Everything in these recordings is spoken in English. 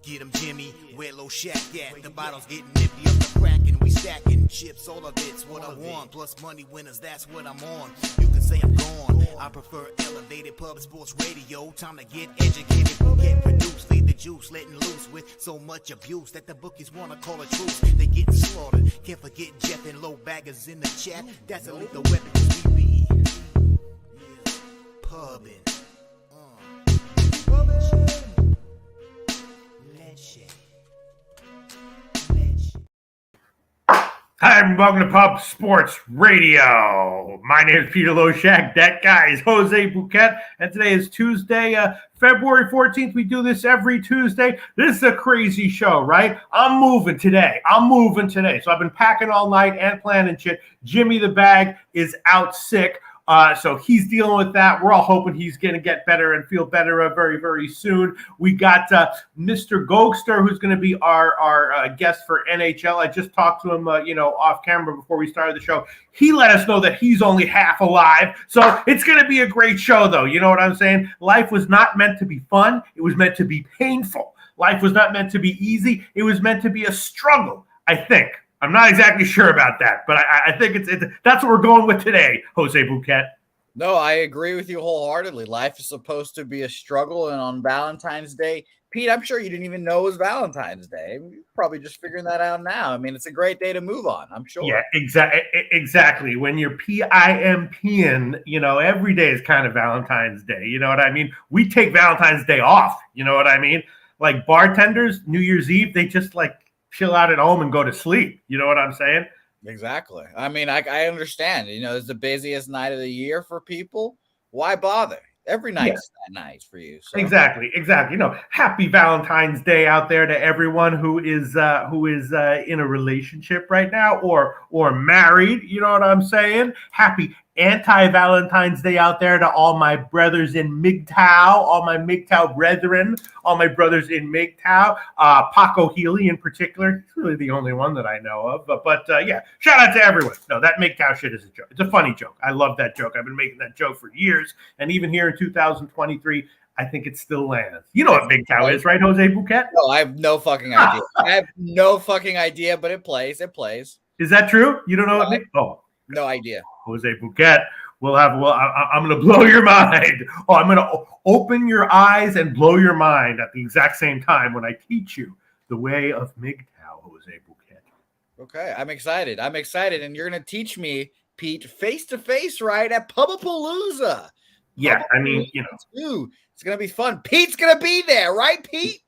Get 'em, Jimmy, where Loshak at? The bottle's getting empty up the crack and we stacking chips, all of it's what I want. Plus money winners, that's what I'm on. You can say I'm gone. I prefer elevated public sports radio. Time to get educated, get produced, leave the juice, letting loose with so much abuse that the bookies wanna call it truth. They getting slaughtered. Can't forget Jeff and low baggers in the chat. That's a lethal weapon 'cause we be pubbing. Hi, and welcome to Pub Sports Radio. My name is Peter Loshak. That guy is Jose Bouquett. And today is Tuesday, February 14th. We do this every Tuesday. This is a crazy show, right? I'm moving today. So I've been packing all night and planning shit. Jimmy the Bag is out sick. So he's dealing with that. We're all hoping he's going to get better and feel better very, very soon. We got Mr. Gokster, who's going to be our guest for NHL. I just talked to him, off camera before we started the show. He let us know that he's only half alive. So it's going to be a great show, though. You know what I'm saying? Life was not meant to be fun. It was meant to be painful. Life was not meant to be easy. It was meant to be a struggle, I think. I'm not exactly sure about that, but I think it's that's what we're going with today, Jose Bouquett. No, I agree with you wholeheartedly. Life is supposed to be a struggle, and on Valentine's Day, Pete, I'm sure you didn't even know it was Valentine's Day. You're probably just figuring that out now. I mean, it's a great day to move on, I'm sure. Yeah, exactly. When you're PIMPing, every day is kind of Valentine's Day. You know what I mean? We take Valentine's Day off. You know what I mean? Like bartenders, New Year's Eve, they just chill out at home and go to sleep. You know what I'm saying? Exactly. I mean, I understand. It's the busiest night of the year for people. Why bother? Every night's that night for you. So. Exactly. Happy Valentine's Day out there to everyone who is in a relationship right now or married. You know what I'm saying? Happy anti-Valentine's Day out there to all my brothers in MGTOW, all my MGTOW brethren, all my brothers in MGTOW, Paco Healy in particular. He's really the only one that I know of. But shout out to everyone. No, that MGTOW shit is a joke. It's a funny joke. I love that joke. I've been making that joke for years. And even here in 2023, I think it still lands. You know what MGTOW is, right, Jose Bouquett? No, I have no fucking idea. I have no fucking idea, but it plays. Is that true? You don't know what MGTOW? No idea. Jose Bouquett I'm going to blow your mind. I'm going to open your eyes and blow your mind at the exact same time when I teach you the way of MGTOW, Jose Bouquett. Okay, I'm excited. And you're going to teach me, Pete, face-to-face, right, at Pubapalooza. Yeah, It's going to be fun. Pete's going to be there, right, Pete?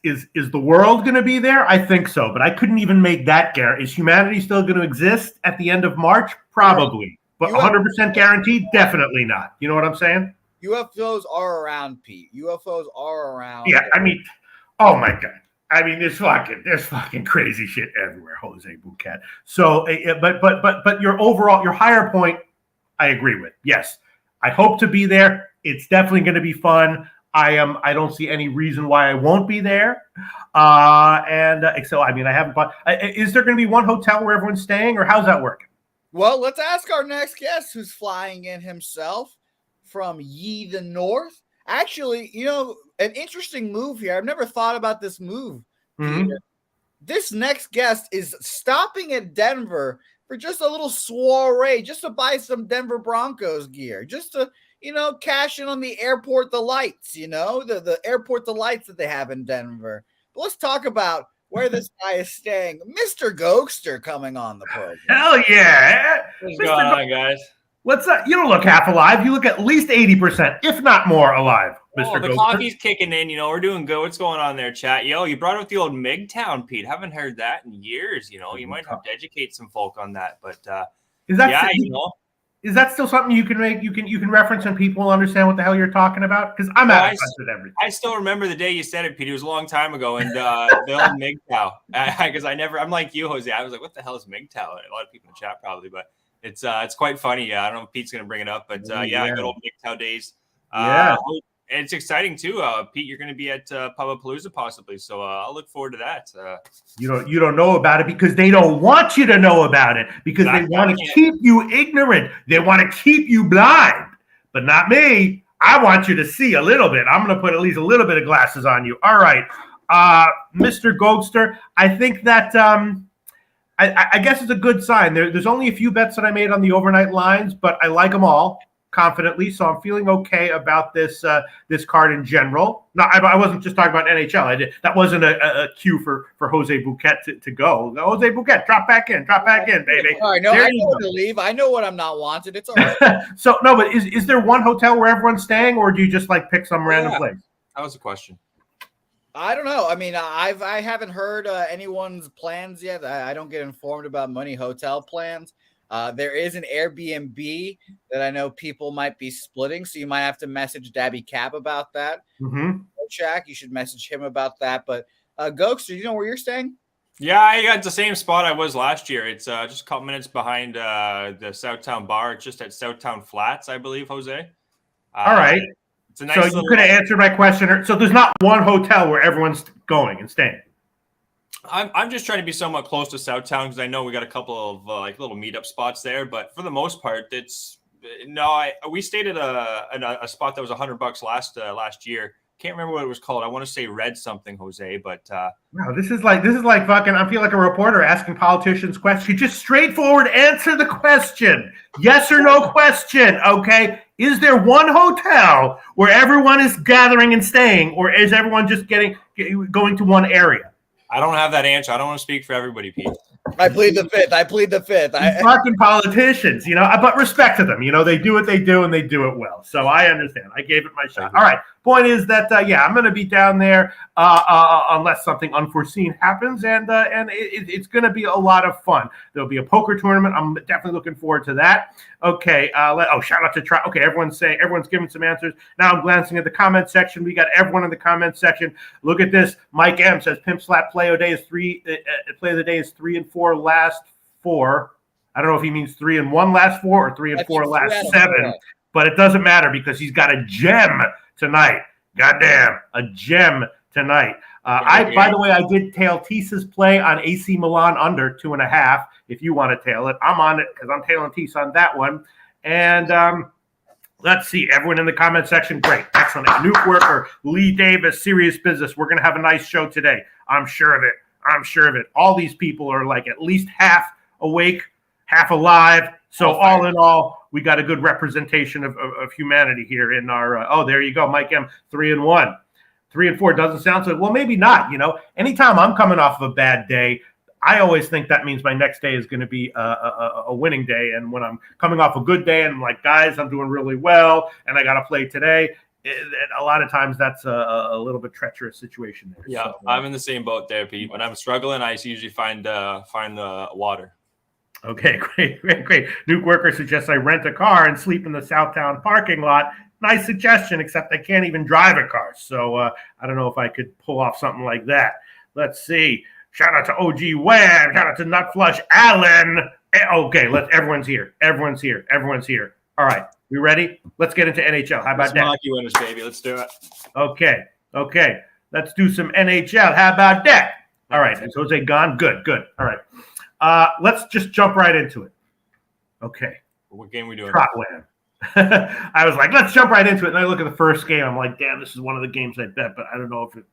Is the world going to be there? I think so, but I couldn't even make that guarantee. Is humanity still going to exist at the end of March? Probably, but 100% guaranteed? Definitely not. You know what I'm saying? UFOs are around, Pete. UFOs are around. Yeah, I mean, oh my God. I mean, there's fucking crazy shit everywhere, Jose Bouquett. So, but your higher point, I agree with. Yes, I hope to be there. It's definitely going to be fun. I don't see any reason why I won't be there. So, I mean, I haven't bought. Is there going to be one hotel where everyone's staying, or how's that working? Well, let's ask our next guest, who's flying in himself from the North. Actually, an interesting move here. I've never thought about this move. Mm-hmm. This next guest is stopping at Denver for just a little soiree, just to buy some Denver Broncos gear, just to cash in on the airport delights, the airport delights that they have in Denver. But let's talk about where this guy is staying. Mr. Gokster coming on the program. Hell yeah. What's going on, guys? What's that? You don't look half alive. You look at least 80%, if not more, alive, Mr. The Gokster. coffee's kicking in. We're doing good. What's going on there, chat? You brought up the old MGTOW, Pete. Haven't heard that in years. You might have to educate some folk on that. But is that still something you can make? You can reference and people will understand what the hell you're talking about? Because I'm out of touch with everything. I still remember the day you said it, Pete. It was a long time ago, and the old MGTOW. Because I'm like you, Jose. I was like, what the hell is MGTOW? A lot of people in the chat probably, but it's quite funny. I don't know if Pete's going to bring it up, but good old MGTOW days. it's exciting too. Pete, you're going to be at Pubapalooza possibly, so I'll look forward to that. You don't know about it because they don't want you to know about it because they want to keep you ignorant. They want to keep you blind, but not me. I want you to see a little bit. I'm going to put at least a little bit of glasses on you. All right, Mr. Gokster, I think that I guess it's a good sign. There's only a few bets that I made on the overnight lines, but I like them all confidently, so I'm feeling okay about this card in general. No, I wasn't just talking about NHL. That wasn't a cue for Jose Bouquett to go. Jose Bouquett, drop back in, baby. All right, no, I know when to leave. I know when I'm not wanted. It's all right. So no, but is there one hotel where everyone's staying, or do you just like pick some random place? That was a question. I don't know. I mean, I haven't heard anyone's plans yet. I don't get informed about many hotel plans. There is an Airbnb that I know people might be splitting, so you might have to message Dabby Cap about that. Mm-hmm. Shaq, you should message him about that. But Gokes, do you know where you're staying? Yeah, I got the same spot I was last year. It's just a couple minutes behind the Southtown Bar. It's just at Southtown Flats, I believe, Jose. All right. It's a nice so you could have answered my question. So there's not one hotel where everyone's going and staying. I'm just trying to be somewhat close to Southtown because I know we got a couple of like little meetup spots there, but for the most part, we stayed at a spot that was $100 last year. Can't remember what it was called. I want to say Red something, Jose, but wow, this is like fucking. I feel like a reporter asking politicians questions. You just straightforward answer the question, yes or no question. Okay, is there one hotel where everyone is gathering and staying, or is everyone just going to one area? I don't have that answer. I don't want to speak for everybody, Pete. I plead the fifth. Fucking politicians, but respect to them. They do what they do and they do it well. So I understand. I gave it my shot. All right. Point is that, I'm going to be down there unless something unforeseen happens. And it's going to be a lot of fun. There'll be a poker tournament. I'm definitely looking forward to that. Okay. Shout out to Try. Okay. Everyone's giving some answers. Now I'm glancing at the comment section. We got everyone in the comment section. Look at this. Mike M says Pimp Slap play of the day is 3 and 4 last 4. I don't know if he means 3 and 1 last 4 or 3 and 4 last 7, but it doesn't matter because he's got a gem tonight. Goddamn, a gem tonight. By the way, I did tail Ties's play on AC Milan under 2.5. If you want to tail it, I'm on it because I'm tailing Ties on that one. And let's see, everyone in the comment section, great, excellent. Nuke Worker, Lee Davis, Serious Business. We're going to have a nice show today. I'm sure of it. All these people are like at least half awake, half alive. So all in all, we got a good representation of humanity here in our. There you go, Mike M. 3 and 1, 3 and 4 doesn't sound so. Well, maybe not. Anytime I'm coming off of a bad day, I always think that means my next day is going to be a winning day. And when I'm coming off a good day and I'm like, guys, I'm doing really well, and I got to play today. A lot of times that's a little bit treacherous situation there. Yeah, so, I'm in the same boat there, Pete. When I'm struggling, I usually find the water. Okay, great. Nuke Worker suggests I rent a car and sleep in the Southtown parking lot. Nice suggestion, except I can't even drive a car. So I don't know if I could pull off something like that. Let's see. Shout out to OG Wham. Shout out to Nutflush Allen. Okay, everyone's here. All right, we ready? Let's get into NHL. How about that? Hockey winners, baby. Let's do it. Okay. Let's do some NHL. How about that? All right. Is Jose gone? Good. All right. Let's just jump right into it. Okay. What game are we doing? Trotland. I was like, let's jump right into it. And I look at the first game. I'm like, damn, this is one of the games I bet, but I don't know if it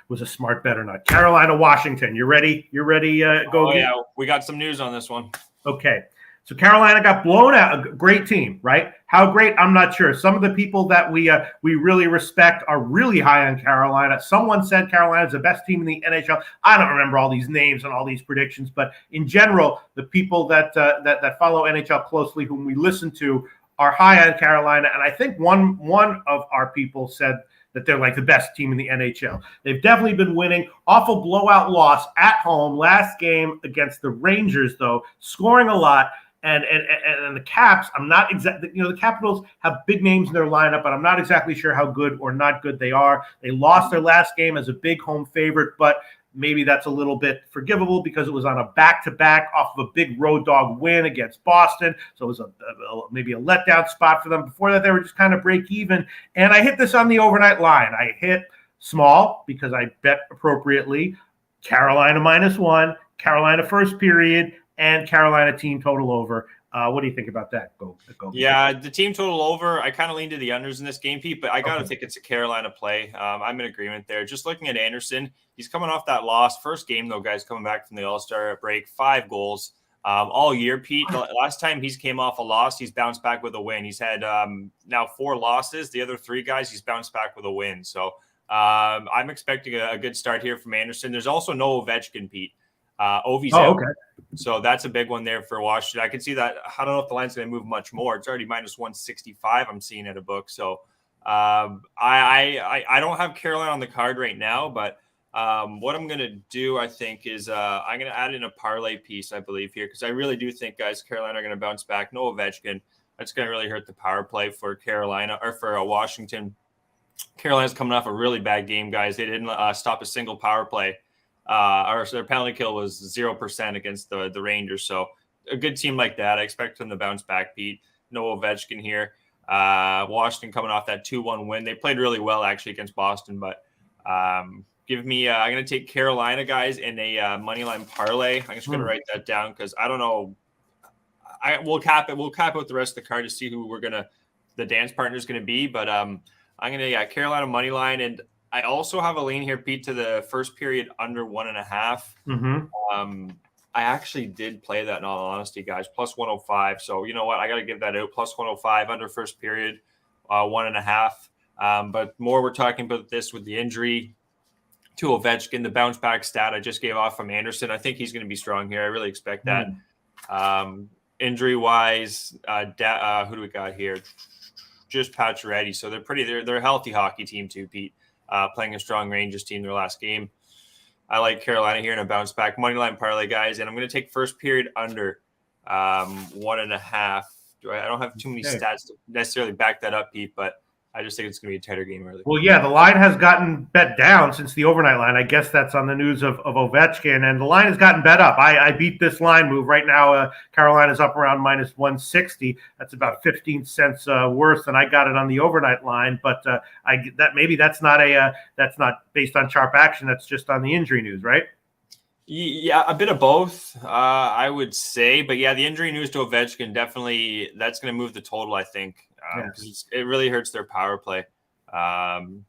was a smart bet or not. Carolina, Washington. You ready? Go. Oh, yeah. We got some news on this one. Okay. So Carolina got blown out. A great team, right? How great? I'm not sure. Some of the people that we really respect are really high on Carolina. Someone said Carolina is the best team in the NHL. I don't remember all these names and all these predictions, but in general, the people that follow NHL closely, whom we listen to, are high on Carolina. And I think one of our people said that they're like the best team in the NHL. They've definitely been winning. Awful blowout loss at home last game against the Rangers, though, scoring a lot. And the Caps, I'm not exactly, the Capitals have big names in their lineup, but I'm not exactly sure how good or not good they are. They lost their last game as a big home favorite, but maybe that's a little bit forgivable because it was on a back-to-back off of a big road dog win against Boston. So it was maybe a letdown spot for them. Before that, they were just kind of break even. And I hit this on the overnight line. I hit small because I bet appropriately. Carolina -1, Carolina first period, and Carolina team total over. What do you think about that? Go. Yeah, the team total over. I kind of lean to the unders in this game, Pete, but I got to think it's a Carolina play. I'm in agreement there. Just looking at Anderson, he's coming off that loss. First game, though, guys, coming back from the All-Star break, 5 goals all year, Pete. The last time he's came off a loss, he's bounced back with a win. He's had now 4 losses. The other 3 guys, he's bounced back with a win. So I'm expecting a good start here from Anderson. There's also no Ovechkin, Pete. Ovi's out. Okay. So that's a big one there for Washington. I can see that. I don't know if the line's going to move much more. It's already -165 I'm seeing at a book. So I don't have Carolina on the card right now, but what I'm going to do, I think, is I'm going to add in a parlay piece, I believe, here, because I really do think, guys, Carolina are going to bounce back. No Ovechkin. That's going to really hurt the power play for Carolina or for Washington. Carolina's coming off a really bad game, guys. They didn't stop a single power play. Or their penalty kill was 0% against the Rangers. So a good team like that, I expect them to bounce back, Pete. No Ovechkin here. Washington coming off that 2-1 win. They played really well, actually, against Boston. But give me I'm going to take Carolina, guys, in a money line parlay. I'm just going to write that down because I don't know. We'll cap it. We'll cap out the rest of the card to see who the dance partner is going to be. But I'm going to Carolina money line. And I also have a lean here, Pete, to the first period under 1.5. I actually did play that in all honesty, guys, +105. So you know what? I got to give that out. +105 under first period, 1.5. But more we're talking about this with the injury to Ovechkin, the bounce back stat I just gave off from Anderson. I think he's going to be strong here. I really expect that. Injury wise, who do we got here? Just Pacioretty. So they're a healthy hockey team too, Pete. Playing a strong Rangers team their last game. I like Carolina here in a bounce back money line parlay, guys, and I'm going to take first period under 1.5. I don't have too many stats to necessarily back that up, Pete, but I just think it's going to be a tighter game early. Well, yeah, the line has gotten bet down since the overnight line. I guess that's on the news of Ovechkin, and the line has gotten bet up. I beat this line move. Right now, Carolina's up around -160. That's about 15 cents worse than I got it on the overnight line. But that's not based on sharp action. That's just on the injury news, right? Yeah, a bit of both, I would say. But yeah, the injury news to Ovechkin, definitely that's going to move the total, I think. Because it really hurts their power play.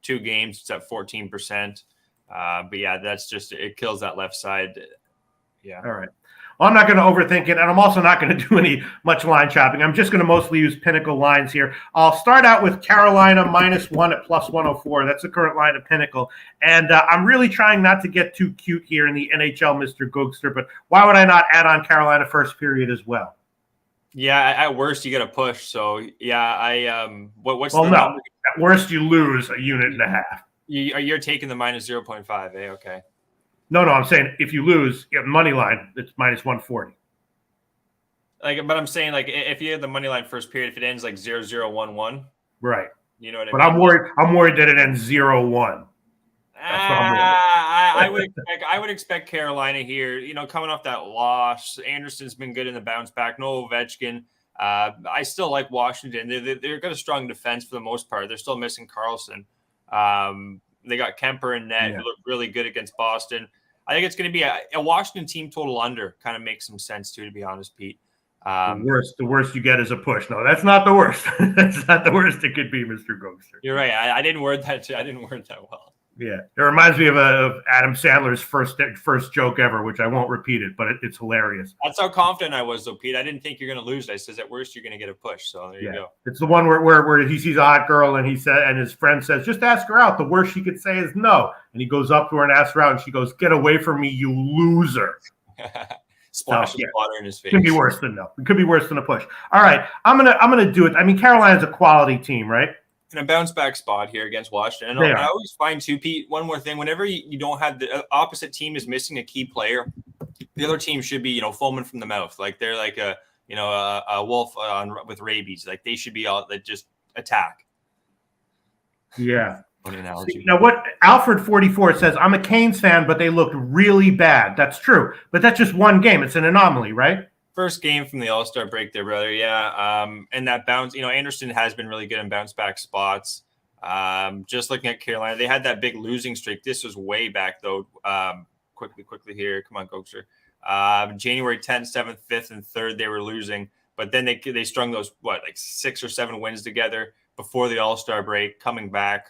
2 games, it's at 14%. But yeah, that's just, it kills that left side. Yeah. All right. Well, I'm not going to overthink it, and I'm also not going to do any much line shopping. I'm just going to mostly use Pinnacle lines here. I'll start out with Carolina -1 at +104. That's the current line of Pinnacle. And I'm really trying not to get too cute here in the NHL, Mr. Googster, but why would I not add on Carolina first period as well? Yeah, at worst you get a push. So yeah, what's the number? At worst you lose 1.5 units. You're taking the -0.5, eh? Okay. No, I'm saying if you lose, you have money line, it's -140. But I'm saying if you have the money line first period, if it ends 0-0-1-1, right? You know what I mean? But I'm worried that it ends 0-1. I would expect Carolina here. Coming off that loss, Anderson's been good in the bounce back. No Ovechkin. I still like Washington. They're got a strong defense for the most part. They're still missing Carlson. They got Kemper and Net who look really good against Boston. I think it's going to be a Washington team total under. Kind of makes some sense too, to be honest, Pete. The worst you get is a push. No, that's not the worst. That's not the worst it could be, Mr. Ghoster. You're right. I didn't word that. I didn't word that well. Yeah, it reminds me of Adam Sandler's first joke ever, which I won't repeat it, but it's hilarious. That's how confident I was, though, Pete. I didn't think you're going to lose. I says at worst you're going to get a push. So there you go. It's the one where he sees a hot girl and his friend says, "Just ask her out." The worst she could say is no, and he goes up to her and asks her out, and she goes, "Get away from me, you loser." Splashes water in his face. It could be worse than no. It could be worse than a push. All right, I'm gonna do it. I mean, Carolina's a quality team, right? In a bounce back spot here against Washington. And I always find too, Pete, one more thing, whenever you don't have the opposite team is missing a key player, the other team should be, foaming from the mouth. Like they're like a wolf with rabies. Like they should be all that just attack. Yeah. Funny analogy. Now, what Alfred 44 says, I'm a Canes fan, but they looked really bad. That's true, but that's just one game. It's an anomaly, right? First game from the All-Star break there, brother. Yeah. And that bounce, Anderson has been really good in bounce back spots. Just looking at Carolina, they had that big losing streak. This was way back, though. Quickly here. Come on, Gokster. January 10th, 7th, 5th, and 3rd, they were losing. But then they strung those, 6 or 7 wins together before the All-Star break, coming back.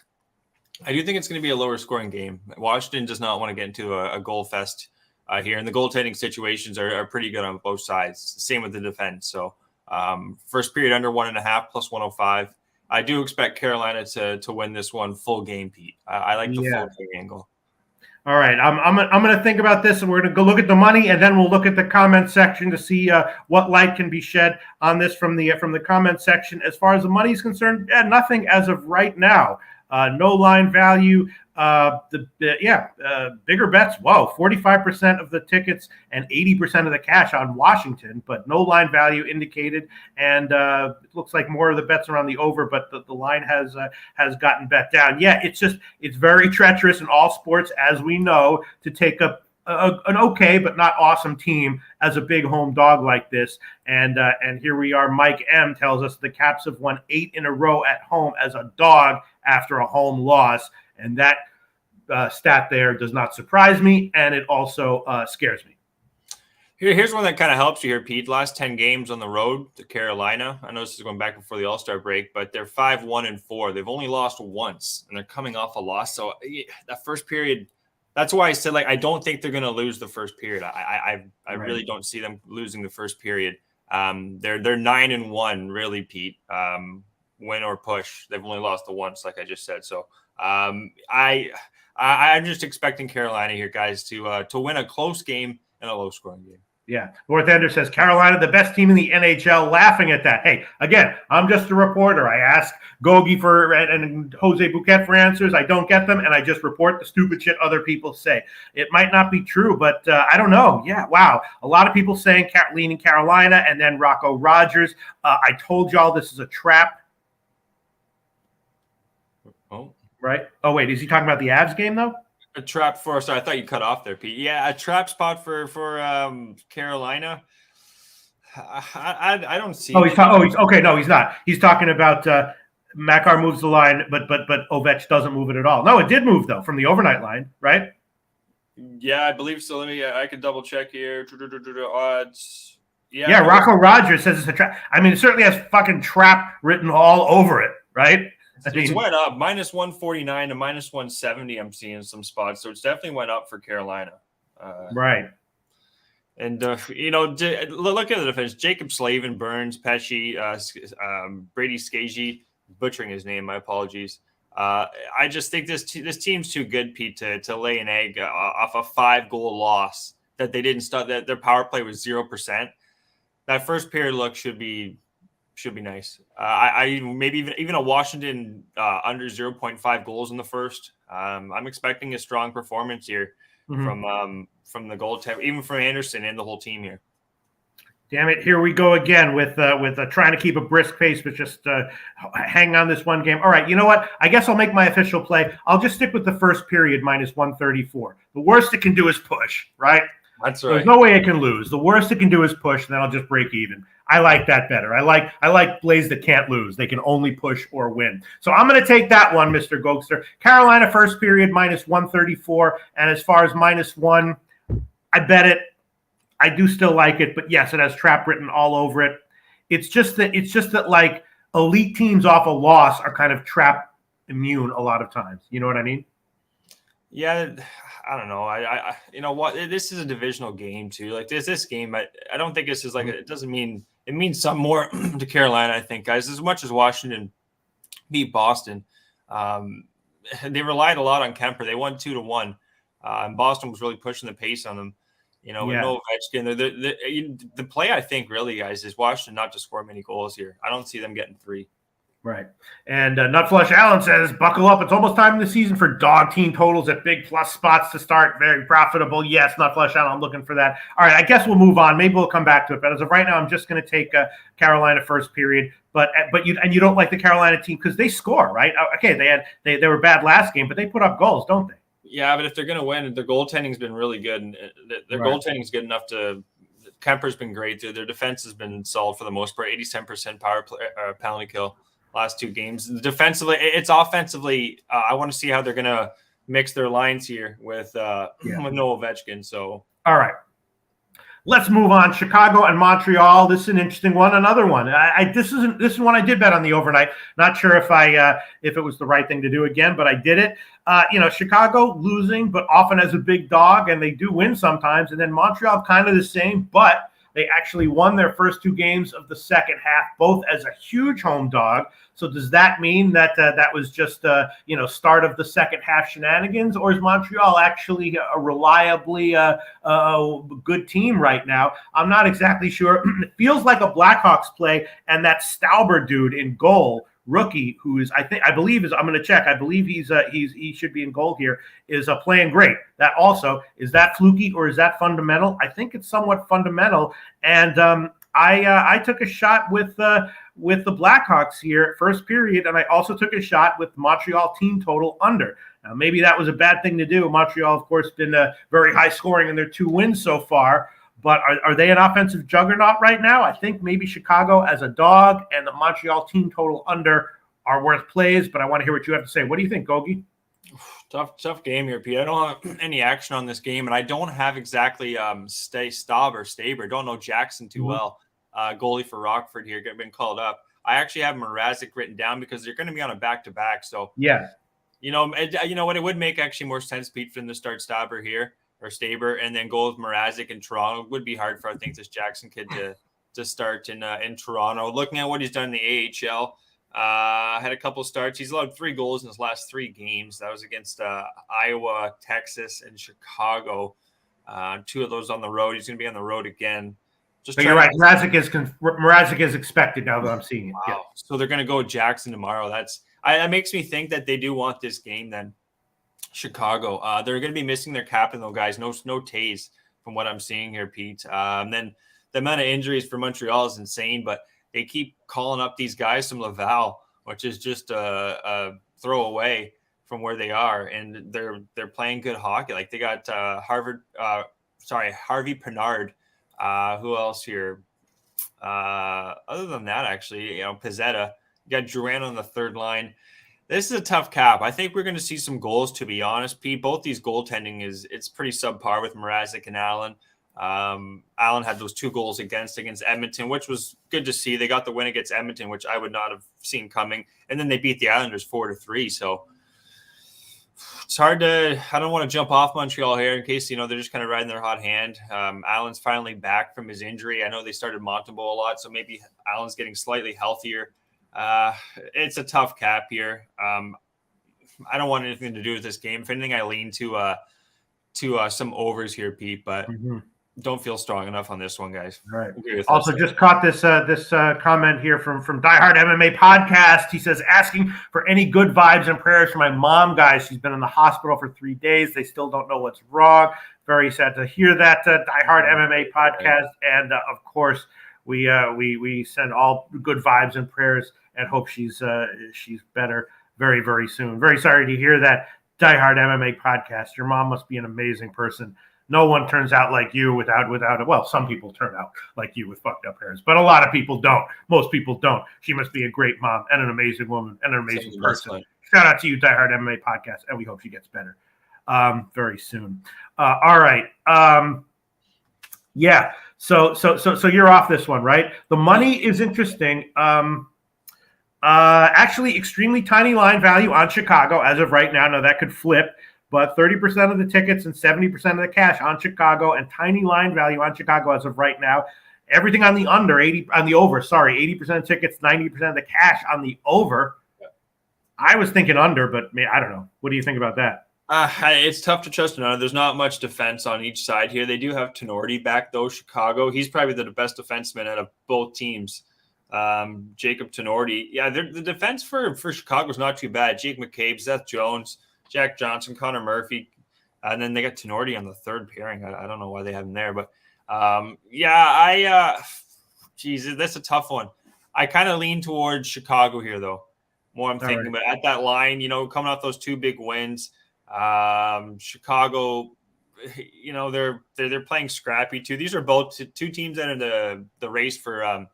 I do think it's going to be a lower scoring game. Washington does not want to get into a goal fest here, and the goaltending situations are pretty good on both sides. Same with the defense. So first period under 1.5 plus 105. I do expect Carolina to win this one full game, Pete. I like the full game angle. All right, I'm going to think about this, and we're going to go look at the money, and then we'll look at the comment section to see what light can be shed on this from the comment section. As far as the money is concerned, nothing as of right now. No line value. Bigger bets. Whoa, 45% of the tickets and 80% of the cash on Washington, but no line value indicated. And it looks like more of the bets are on the over, but the line has gotten bet down. Yeah, it's very treacherous in all sports, as we know, to take up an okay but not awesome team as a big home dog like this. And here we are. Mike M tells us the Caps have won 8 in a row at home as a dog after a home loss. And that stat there does not surprise me, and it also scares me. Here's one that kind of helps you here, Pete. Last 10 games on the road to Carolina. I know this is going back before the All-Star break, but they're 5-1-4. They've only lost once, and they're coming off a loss. So that first period, that's why I said, I don't think they're going to lose the first period. I really don't see them losing the first period. They're 9-1, really, Pete. Win or push. They've only lost the once, like I just said. So I'm just expecting Carolina here, guys, to win a close game and a low-scoring game. Yeah. North Ender says, Carolina, the best team in the NHL, laughing at that. Hey, again, I'm just a reporter. I ask Gogi and Jose Bouquett for answers. I don't get them, and I just report the stupid shit other people say. It might not be true, but I don't know. Yeah, wow. A lot of people saying leaning Carolina, and then Rocco Rogers. I told y'all this is a trap. Oh. Right? Oh, wait. Is he talking about the Avs game, though? A trap for – sorry, I thought you cut off there, Pete. Yeah, a trap spot for Carolina. I don't see – okay. No, he's not. He's talking about Makar moves the line, but Ovech doesn't move it at all. No, it did move, though, from the overnight line, right? Yeah, I believe so. I can double-check here. Odds. Yeah, Rocco Rogers says it's a trap. I mean, it certainly has fucking trap written all over it, right? It's went up -149 to -170. I'm seeing some spots, so it's definitely went up for Carolina. Right. And look at the defense: Jacob Slavin, Burns, Pesci, Brady Skagey, butchering his name. My apologies. I just think this team's too good, Pete, to lay an egg off a 5-goal loss that they didn't start. That their power play was 0%. That first period look should be nice. I maybe even a Washington under 0.5 goals in the first. I'm expecting a strong performance here from the goaltender, even from Anderson and the whole team here. Damn it! Here we go again with trying to keep a brisk pace, but just hang on this one game. All right, you know what? I guess I'll make my official play. I'll just stick with the first period -134. The worst it can do is push, right? That's right. There's no way it can lose. The worst it can do is push, and then I'll just break even. I like that better. I like plays that can't lose. They can only push or win. So I'm going to take that one, Mr. Gokster. Carolina first period -134, and as far as -1, I bet it. I do still like it, but yes, it has trap written all over it. It's just that like elite teams off a loss are kind of trap immune a lot of times. You know what I mean? Yeah, I don't know. I you know what? This is a divisional game too. Like this game, I don't think this is like it doesn't mean it means some more to Carolina. I think, guys, as much as Washington beat Boston, they relied a lot on Kemper. They won 2-1, and Boston was really pushing the pace on them. With no Ovechkin. The play, I think, really, guys, is Washington not to score many goals here. I don't see them getting 3. Right. And Nutflush Allen says, buckle up. It's almost time in the season for dog team totals at big plus spots to start. Very profitable. Yes, Nutflush Allen, I'm looking for that. All right, I guess we'll move on. Maybe we'll come back to it. But as of right now, I'm just going to take Carolina first period. But you don't like the Carolina team because they score, right? Okay, they were bad last game, but they put up goals, don't they? Yeah, but if they're going to win, their goaltending's been really good. And their goaltending's good enough to – Kemper's been great. Their defense has been solid for the most part, 87% penalty kill. Last 2 games. Defensively, it's offensively. I want to see how they're going to mix their lines here with no Ovechkin. So, all right, let's move on. Chicago and Montreal. This is an interesting one. Another one. This is one I did bet on the overnight. Not sure if it was the right thing to do again, but I did it. Chicago losing, but often as a big dog, and they do win sometimes. And then Montreal kind of the same, but they actually won their first 2 games of the second half, both as a huge home dog. So does that mean that that was just start of the second half shenanigans, or is Montreal actually a reliably good team right now? I'm not exactly sure. It feels like a Blackhawks play, and that Stauber dude in goal, rookie, who is I believe I'm going to check. I believe he should be in goal here. Is playing great. That also is that fluky or is that fundamental? I think it's somewhat fundamental. And I took a shot with the Blackhawks here first period, and I also took a shot with Montreal team total under. Now maybe that was a bad thing to do. Montreal, of course, been very high scoring in their 2 wins so far. But are they an offensive juggernaut right now? I think maybe Chicago as a dog and the Montreal team total under are worth plays, but I want to hear what you have to say. What do you think, Gogi? Tough game here, Pete. I don't have any action on this game, and I don't have exactly Staber. Don't know Jackson too well. Goalie for Rockford here, been called up. I actually have Mrazek written down because they're going to be on a back-to-back. So, yeah. You know what? It would make actually more sense, Pete, for them to start Staber here. Or Staber, and then go with Mrazek in Toronto. It would be hard for, I think, this Jackson kid to start in Toronto. Looking at what he's done in the AHL, had a couple starts. He's allowed 3 goals in his last 3 games. That was against Iowa, Texas, and Chicago. 2 of those on the road. He's going to be on the road again. But you're right. Mrazek is expected now that I'm seeing it. Wow. Yeah. So they're going to go Jackson tomorrow. That makes me think that they do want this game then. Chicago. They're going to be missing their captain, though, guys. No Tues from what I'm seeing here, Pete. Then the amount of injuries for Montreal is insane, but they keep calling up these guys from Laval, which is just a throwaway from where they are, and they're playing good hockey. Like they got Harvey Pinard. Who else here? Other than that, actually, Pizzetta. You got Duran on the third line. This is a tough cap. I think we're going to see some goals, to be honest, Pete. Both these goaltending it's pretty subpar with Mrazek and Allen. Allen had those 2 goals against Edmonton, which was good to see. They got the win against Edmonton, which I would not have seen coming. And then they beat the Islanders 4-3. So it's hard I don't want to jump off Montreal here in case, they're just kind of riding their hot hand. Allen's finally back from his injury. I know they started Montembeault a lot, so maybe Allen's getting slightly healthier. It's a tough cap here. I don't want anything to do with this game. If anything, I lean to some overs here, Pete, but don't feel strong enough on this one, guys. All right. Also, just caught this comment here from Die Hard MMA podcast. He says, asking for any good vibes and prayers for my mom, guys. She's been in the hospital for 3 days. They still don't know what's wrong. Very sad to hear that. Die Hard MMA podcast, and of course, we send all good vibes and prayers and hope she's better very, very soon. Very sorry to hear that. Die Hard MMA podcast. Your mom must be an amazing person. No one turns out like you without well, some people turn out like you with fucked up parents, but a lot of people don't. Most people don't. She must be a great mom and an amazing woman and an amazing person. Shout out to you, Die Hard MMA podcast, and we hope she gets better very soon. All right. Yeah. So you're off this one, right? The money is interesting. Actually, extremely tiny line value on Chicago as of right now. Now that could flip, but 30% of the tickets and 70% of the cash on Chicago, and tiny line value on Chicago as of right now. Everything on the over. 80% of tickets, 90% of the cash on the over. I was thinking under, but I don't know. What do you think about that? It's tough to trust another. There's not much defense on each side here. They do have Tenorti back, though. Chicago, he's probably the best defenseman out of both teams. Jacob Tenorti. Yeah, the defense for Chicago is not too bad. Jake McCabe, Seth Jones, Jack Johnson, Connor Murphy, and then they got Tenorti on the third pairing. I don't know why they have him there, but geez, that's a tough one. I kind of lean towards Chicago here, though. More I'm thinking, but at that line, coming off those two big wins, Chicago, they're playing scrappy too. These are both two teams that are in the race for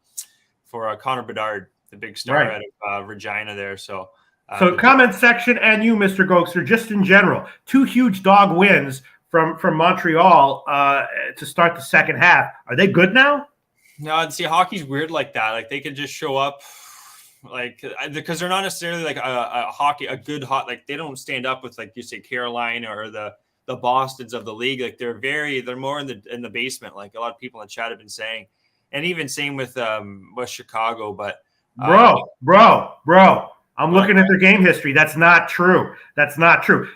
Connor Bedard, the big star out of Regina there. So comment section and you, Mr. Gokster, just in general, two huge dog wins from Montreal to start the second half. Are they good now? No, see, hockey's weird like that. Like they can just show up, because they're not necessarily like a good hot. Like they don't stand up with, like you say, Carolina or the Bostons of the league. Like they're more in the basement. Like a lot of people in the chat have been saying, and even same with Chicago. But bro. I'm looking at their game history. That's not true.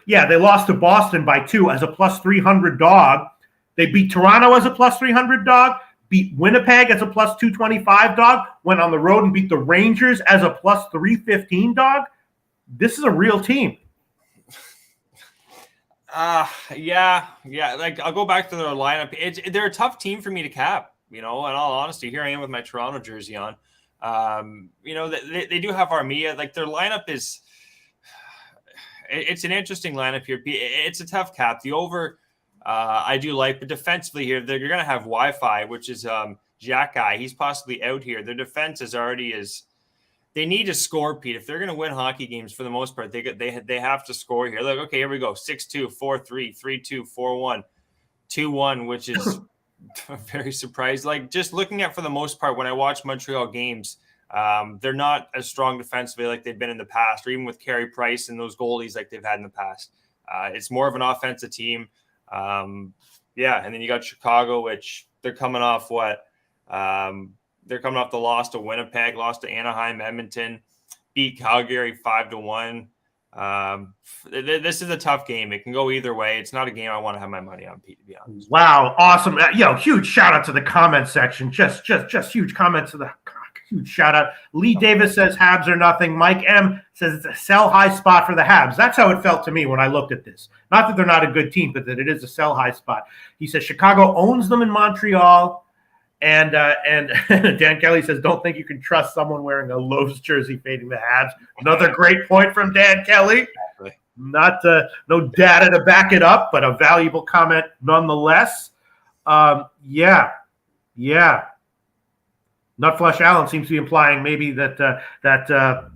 Yeah, they lost to Boston by 2 as a plus 300 dog. They beat Toronto as a plus 300 dog, beat Winnipeg as a plus 225 dog, went on the road and beat the Rangers as a plus 315 dog. This is a real team. Yeah. Like I'll go back to their lineup. They're a tough team for me to cap, in all honesty. Here I am with my Toronto jersey on. They do have Armia. Like their lineup it's an interesting lineup here. It's a tough cap. The over, I do like, but defensively here, you're going to have Wi-Fi, which is Jack Guy. He's possibly out here. Their defense they need to score, Pete. If they're going to win hockey games for the most part, they have to score here. Like, okay, here we go. 6-2, 4-3, 3-2, 4-1, 2-1, which is very surprised. Like just looking at, for the most part, when I watch Montreal games, they're not as strong defensively like they've been in the past, or even with Carey Price and those goalies like they've had in the past. It's more of an offensive team. And then you got Chicago, which they're coming off they're coming off the loss to Winnipeg, lost to Anaheim, Edmonton, beat Calgary 5-1. This is a tough game. It can go either way. It's not a game I want to have my money on, Pete, to be honest. Wow, awesome. Huge shout out to the comment section. Just huge comments to the huge shout out. Lee Davis says Habs are nothing. Mike M says it's a sell high spot for the Habs. That's how it felt to me when I looked at this. Not that they're not a good team, but that it is a sell high spot. He says Chicago owns them in Montreal. And Dan Kelly says, don't think you can trust someone wearing a Lowe's jersey fading the Habs. Another great point from Dan Kelly. Exactly. Not no data to back it up, but a valuable comment nonetheless. Yeah. Nutflush Allen seems to be implying maybe that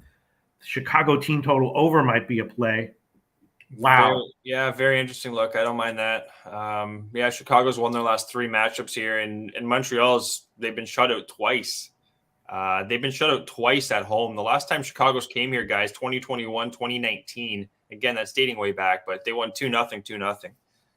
Chicago team total over might be a play. Wow. Very interesting look. I don't mind that. Chicago's won their last 3 matchups here, and Montreal's, they've been shut out twice. They've been shut out twice at home. The last time Chicago's came here, guys, 2021, 2019. Again, that's dating way back, but they won 2-0.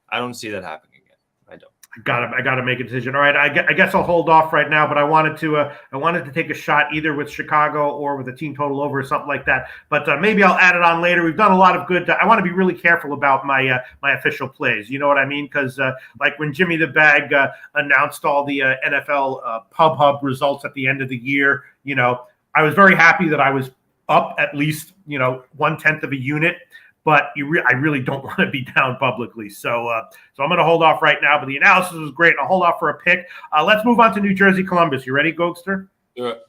I don't see that happening again. I don't. I gotta make a decision. All right, I guess I'll hold off right now, but I wanted to take a shot either with Chicago or with a team total over or something like that. But maybe I'll add it on later. We've done a lot of good. I want to be really careful about my official plays. You know what I mean? Because like when Jimmy the Bag announced all the NFL Pub Hub results at the end of the year, I was very happy that I was up at least 1/10 of a unit. But I really don't want to be down publicly. So I'm going to hold off right now. But the analysis was great. I'll hold off for a pick. Let's move on to New Jersey, Columbus. You ready, Gokster? Do it.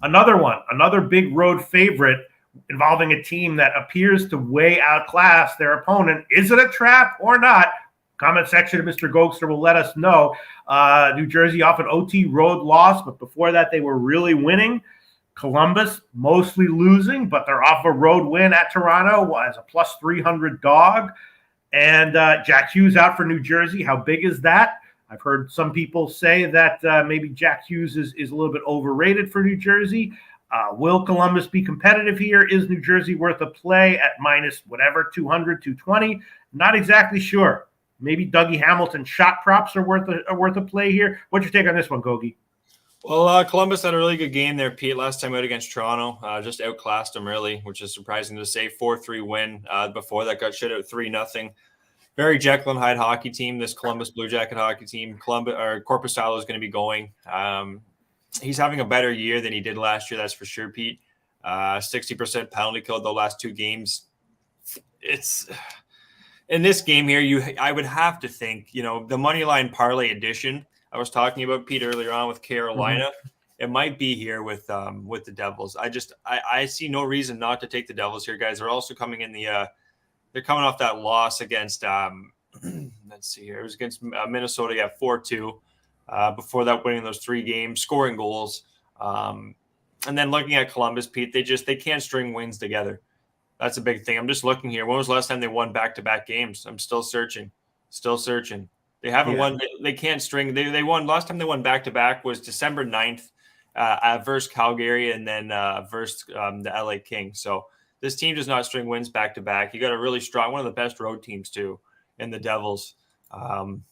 Another big road favorite involving a team that appears to way outclass their opponent. Is it a trap or not? Comment section of Mr. Gokster will let us know. New Jersey off an OT road loss, but before that they were really winning. Columbus mostly losing, but they're off a road win at Toronto as a plus 300 dog. And Jack Hughes out for New Jersey. How big is that? I've heard some people say that maybe Jack Hughes is a little bit overrated for New Jersey. Will Columbus be competitive here? Is New Jersey worth a play at minus whatever, 200, 220? Not exactly sure. Maybe Dougie Hamilton shot props are worth a play here. What's your take on this one, Gogi? Well, Columbus had a really good game there, Pete, last time out against Toronto. Just outclassed them, really, which is surprising to say. 4-3 win. Before that got shut out 3-0. Very Jekyll and Hyde hockey team, this Columbus Blue Jacket hockey team. Corpus Salo is going to be going. he's having a better year than he did last year. That's for sure, Pete. 60% penalty kill the last 2 games. It's in this game here. I would have to think, the money line parlay edition I was talking about, Pete, earlier on with Carolina. It might be here with the Devils. I see no reason not to take the Devils here, guys. They're also coming in they're coming off that loss against let's see here. It was against Minnesota at 4-2. Before that, winning those 3 games, scoring goals. And then looking at Columbus, Pete, they can't string wins together. That's a big thing. I'm just looking here. When was the last time they won back-to-back games? I'm still searching. They haven't won. They can't string. They won. Last time they won back-to-back was December 9th versus Calgary and then versus the LA Kings. So this team does not string wins back-to-back. You got a really strong, one of the best road teams too in the Devils. I'm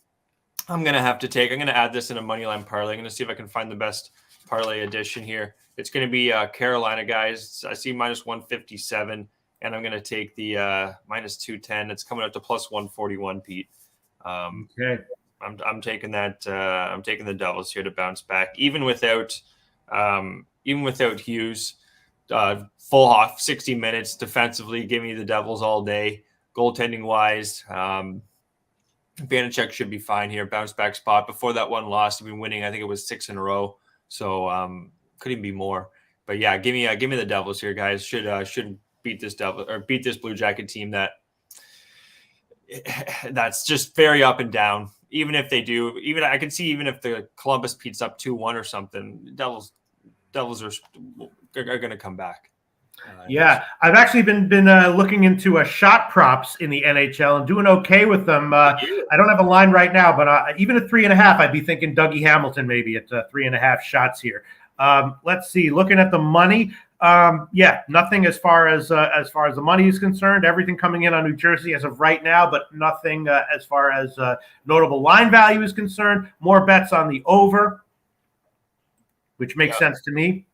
going to add this in a money line parlay. I'm going to see if I can find the best parlay edition here. It's going to be Carolina, guys. I see minus 157, and I'm going to take the minus 210. It's coming up to plus 141, Pete. Okay. I'm taking that. I'm taking the Devils here to bounce back, even without Hughes. Full off 60 minutes defensively. Give me the Devils all day. Goaltending wise, Vanacek should be fine here. Bounce back spot. Before that one loss, he's been winning. I think it was 6 in a row. So could even be more. But yeah, give me the Devils here, guys. Should beat this Blue Jacket team that's just very up and down. Even if they do, I can see even if the Columbus beats up 2-1 or something, Devils are going to come back. Yeah, I've actually been looking into shot props in the NHL and doing okay with them. I don't have a line right now, but even at 3.5, I'd be thinking Dougie Hamilton maybe at 3.5 shots here. Let's see. Looking at the money, nothing as far as the money is concerned. Everything coming in on New Jersey as of right now, but nothing as far as notable line value is concerned. More bets on the over, which makes sense to me.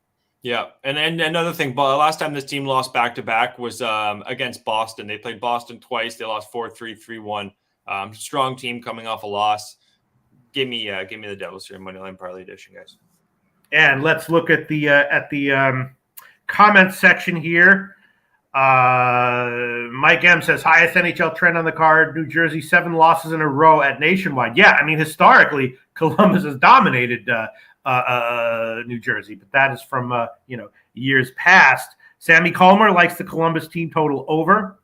Yeah, and another thing, last time this team lost back-to-back was against Boston. They played Boston twice. They lost 4-3, 3-1. Strong team coming off a loss. Give me the Devils here, Moneyline Parlay Edition, guys. And let's look at the comment section here. Mike M says, highest NHL trend on the card, New Jersey, 7 losses in a row at Nationwide. Yeah, I mean, historically, Columbus has dominated New Jersey, but that is from years past. Sammy Calmer likes the Columbus team total over.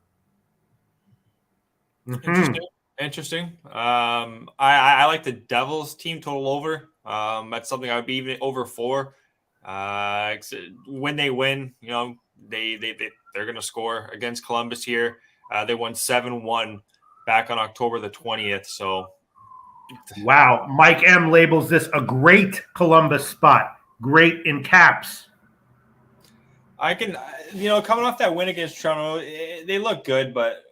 Interesting. I like the Devils team total over. That's something I would be even over 4. When they win, they're going to score against Columbus here. They won 7-1 back on October the 20th. So. Wow. Mike M labels this a great Columbus spot. Great in caps. I can, coming off that win against Toronto, they look good, but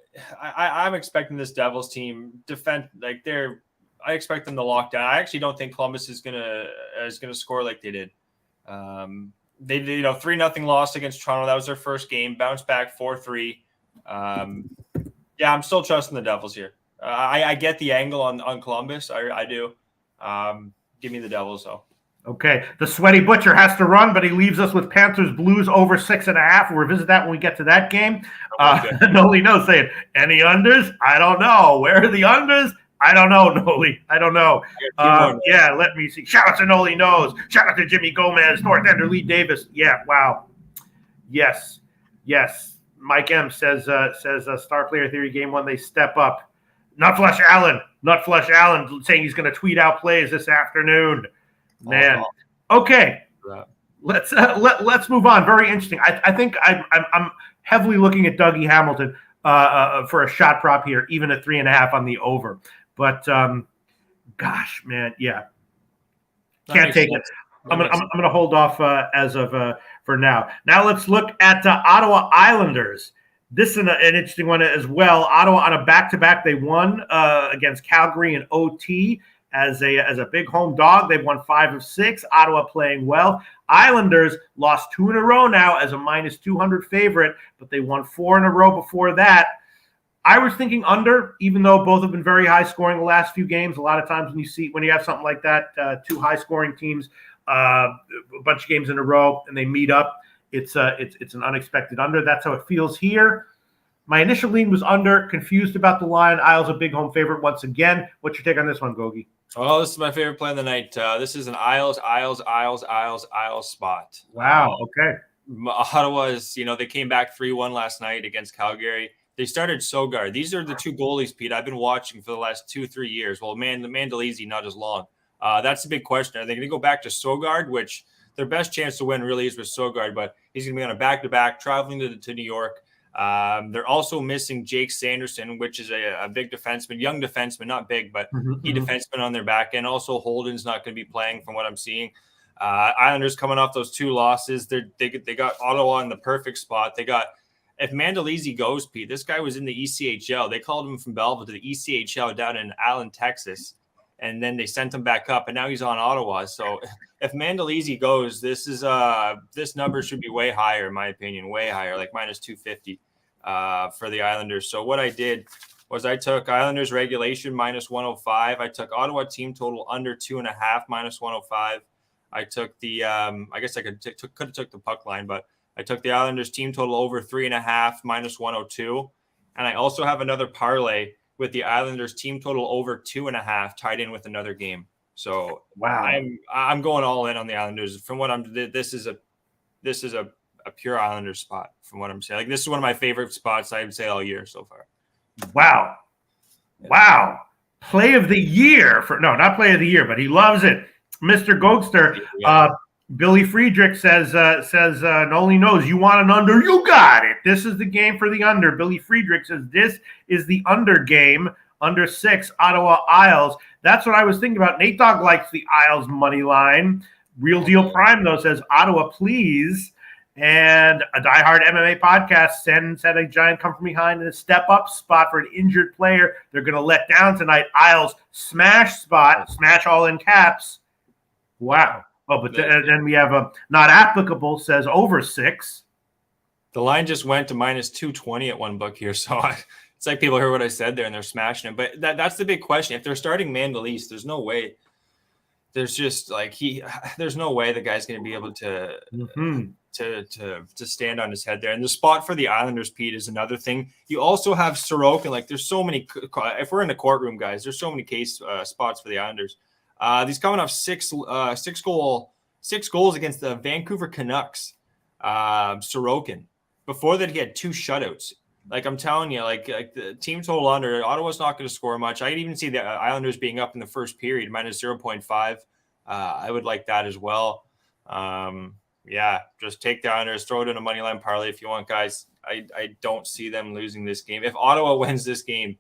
I'm expecting this Devils team defend I expect them to lock down. I actually don't think Columbus is gonna score like they did. They did 3-0 loss against Toronto. That was their first game. Bounced back 4-3. I'm still trusting the Devils here. I get the angle on Columbus. I do. Give me the Devils, though. Okay. The Sweaty Butcher has to run, but he leaves us with Panthers Blues over 6.5. We'll revisit that when we get to that game. Noli knows saying, any unders? I don't know. Where are the unders? I don't know, Noli. I don't know. Let me see. Shout out to Noli Knows. Shout out to Jimmy Gomez, North Ender, Lee Davis. Yeah, wow. Yes. Mike M says Star Player Theory Game 1, they step up. Nutflush Allen saying he's going to tweet out plays this afternoon. Man. Okay. Let's move on. Very interesting. I think I'm heavily looking at Dougie Hamilton for a shot prop here, even at 3.5 on the over. But gosh, man, yeah, can't take it. I'm gonna hold off as of for now. Now let's look at Ottawa Islanders. This is an interesting one as well. Ottawa on a back-to-back, they won against Calgary in OT as a big home dog. They've won 5 of 6. Ottawa playing well. Islanders lost 2 in a row now as a -200 favorite, but they won 4 in a row before that. I was thinking under, even though both have been very high scoring the last few games. A lot of times when you have something like that, two high scoring teams, a bunch of games in a row, and they meet up, it's an unexpected under. That's how it feels here. My initial lean was under, confused about the line. Isles a big home favorite once again. What's your take on this one, Gogi? Oh, this is my favorite play of the night. This is an Isles spot. Wow. Okay. Ottawa's, they came back 3-1 last night against Calgary. They started Sogard. These are the two goalies, Pete, I've been watching for the last 2-3 years. Well, the Mandolese, not as long. That's the big question. Are they going to go back to Sogard, which their best chance to win really is with Sogard, but he's going to be on a back-to-back, traveling to New York. They're also missing Jake Sanderson, which is a big defenseman, young defenseman, not big, but key defenseman on their back end. Also, Holden's not going to be playing from what I'm seeing. Islanders coming off those 2 losses. They got Ottawa in the perfect spot. If Mandolese goes, Pete, this guy was in the ECHL. They called him from Belleville to the ECHL down in Allen, Texas, and then they sent him back up, and now he's on Ottawa. So if Mandolese goes, this number should be way higher, in my opinion, way higher, like minus 250 for the Islanders. So what I did was I took Islanders regulation minus 105. I took Ottawa team total under 2.5 minus 105. I took the I guess I could have took the puck line, but I took the Islanders team total over 3.5 minus 102. And I also have another parlay with the Islanders team total over 2.5 tied in with another game. So wow, I'm going all in on the Islanders. From what this is a pure Islanders spot from what I'm saying. Like, this is one of my favorite spots I would say all year so far. Wow. Play of the year not play of the year, but he loves it. Mr. Gokster, Billy Friedrich says Noli knows you want an under, you got it. This is the game for the under. Billy Friedrich says this is the under game, under 6, Ottawa Isles. That's what I was thinking about. Nate Dogg likes the Isles money line. Real Deal Prime, though, says Ottawa, please. And a diehard MMA podcast said a giant come from behind in a step-up spot for an injured player. They're going to let down tonight. Isles smash spot, smash all in caps. Wow. Oh, but then we have a not applicable, says over 6. The line just went to minus 220 at one book here. So it's like people heard what I said there and they're smashing it. But that's the big question. If they're starting Mandolese, there's no way. There's just there's no way the guy's going to be able to stand on his head there. And the spot for the Islanders, Pete, is another thing. You also have Sorokin. Like, there's so many. If we're in the courtroom, guys, there's so many case spots for the Islanders. He's coming off six goals against the Vancouver Canucks. Sorokin. Before that, he had 2 shutouts. Like, I'm telling you, like the team total under, Ottawa's not going to score much. I'd even see the Islanders being up in the first period, minus 0.5. I would like that as well. Just take the Islanders, throw it in a money line parlay if you want, guys. I don't see them losing this game. If Ottawa wins this game,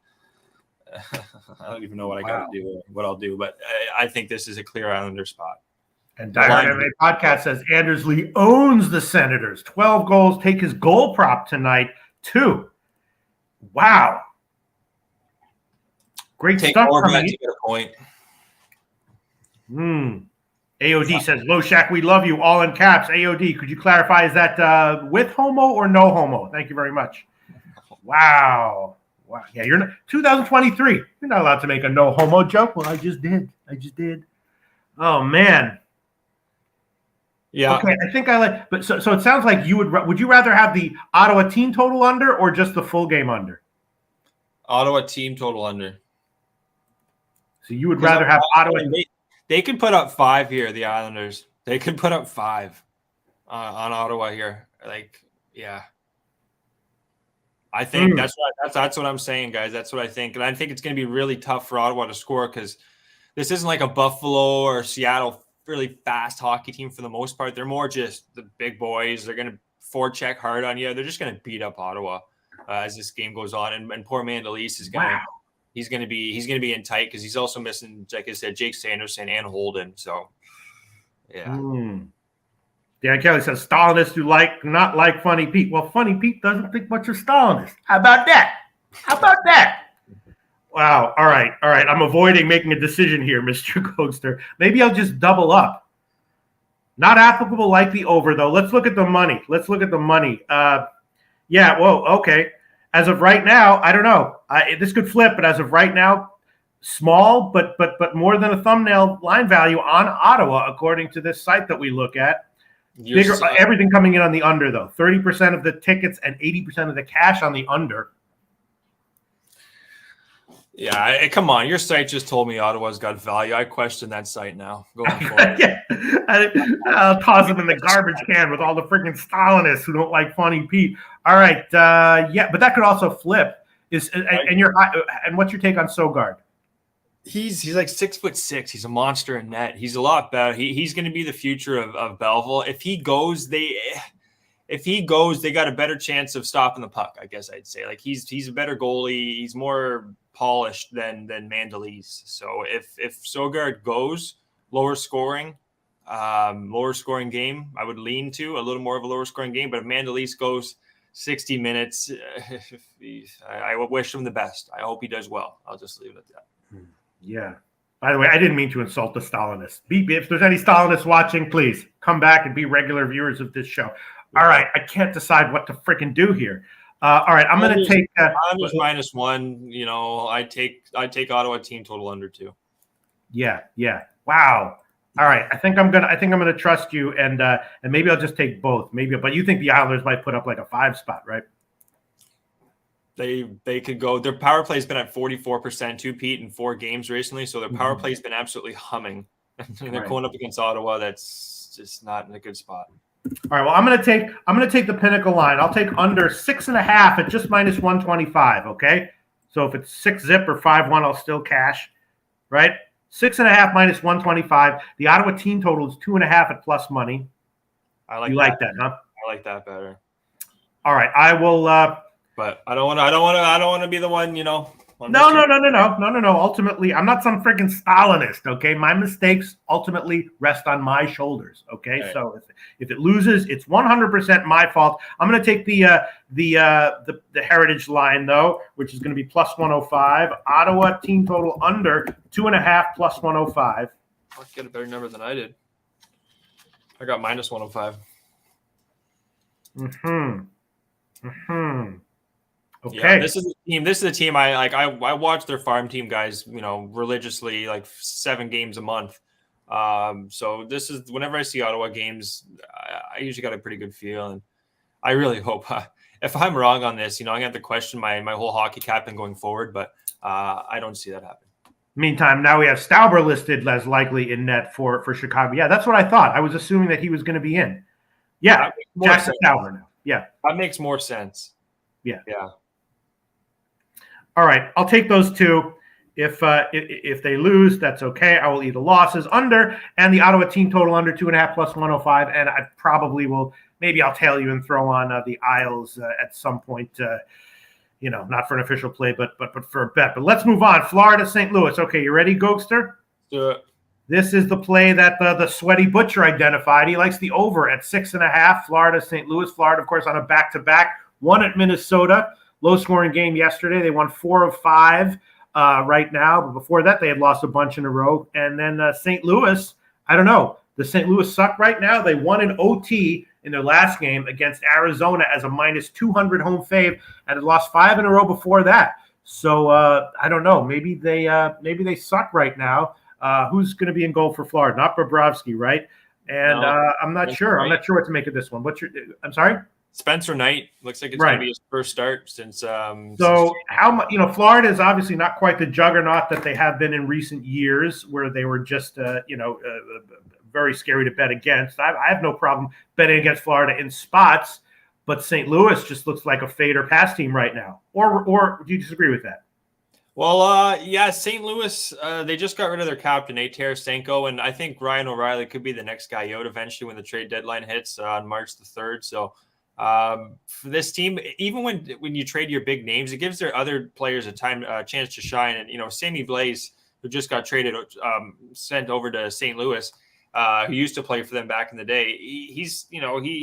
I don't even know what I'll do, but I think this is a clear Islander spot. And Diehard MMA podcast says Anders Lee owns the Senators. 12 goals. Take his goal prop tonight, 2. Wow. Great Take stuff. More to get a point. AOD says, Loshak, we love you, all in caps. AOD, could you clarify, is that with homo or no homo? Thank you very much. Wow. Yeah, you're not 2023. You're not allowed to make a no homo joke. Well, I just did. Oh, man. Yeah. Okay, I think I like, but so it sounds like would you rather have the Ottawa team total under or just the full game under? Ottawa team total under. So you would rather have Ottawa. They could put up 5 here, the Islanders. They could put up 5 on Ottawa here. I think that's what I'm saying, guys. That's what I think. And I think it's going to be really tough for Ottawa to score because this isn't like a Buffalo or Seattle really fast hockey team for the most part. They're more just the big boys. They're going to forecheck hard on you. They're just going to beat up Ottawa as this game goes on. And poor Mandolese is going to he's going to be in tight because he's also missing, like I said, Jake Sanderson and Holden. So yeah. Dan Kelly says Stalinists who not like Funny Pete. Well, Funny Pete doesn't think much of Stalinists. How about that? Wow. All right. I'm avoiding making a decision here, Mr. Gokster. Maybe I'll just double up. Not applicable like the over, though. Let's look at the money. Okay. as of right now, I don't know. This could flip, but as of right now, small, but more than a thumbnail line value on Ottawa, according to this site that we look at. Bigger, everything coming in on the under, though. 30% of the tickets and 80% of the cash on the under. Yeah, come on. Your site just told me Ottawa's got value. I question that site now. Going forward. Yeah. I'll toss them in the garbage can with all the freaking Stalinists who don't like Funny Pete. All right. Yeah, but that could also flip. And what's your take on Sogard? He's like 6'6". He's a monster in net. He's a lot better. He's going to be the future of Belleville. If he goes, they got a better chance of stopping the puck. I guess I'd say, like, he's a better goalie. He's more polished than Mandalise. So if Sogard goes lower scoring game, I would lean to a little more of a lower scoring game. But if Mandalise goes 60 minutes, I wish him the best. I hope he does well. I'll just leave it at that. Yeah. By the way, I didn't mean to insult the Stalinists. If there's any Stalinists watching, please come back and be regular viewers of this show. All right. I can't decide what to freaking do here. All right. I'm going to take Islanders -1. You know, I take Ottawa team total under 2. Yeah. Wow. All right. I think I'm gonna trust you, and maybe I'll just take both. But you think the Islanders might put up like a 5 spot, right? They could go. Their power play has been at 44% too, Pete, in 4 games recently. So their power play has been absolutely humming. They're going up against Ottawa. That's just not in a good spot. All right. Well, I'm gonna take the Pinnacle line. I'll take under 6.5 at just -125. Okay. So if it's 6 zip or 5-1, I'll still cash. Right. 6.5 -125. The Ottawa team total is 2.5 at plus money. You like that, huh? I like that better. All right. I will. But I don't want to be the one, you know. No. Ultimately, I'm not some freaking Stalinist. Okay, my mistakes ultimately rest on my shoulders. Okay, right. So if it loses, it's 100% my fault. I'm going to take the Heritage line though, which is going to be +105. Ottawa team total under 2.5 +105. I'll get a better number than I did. I got -105. Okay. Yeah, this is the team I like. I watch their farm team guys, you know, religiously, like 7 games a month. So this is whenever I see Ottawa games, I usually got a pretty good feel, and I really hope if I'm wrong on this, you know, I'm gonna have to question my whole hockey captain going forward. But I don't see that happen. Meantime, now we have Stauber listed as likely in net for Chicago. Yeah, that's what I thought. I was assuming that he was going to be in. Yeah, Jackson Stauber now. Yeah, that makes more sense. Yeah. Yeah. All right, I'll take those 2. If they lose, that's okay. I will eat the losses under, and the Ottawa team total under 2.5 +105. And I probably will. Maybe I'll tail you and throw on the Isles at some point. You know, not for an official play, but for a bet. But let's move on. Florida, St. Louis. Okay, you ready, Gokster? Yeah. This is the play that the sweaty butcher identified. He likes the over at 6.5. Florida, St. Louis. Florida, of course, on a back-to-back. 1 at Minnesota. Low-scoring game yesterday. They won 4 of 5 right now. But before that, they had lost a bunch in a row. And then St. Louis, I don't know. Does St. Louis suck right now? They won in OT in their last game against Arizona as a -200 home fave, and had lost 5 in a row before that. So I don't know. Maybe they suck right now. Who's going to be in goal for Florida? Not Bobrovsky, right? And no, I'm not sure. I'm not sure what to make of this one. I'm sorry? Spencer Knight looks like it's going to be his first start since. So how much? You know, Florida is obviously not quite the juggernaut that they have been in recent years, where they were just very scary to bet against. I have no problem betting against Florida in spots, but St. Louis just looks like a fade or pass team right now. Or do you disagree with that? Well, yeah, St. Louis, they just got rid of their captain, Tarasenko, and I think Ryan O'Reilly could be the next guy out eventually when the trade deadline hits on March the 3rd. So for this team, even when you trade your big names, it gives their other players a chance to shine. And, you know, Sammy Blais, who just got traded, sent over to St. Louis, who used to play for them back in the day. He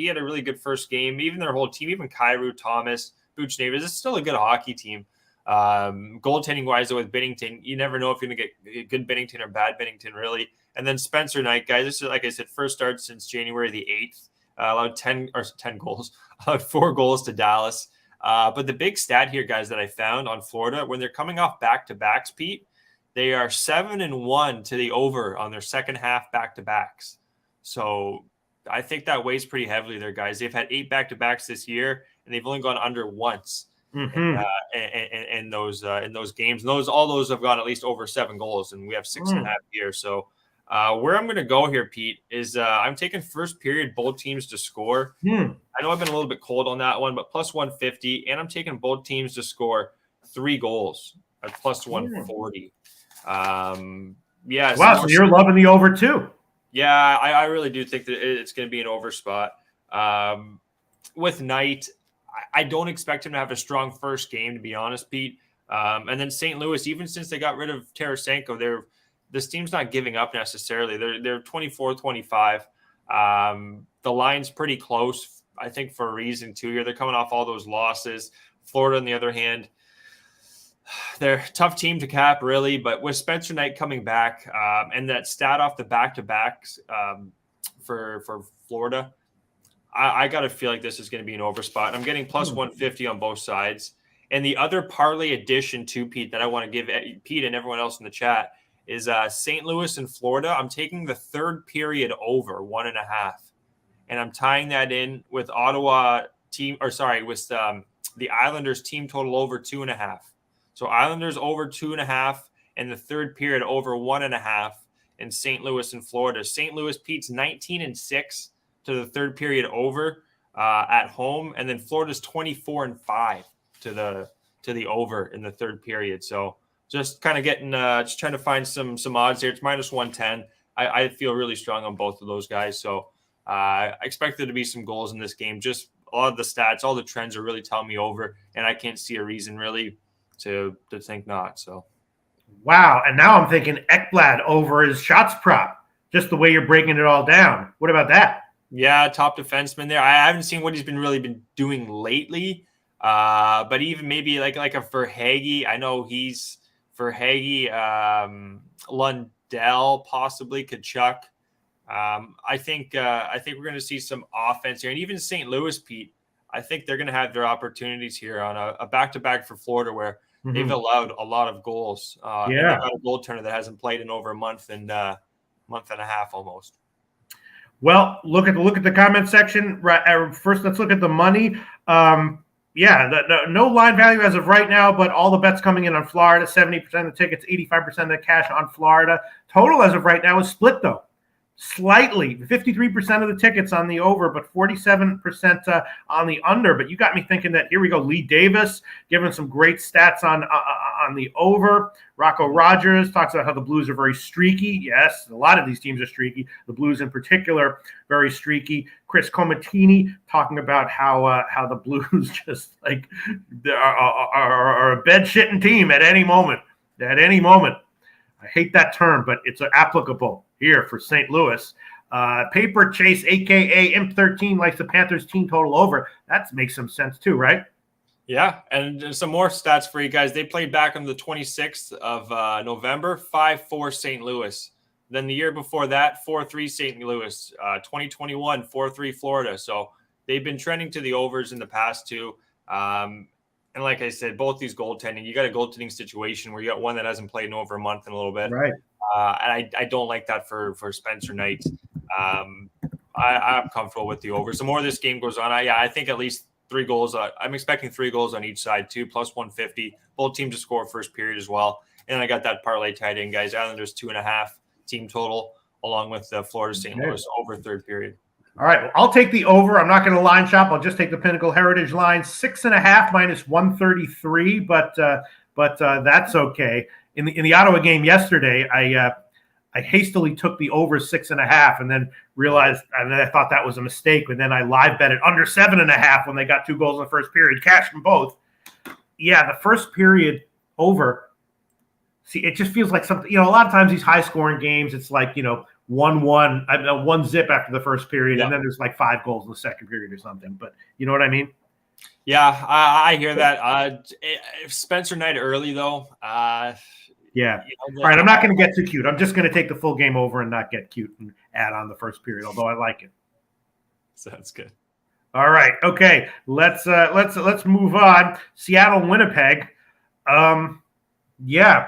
had a really good first game. Even their whole team, even Kyrou, Thomas, Buchnevich, is still a good hockey team. Goaltending wise, though, with Binnington, you never know if you're going to get good Binnington or bad Binnington, really. And then Spencer Knight, guys, this is, like I said, first start since January the 8th. Allowed 10 goals, allowed 4 goals to Dallas. But the big stat here, guys, that I found on Florida, when they're coming off back-to-backs, Pete, they are 7-1 to the over on their second half back-to-backs. So I think that weighs pretty heavily there, guys. They've had 8 back-to-backs this year, and they've only gone under once in those games. And all those have gone at least over 7 goals, and we have 6.5 here. So where I'm going to go here, Pete, is I'm taking first period both teams to score. I know I've been a little bit cold on that one, but plus 150, and I'm taking both teams to score 3 goals at plus 140. Wow, so you're loving the over too. Yeah, I really do think that it's going to be an over spot. With Knight, I don't expect him to have a strong first game, to be honest, Pete. And then St. Louis, even since they got rid of Tarasenko, this team's not giving up necessarily. They're 24-25. The line's pretty close, I think, for a reason too. Here they're coming off all those losses. Florida, on the other hand, they're a tough team to cap, really. But with Spencer Knight coming back and that stat off the back-to-backs for Florida, I got to feel like this is going to be an over spot. I'm getting plus 150 on both sides. And the other parlay addition to Pete that I want to give Pete and everyone else in the chat is St. Louis and Florida. I'm taking the third period over 1.5. And I'm tying that in with the Islanders team total over 2.5. So Islanders over 2.5 and the third period over 1.5 in St. Louis and Florida. St. Louis, Pete's 19-6 to the third period over at home, and then Florida's 24-5 to the over in the third period. So just kind of getting just trying to find some odds here. It's minus 110. I feel really strong on both of those guys. So I expect there to be some goals in this game. Just a lot of the stats, all the trends are really telling me over, and I can't see a reason really to think not. So wow. And now I'm thinking Ekblad over his shots prop, just the way you're breaking it all down. What about that? Yeah, top defenseman there. I haven't seen what he's been doing lately. But even maybe like a Verhaeghe. I know he's Verhaeghe, Lundell, possibly Kachuk. I think we're going to see some offense here, and even St. Louis, Pete. I think they're going to have their opportunities here on a back-to-back for Florida, where they've allowed a lot of goals. And they've got a goaltender that hasn't played in over a month and a half almost. Well, look at the comment section. Right, first, let's look at the money. No line value as of right now, but all the bets coming in on Florida, 70% of the tickets, 85% of the cash on Florida. Total as of right now is split, though. Slightly, 53% of the tickets on the over, but 47% on the under. But you got me thinking that here we go. Lee Davis giving some great stats on the over. Rocco Rogers talks about how the Blues are very streaky. Yes, a lot of these teams are streaky. The Blues in particular, very streaky. Chris Comatini talking about how the Blues just like are a bed-shitting team at any moment. At any moment. I hate that term, but it's applicable here for St. Louis. Paper Chase, a.k.a. Imp13, likes the Panthers team total over. That makes some sense too, right? Yeah, and some more stats for you guys. They played back on the 26th of November, 5-4 St. Louis. Then the year before that, 4-3 St. Louis. 2021, 4-3 Florida. So they've been trending to the overs in the past too. And like I said, both these goaltending, you got a goaltending situation where you got one that hasn't played in over a month in a little bit. Right. And I don't like that for Spencer Knight. I'm comfortable with the over. So more this game goes on, I think at least 3 goals. I'm expecting 3 goals on each side too, plus 150. Both teams to score first period as well. And I got that parlay tied in, guys. Islanders 2.5 team total, along with the Florida St. Louis over third period. All right, well, I'll take the over. I'm not going to line shop. I'll just take the Pinnacle Heritage line, 6.5 minus 133. But that's okay. In the Ottawa game yesterday, I hastily took the over 6.5, and then realized, and I thought that was a mistake. And then I live bet it under 7.5 when they got 2 goals in the first period, cashed them both. Yeah, the first period over. See, it just feels like something. A lot of times these high scoring games, it's like 1-1, 1-zip after the first period, and then there's like 5 goals in the second period or something. But you know what I mean? Yeah, I hear that. Spencer Knight early though. Yeah. All right, I'm not going to get too cute. I'm just going to take the full game over and not get cute and add on the first period, although I like it. Sounds good. All right. Okay. Let's move on. Seattle, Winnipeg. Yeah.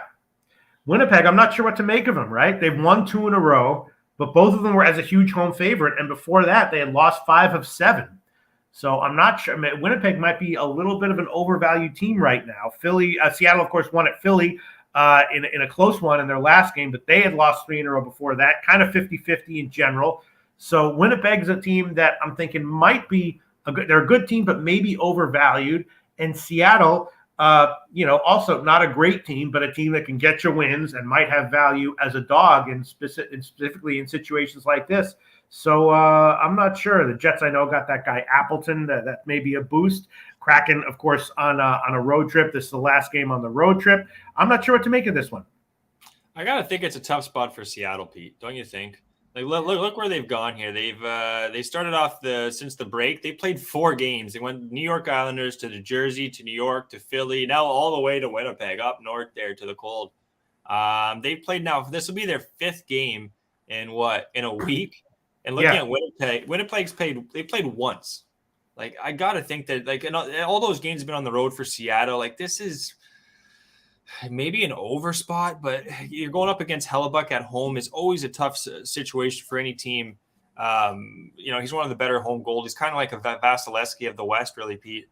Winnipeg, I'm not sure what to make of them, right? They've won 2 in a row, but both of them were as a huge home favorite. And before that, they had lost 5 of 7. So I'm not sure. I mean, Winnipeg might be a little bit of an overvalued team right now. Seattle, of course, won at Philly in a close one in their last game, but they had lost 3 in a row before that, kind of 50-50 in general. So Winnipeg's a team that I'm thinking might be they're a good team, but maybe overvalued. And Seattle, also not a great team, but a team that can get you wins and might have value as a dog, and specifically in situations like this. So I'm not sure. The Jets, I know, got that guy Appleton. That may be a boost. Kraken, of course, on a road trip. This is the last game on the road trip. I'm not sure what to make of this one. I gotta think it's a tough spot for Seattle, Pete. Don't you think? Like, look where they've gone here. They started off since the break. They played 4 games. They went New York Islanders to New Jersey to New York to Philly, now all the way to Winnipeg, up north there to the cold. They played now. This will be their 5th game in a week. And looking at Winnipeg's played once. Like, I gotta think that all those games have been on the road for Seattle. Like, this is maybe an over spot, but you're going up against Hellebuck at home is always a tough situation for any team. He's one of the better home goalies, kind of like a Vasilevsky of the West, really, Pete.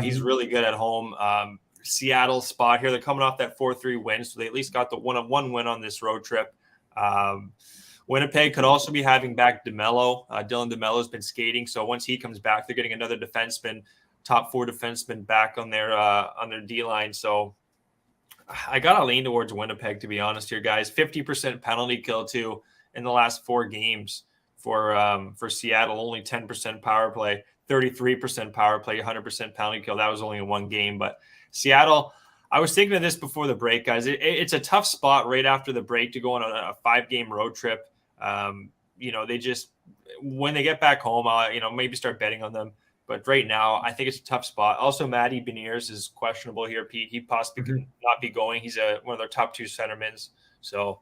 He's really good at home. Seattle's spot here, they're coming off that 4-3 win, so they at least got the one win on this road trip. Winnipeg could also be having back DeMello. Dylan DeMello's been skating, so once he comes back, they're getting another defenseman, top 4 defenseman back on their D-line. So I got to lean towards Winnipeg, to be honest here, guys. 50% penalty kill, too, in the last 4 games for Seattle. Only 10% power play, 33% power play, 100% penalty kill. That was only in 1 game. But Seattle, I was thinking of this before the break, guys. It's a tough spot right after the break to go on a 5-game road trip. They just, when they get back home, maybe start betting on them. But right now, I think it's a tough spot. Also, Matty Beniers is questionable here, Pete. He possibly could not be going. He's one of their top 2 centermen. So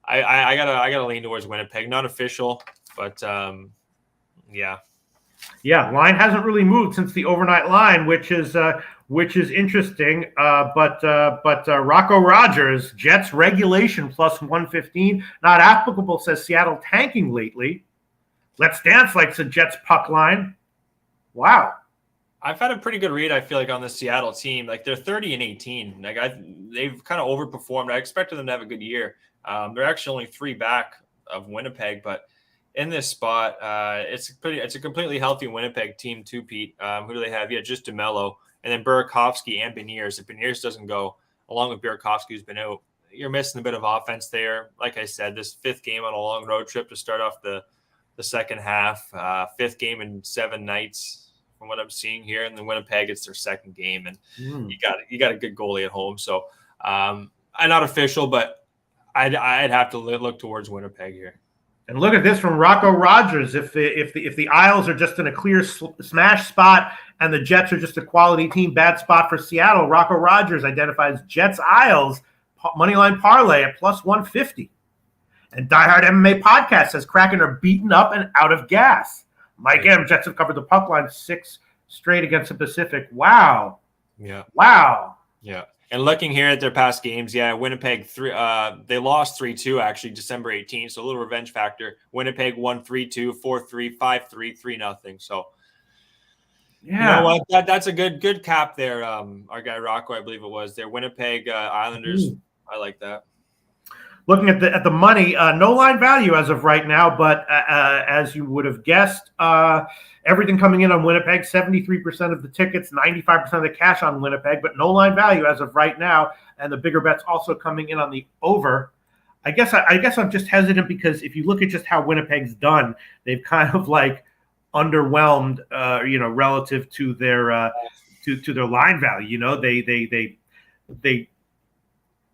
I gotta lean towards Winnipeg. Not official, but yeah. Yeah, line hasn't really moved since the overnight line, which is interesting. But Rocco Rogers, Jets regulation plus 115, not applicable, says Seattle tanking lately. Let's dance likes the Jets puck line. Wow. I've had a pretty good read, I feel like, on the Seattle team. Like, they're 30-18. Like, they've kind of overperformed. I expected them to have a good year. They're actually only 3 back of Winnipeg, but in this spot, it's a completely healthy Winnipeg team too, Pete. Who do they have? Yeah, just DeMello, and then Burakovsky and Beniers. If Beniers doesn't go, along with Burakovsky, who's been out, you're missing a bit of offense there. Like I said, this 5th game on a long road trip to start off the second half, 5th game in 7 nights from what I'm seeing here. And then Winnipeg, it's their 2nd game, and you got a good goalie at home. So I'm not official, but I'd have to look towards Winnipeg here. And look at this from Rocco Rogers. If the Isles are just in a clear smash spot and the Jets are just a quality team, bad spot for Seattle, Rocco Rogers identifies Jets Isles moneyline parlay at plus 150. And Diehard MMA Podcast says Kraken are beaten up and out of gas. Mike M. Jets have covered the puck line 6 straight against the Pacific. Wow. Yeah. Wow. Yeah. And looking here at their past games, Winnipeg they lost 3-2 actually December 18th, so a little revenge factor. Winnipeg won 3-2, 4-3, 5-3, 3-0. So you know what? That's a good cap there. Our guy Rocco, I believe it was there. Winnipeg Islanders. I like that. Looking at the money, no line value as of right now, but as you would have guessed, everything coming in on Winnipeg, 73% of the tickets, 95% of the cash on Winnipeg, but no line value as of right now, and the bigger bets also coming in on the over. I guess I'm just hesitant because if you look at just how Winnipeg's done, they've kind of like underwhelmed, relative to their to their line value.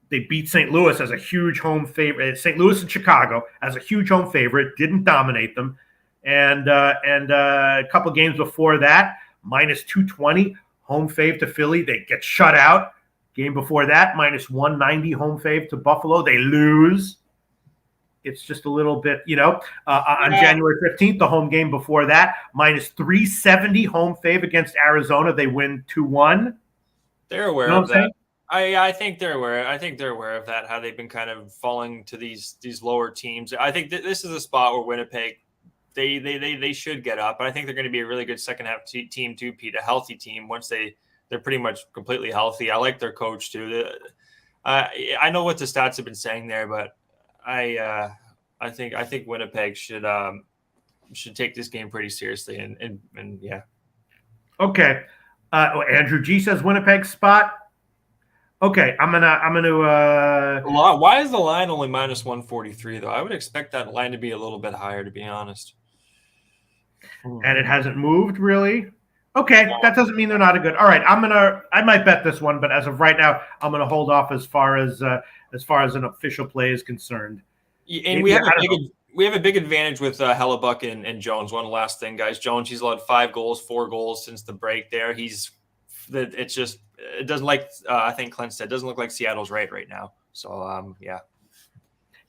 They beat St. Louis as a huge home favorite. St. Louis and Chicago as a huge home favorite, didn't dominate them. And a couple games before that, minus 220, home fave to Philly. They get shut out. Game before that, minus 190, home fave to Buffalo. They lose. It's just a little bit, on January 15th, the home game before that, minus 370 home fave against Arizona. They win 2-1. They're aware of that. I think they're aware. I think they're aware of that, how they've been kind of falling to these lower teams. I think this is a spot where Winnipeg, they should get up. But I think they're going to be a really good second half team too, Pete, a healthy team once they're pretty much completely healthy. I like their coach too. I know what the stats have been saying there, but I think Winnipeg should take this game pretty seriously and yeah. Okay. Andrew G says Winnipeg spot. Okay, I'm gonna. Why is the line only minus 143 though? I would expect that line to be a little bit higher, to be honest. And it hasn't moved really. Okay, that doesn't mean they're not a good. All right, I might bet this one, but as of right now, I'm gonna hold off as far as an official play is concerned. And we have a big advantage with Hellebuck and Jones. One last thing, guys. Jones, he's allowed 4 goals since the break there. It doesn't like I think Clint said, it doesn't look like Seattle's right now. So yeah.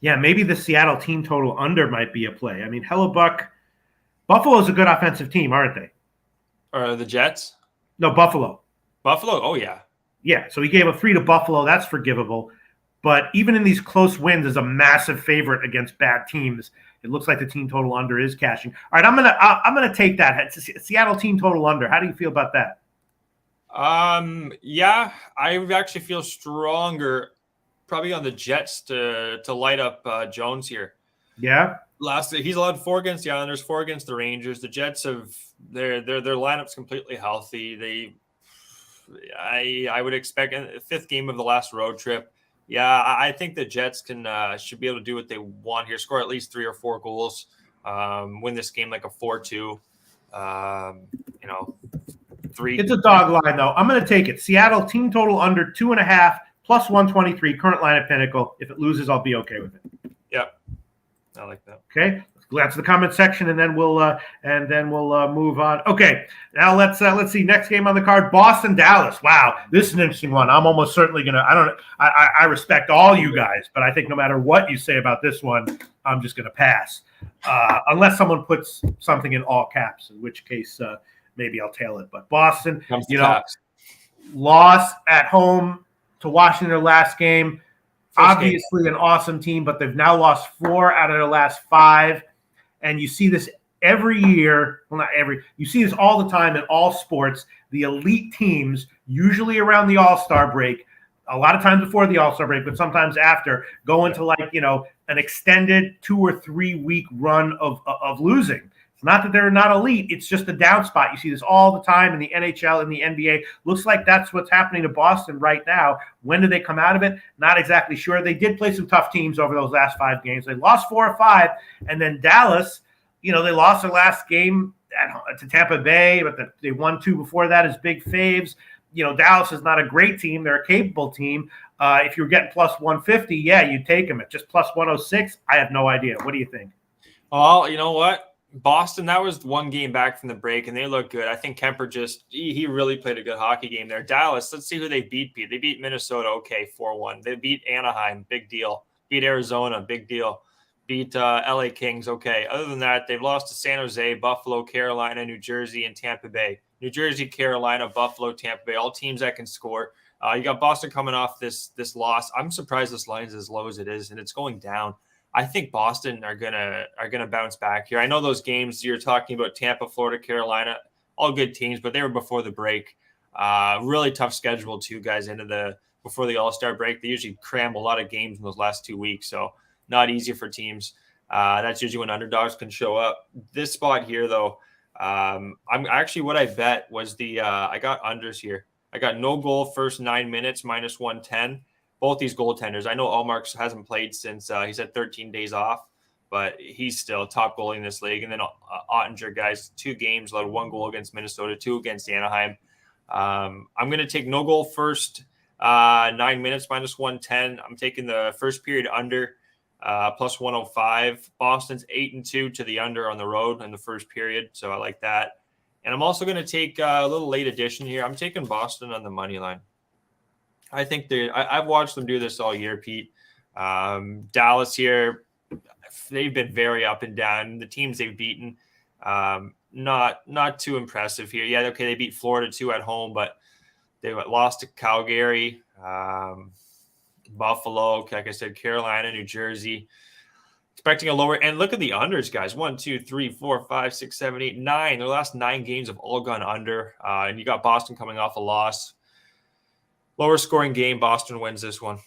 Yeah, maybe the Seattle team total under might be a play. I mean, Buffalo's a good offensive team, aren't they? Or the Jets? No, Buffalo. Buffalo? Oh yeah. Yeah, so he gave a 3 to Buffalo. That's forgivable. But even in these close wins, as a massive favorite against bad teams, it looks like the team total under is cashing. All right, I'm gonna take that. Seattle team total under. How do you feel about that? Yeah, I actually feel stronger, probably on the Jets to light up Jones here. Yeah. He's allowed 4 against the Islanders, 4 against the Rangers. The Jets have their lineup's completely healthy. I would expect a 5th game of the last road trip. Yeah, I think the Jets should be able to do what they want here, score at least 3 or 4 goals, win this game like a 4-2. 3. It's a dog line though. I'm going to take it. Seattle team total under 2.5 plus 123. Current line at Pinnacle. If it loses, I'll be okay with it. Yep, I like that. Okay, that's the comment section, and then we'll move on. Okay, now let's see. Next game on the card: Boston Dallas. Wow, this is an interesting one. I'm almost certainly gonna. I respect all you guys, but I think no matter what you say about this one, I'm just gonna pass, unless someone puts something in all caps, in which case maybe I'll tail it. But Boston, lost at home to Washington their last game. Obviously an awesome team, but they've now lost 4 out of their last 5. And you see this every year. Well, not every. You see this all the time in all sports. The elite teams, usually around the All-Star break, a lot of times before the All-Star break, but sometimes after, go into an extended 2 or 3 week run of losing. It's not that they're not elite. It's just a down spot. You see this all the time in the NHL and the NBA. Looks like that's what's happening to Boston right now. When do they come out of it? Not exactly sure. They did play some tough teams over those last 5 games. They lost 4 or 5. And then Dallas, they lost their last game to Tampa Bay, but they won 2 before that as big faves. Dallas is not a great team. They're a capable team. If you're getting plus 150, yeah, you take them. At just plus 106, I have no idea. What do you think? Well, you know what? Boston, that was 1 game back from the break, and they look good. I think Kemper he really played a good hockey game there. Dallas, let's see who they beat. They beat Minnesota, okay, 4-1. They beat Anaheim, big deal. Beat Arizona, big deal. Beat LA Kings, okay. Other than that, they've lost to San Jose, Buffalo, Carolina, New Jersey, and Tampa Bay. New Jersey, Carolina, Buffalo, Tampa Bay, all teams that can score. You got Boston coming off this loss. I'm surprised this line's as low as it is, and it's going down. I think Boston are gonna bounce back here. I know those games you're talking about, Tampa, Florida, Carolina, all good teams, but they were before the break. Really tough schedule too, guys, before the All-Star break. They usually cram a lot of games in those last 2 weeks, so not easy for teams. That's usually when underdogs can show up. This spot here, though, what I bet was I got unders here. I got no goal first 9 minutes minus 110. Both these goaltenders. I know Allmark hasn't played since he's had 13 days off, but he's still top goalie in this league. And then Ottinger, guys, 2 games, allowed 1 goal against Minnesota, 2 against Anaheim. I'm going to take no goal first 9 minutes minus 110. I'm taking the first period under plus 105. Boston's 8-2 to the under on the road in the first period, so I like that. And I'm also going to take a little late addition here. I'm taking Boston on the money line. I think I've watched them do this all year, Pete. Dallas here, they've been very up and down. The teams they've beaten, not too impressive here. Yeah, okay, they beat Florida 2 at home, but they lost to Calgary, Buffalo, like I said, Carolina, New Jersey. Expecting a lower, and look at the unders, guys. 1, 2, 3, 4, 5, 6, 7, 8, 9. Their last 9 games have all gone under. And you got Boston coming off a loss. Lower scoring game. Boston wins this one.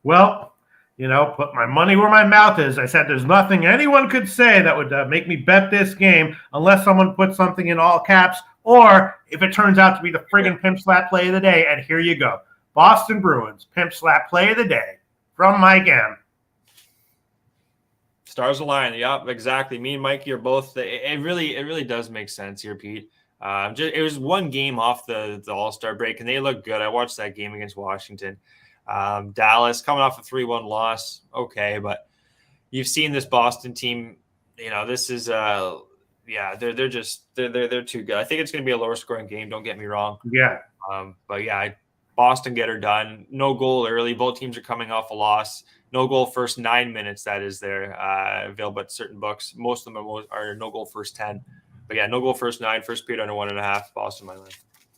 Well, put my money where my mouth is. I said there's nothing anyone could say that would make me bet this game unless someone put something in all caps, or if it turns out to be the friggin' pimp slap play of the day. And here you go. Boston Bruins, pimp slap play of the day from Mike M. Stars align. Yep, exactly. Me and Mikey are both. It really does make sense here, Pete. It was one game off the All-Star break, and they look good. I watched that game against Washington. Dallas coming off a 3-1 loss. Okay, but you've seen this Boston team. This is they're too good. I think it's going to be a lower scoring game. Don't get me wrong. Yeah. But yeah, Boston get her done. No goal early. Both teams are coming off a loss. No goal first 9 minutes. That is there available at certain books. Most of them are no goal first 10. But yeah, no goal first 9. First period under 1.5. Boston, my line.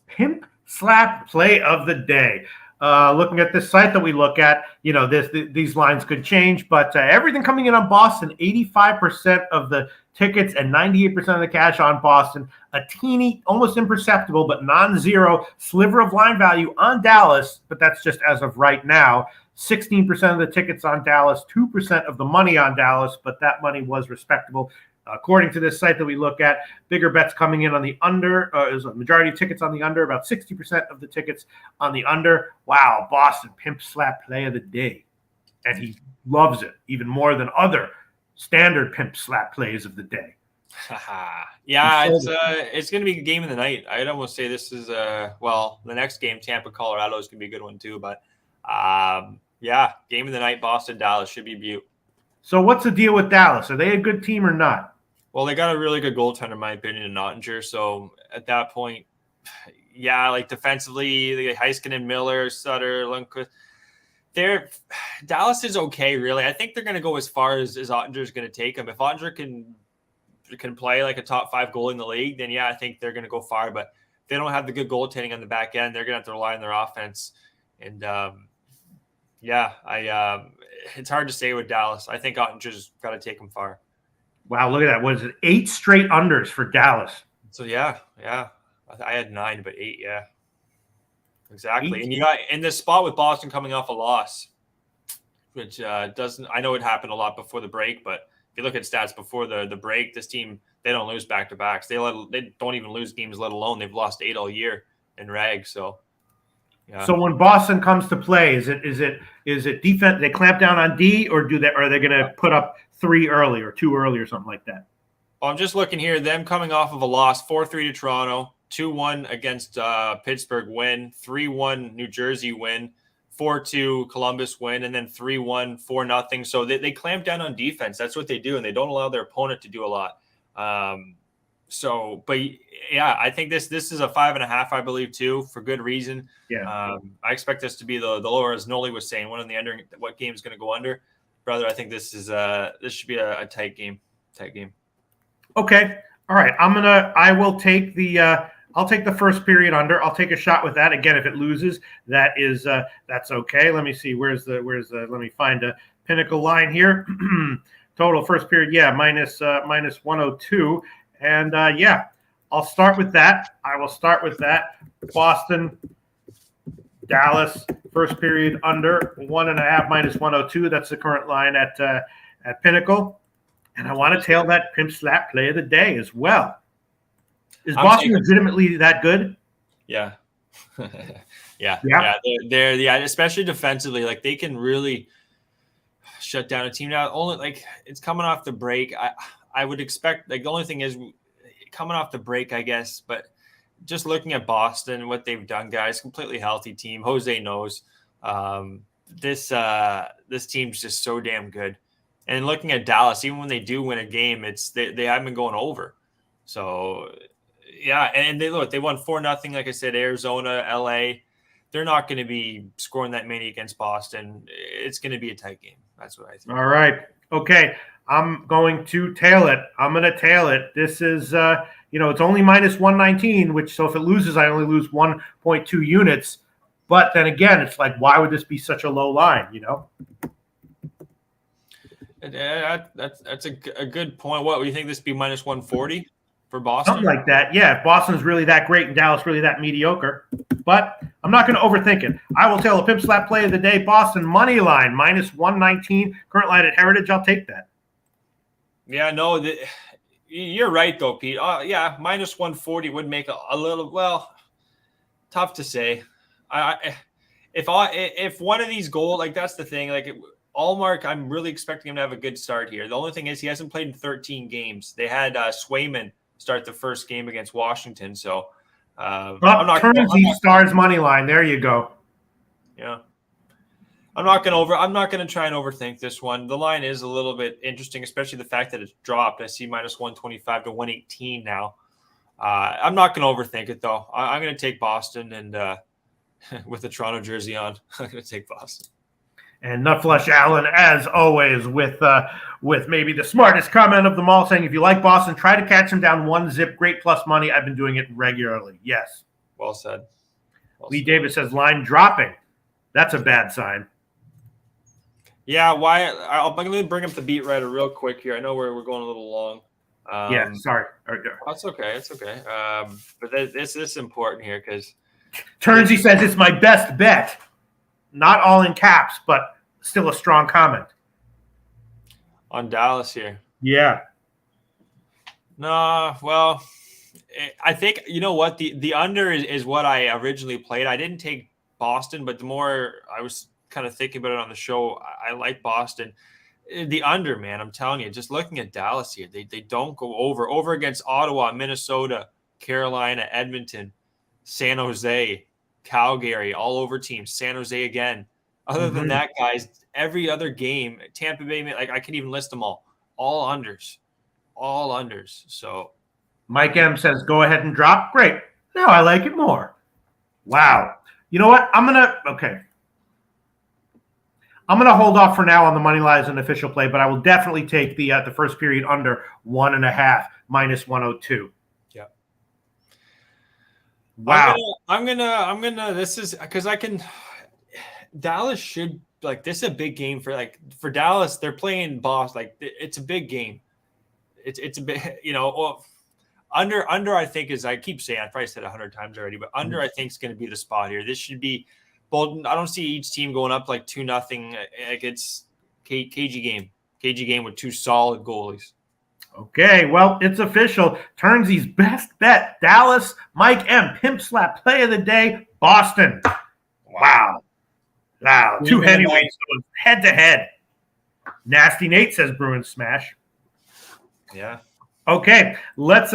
Pimp slap play of the day. Looking at this site that we look at, these lines could change, but everything coming in on Boston, 85% of the tickets and 98% of the cash on Boston. A teeny, almost imperceptible, but non-zero sliver of line value on Dallas, but that's just as of right now. 16% of the tickets on Dallas, 2% of the money on Dallas, but that money was respectable. According to this site that we look at, bigger bets coming in on the under, is a majority of tickets on the under, about 60% of the tickets on the under. Wow, Boston pimp slap play of the day. And he loves it even more than other standard pimp slap plays of the day. Yeah, it's going to be a game of the night. I'd almost say this is, the next game, Tampa, Colorado, is going to be a good one too. But yeah, game of the night, Boston, Dallas should be beaut. So what's the deal with Dallas? Are they a good team or not? Well, they got a really good goaltender, in my opinion, in Ottinger. So at that point, yeah, like defensively, they get Heiskanen, Miller, Sutter, Lundqvist. Dallas is okay, really. I think they're going to go as far as Ottinger is going to take them. If Ottinger can play like a top 5 goal in the league, then yeah, I think they're going to go far. But if they don't have the good goaltending on the back end, they're going to have to rely on their offense. And it's hard to say with Dallas. I think Ottinger's got to take them far. Wow, look at that. What is it? 8 straight unders for Dallas. So yeah. I had 9, but 8, yeah. Exactly. 8. And you got in this spot with Boston coming off a loss, which doesn't – I know it happened a lot before the break, but if you look at stats before the break, this team, they don't lose back-to-backs. They don't even lose games, let alone they've lost 8 all year in rag, so – yeah. So when Boston comes to play, is it defense? They clamp down on D, or are they going to put up 3 early or 2 early or something like that? Well, I'm just looking here. Them coming off of a loss, 4-3 to Toronto, 2-1 against Pittsburgh win, 3-1 New Jersey win, 4-2 Columbus win, and then 3-1 4-0. So they clamp down on defense. That's what they do, and they don't allow their opponent to do a lot. But yeah, I think this is a 5.5, I believe, too, for good reason. Yeah. I expect this to be the lower, as Noli was saying, one of the under. What game is going to go under, brother? I think this should be a tight game. Okay. All right. I'll take the first period under. I'll take a shot with that. Again, if it loses, that's okay. Let me see. Let me find a Pinnacle line here. Total first period. Yeah. Minus 102. And I'll start with that. I will start with that. Boston, Dallas, first period under 1.5 minus 102. That's the current line at Pinnacle. And I want to tail that pimp slap play of the day as well. Is Boston legitimately that good? Yeah. They're especially defensively. Like they can really shut down a team now. Only like it's coming off the break. I would expect like the only thing is coming off the break, I guess, but just looking at Boston, what they've done, guys, completely healthy team. Jose knows this team's just so damn good. And looking at Dallas, even when they do win a game, they haven't been going over. So yeah, and they won 4-0. Like I said, Arizona, LA, they're not going to be scoring that many against Boston. It's going to be a tight game. That's what I think. All right. Okay, I'm going to tail it. I'm going to tail it. This is, it's only minus 119, which, so if it loses, I only lose 1.2 units. But then again, it's like, why would this be such a low line, That's a good point. What, do you think this be minus 140 for Boston? Something like that. Yeah, if Boston's really that great and Dallas really that mediocre. But I'm not going to overthink it. I will tell a pimp slap play of the day. Boston money line minus 119. Current line at Heritage. I'll take that. Yeah, no, you're right though, Pete. Yeah, minus 140 would make a little, tough to say. If one of these goals, like that's the thing, like Allmark, I'm really expecting him to have a good start here. The only thing is he hasn't played in 13 games. They had Swayman start the first game against Washington, so I'm not Stars money line. There you go. Yeah. I'm not going to try and overthink this one. The line is a little bit interesting, especially the fact that it's dropped. I see minus 125 to 118 now. I'm not going to overthink it, though. I'm going to take Boston, and with the Toronto jersey on, I'm going to take Boston. And Nutflush Allen, as always, with maybe the smartest comment of them all, saying, if you like Boston, try to catch them down 1-zip. Great plus money. I've been doing it regularly. Yes. Well said. Lee Davis says line dropping. That's a bad sign. Yeah, I'm going to bring up the beat writer real quick here. I know we're going a little long. Yeah, sorry. That's okay. It's okay. But this is important here because Turnsy says it's my best bet. Not all in caps, but still a strong comment. On Dallas here. Yeah. No, well, I think, you know what? The under is what I originally played. I didn't take Boston, but the more I was kind of thinking about it on the show, I like Boston. The under, man, I'm telling you, just looking at Dallas here, they don't go over against Ottawa, Minnesota, Carolina, Edmonton, San Jose, Calgary, all over teams, San Jose again. Other than that, guys, every other game, Tampa Bay, like I can even list them all unders. So Mike M says, go ahead and drop. Great. Now I like it more. Wow. You know what? I'm going to hold off for now on the money line as an official play, but I will definitely take the first period under 1.5 minus 102. Yeah. Wow. I'm gonna. This is because Dallas should, like, this is a big game for Dallas. They're playing Boston. Like, it's a big game. It's a big, under I think is, I keep saying, I probably said 100 times already, but under I think is going to be the spot here. This should be bold. I don't see each team going up like 2-0. Like, it's KG game with two solid goalies. Okay, well, it's official. Turnsy's best bet. Dallas, Mike M. Pimp slap play of the day, Boston. Wow. Two heavyweights going head to head. Nasty Nate says Bruins smash. Yeah. Okay, let's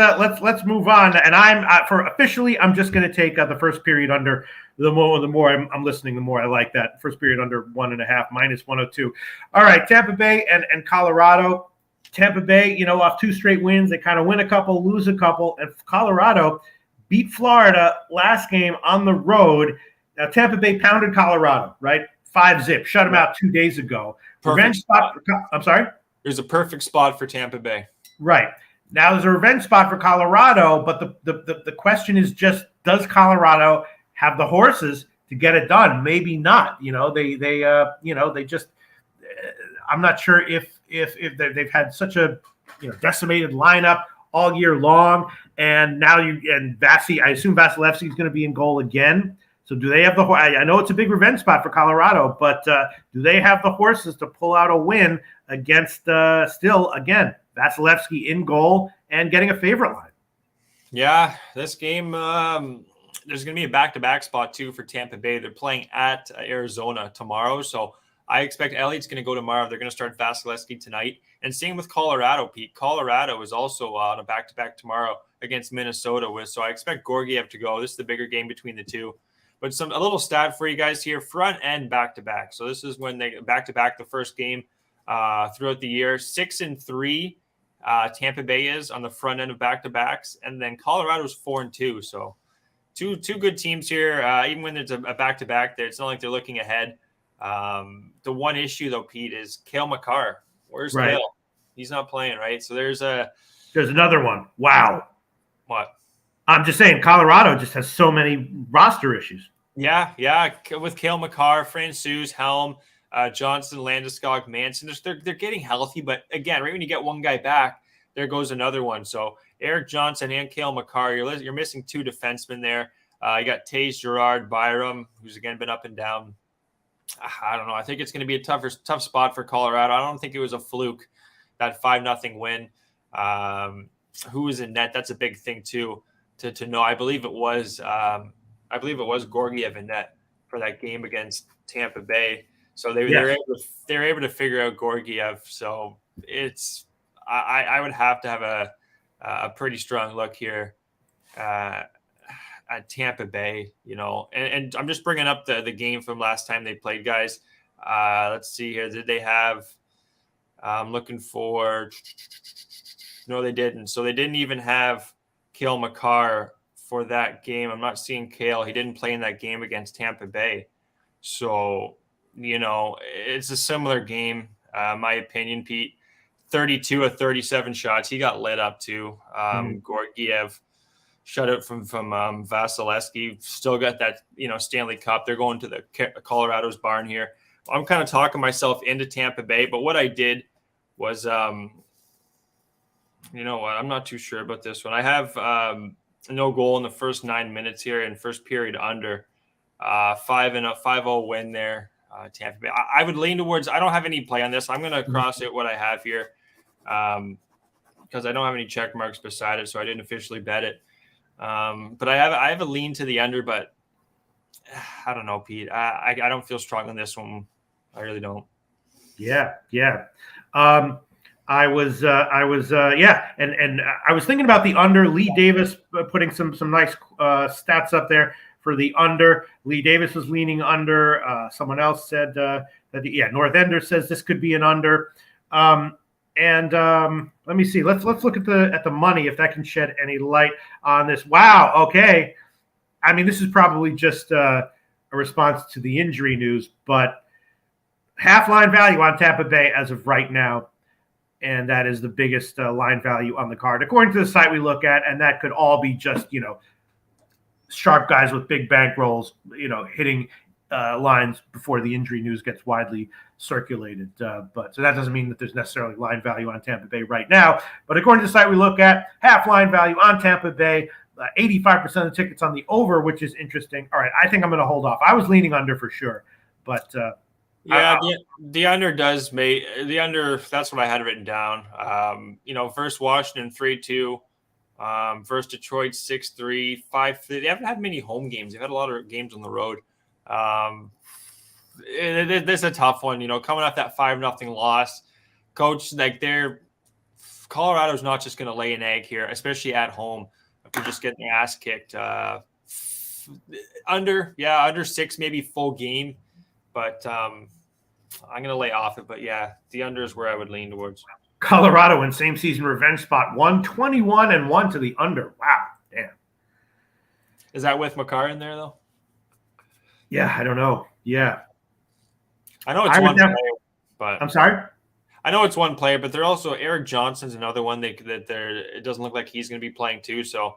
move on. And I'm just going to take the first period under. The more I'm listening, the more I like that. First period under 1.5 minus 102. All right, Tampa Bay and Colorado. Tampa Bay, off 2 straight wins. They kind of win a couple, lose a couple. And Colorado beat Florida last game on the road. Now, Tampa Bay pounded Colorado, right? 5-zip. Shut them out 2 days ago. Revenge spot. I'm sorry? There's a perfect spot for Tampa Bay. Right. Now, there's a revenge spot for Colorado, but the question is just, does Colorado have the horses to get it done? Maybe not. They just I'm not sure if they've had such a decimated lineup all year long, and now I assume Vasilevsky is going to be in goal again. So do they have I know it's a big revenge spot for Colorado, but do they have the horses to pull out a win against still again Vasilevsky in goal and getting a favorite line? Yeah, this game there's going to be a back-to-back spot too for Tampa Bay. They're playing at Arizona tomorrow, so I expect Elliott's going to go tomorrow. They're going to start Vasilevsky tonight. And same with Colorado, Pete. Colorado is also on a back-to-back tomorrow against Minnesota. So I expect Georgiev to go. This is the bigger game between the two. But a little stat for you guys here, front and back-to-back. So this is when they back-to-back the first game throughout the year. 6-3 Tampa Bay is on the front end of back-to-backs. And then Colorado's 4-2. So two good teams here. Even when there's a back-to-back there, it's not like they're looking ahead. The one issue, though, Pete, is Cale Makar Where's Right. Kale? He's not playing, right? So there's another one. Wow. what? I'm just saying, Colorado just has so many roster issues. Yeah. With Kale McCarr, Francouz, Helm, Johnson, Landeskog, Manson, they're getting healthy. But again, right when you get one guy back, there goes another one. So Eric Johnson and Kale McCarr, you're missing two defensemen there. You got Taze, Girard, Byram, who's again been up and down. I don't know. I think it's going to be a tough spot for Colorado. I don't think it was a fluke, that 5-0 win. Who was in net? That's a big thing too to know. I believe it was Gorgiev in net for that game against Tampa Bay. So they were able to figure out Gorgiev. So I would have to have a pretty strong look here at Tampa Bay, and I'm just bringing up the game from last time they played, guys. Let's see here. Did they have, I'm looking for, no, they didn't. So they didn't even have Kale McCarr for that game. I'm not seeing Kale. He didn't play in that game against Tampa Bay. So, it's a similar game, my opinion, Pete. 32 of 37 shots. He got lit up too. Gorgiev shut it from Vasilevsky. Still got that, Stanley Cup. They're going to the Colorado's barn here. I'm kind of talking myself into Tampa Bay, but what I did was, I'm not too sure about this one. I have no goal in the first 9 minutes here in first period under 5-0 win there. Tampa Bay. I would lean towards. I don't have any play on this. I'm going to cross it what I have here because I don't have any check marks beside it, so I didn't officially bet it. But I have a lean to the under, but I don't know, Pete. I don't feel strong on this one. I really don't. Yeah. I was and I was thinking about the under. Lee Davis putting some nice stats up there for the under. Lee Davis was leaning under. Someone else said North Ender says this could be an under. Let me see. Let's look at the money if that can shed any light on this. Wow. Okay. I mean, this is probably just a response to the injury news, but half line value on Tampa Bay as of right now. And that is the biggest line value on the card, according to the site we look at. And that could all be just, sharp guys with big bankrolls, hitting lines before the injury news gets widely circulated. But so that doesn't mean that there's necessarily line value on Tampa Bay right now. But according to the site we look at, half line value on Tampa Bay, 85% of the tickets on the over, which is interesting. All right, I think I'm going to hold off. I was leaning under for sure, but the under does make the under. That's what I had written down. First Washington 3-2. Versus Detroit 6-3, 5-3. They haven't had many home games. They've had a lot of games on the road. This is a tough one, coming off that 5-0 loss. Coach, Colorado's not just going to lay an egg here, especially at home. If they're just getting their ass kicked. Under 6, maybe full game. But I'm going to lay off it. But yeah, the under is where I would lean towards. Colorado in same season revenge spot, 121-1 to the under. Wow, damn. Is that with McCarr in there though? Yeah, I don't know. Yeah, I know it's one player, but I'm sorry. I know it's one player, but they're also Eric Johnson's another one it doesn't look like he's going to be playing too. So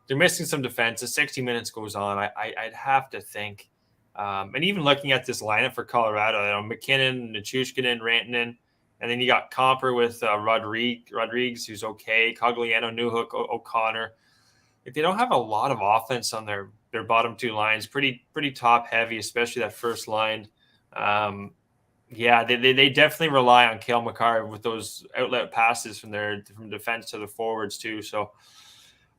they're missing some defense. As 60 minutes goes on, I'd have to think. And even looking at this lineup for Colorado, McKinnon, Nichushkin, Rantanen. And then you got Comper with Rodriguez, who's okay. Cogliano, Newhook, O'Connor. They don't have a lot of offense on their bottom two lines. Pretty top heavy, especially that first line. They definitely rely on Kale McCarr with those outlet passes from defense to the forwards too. So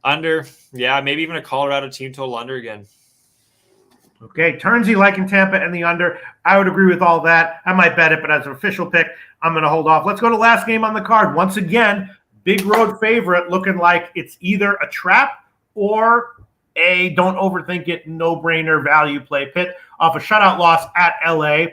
under, maybe even a Colorado team total under again. Okay, Turnsey liking Tampa and the under. I would agree with all that. I might bet it, but as an official pick, I'm going to hold off. Let's go to last game on the card. Once again, big road favorite looking like it's either a trap or a don't overthink it, no-brainer value play. Pitt off a shutout loss at LA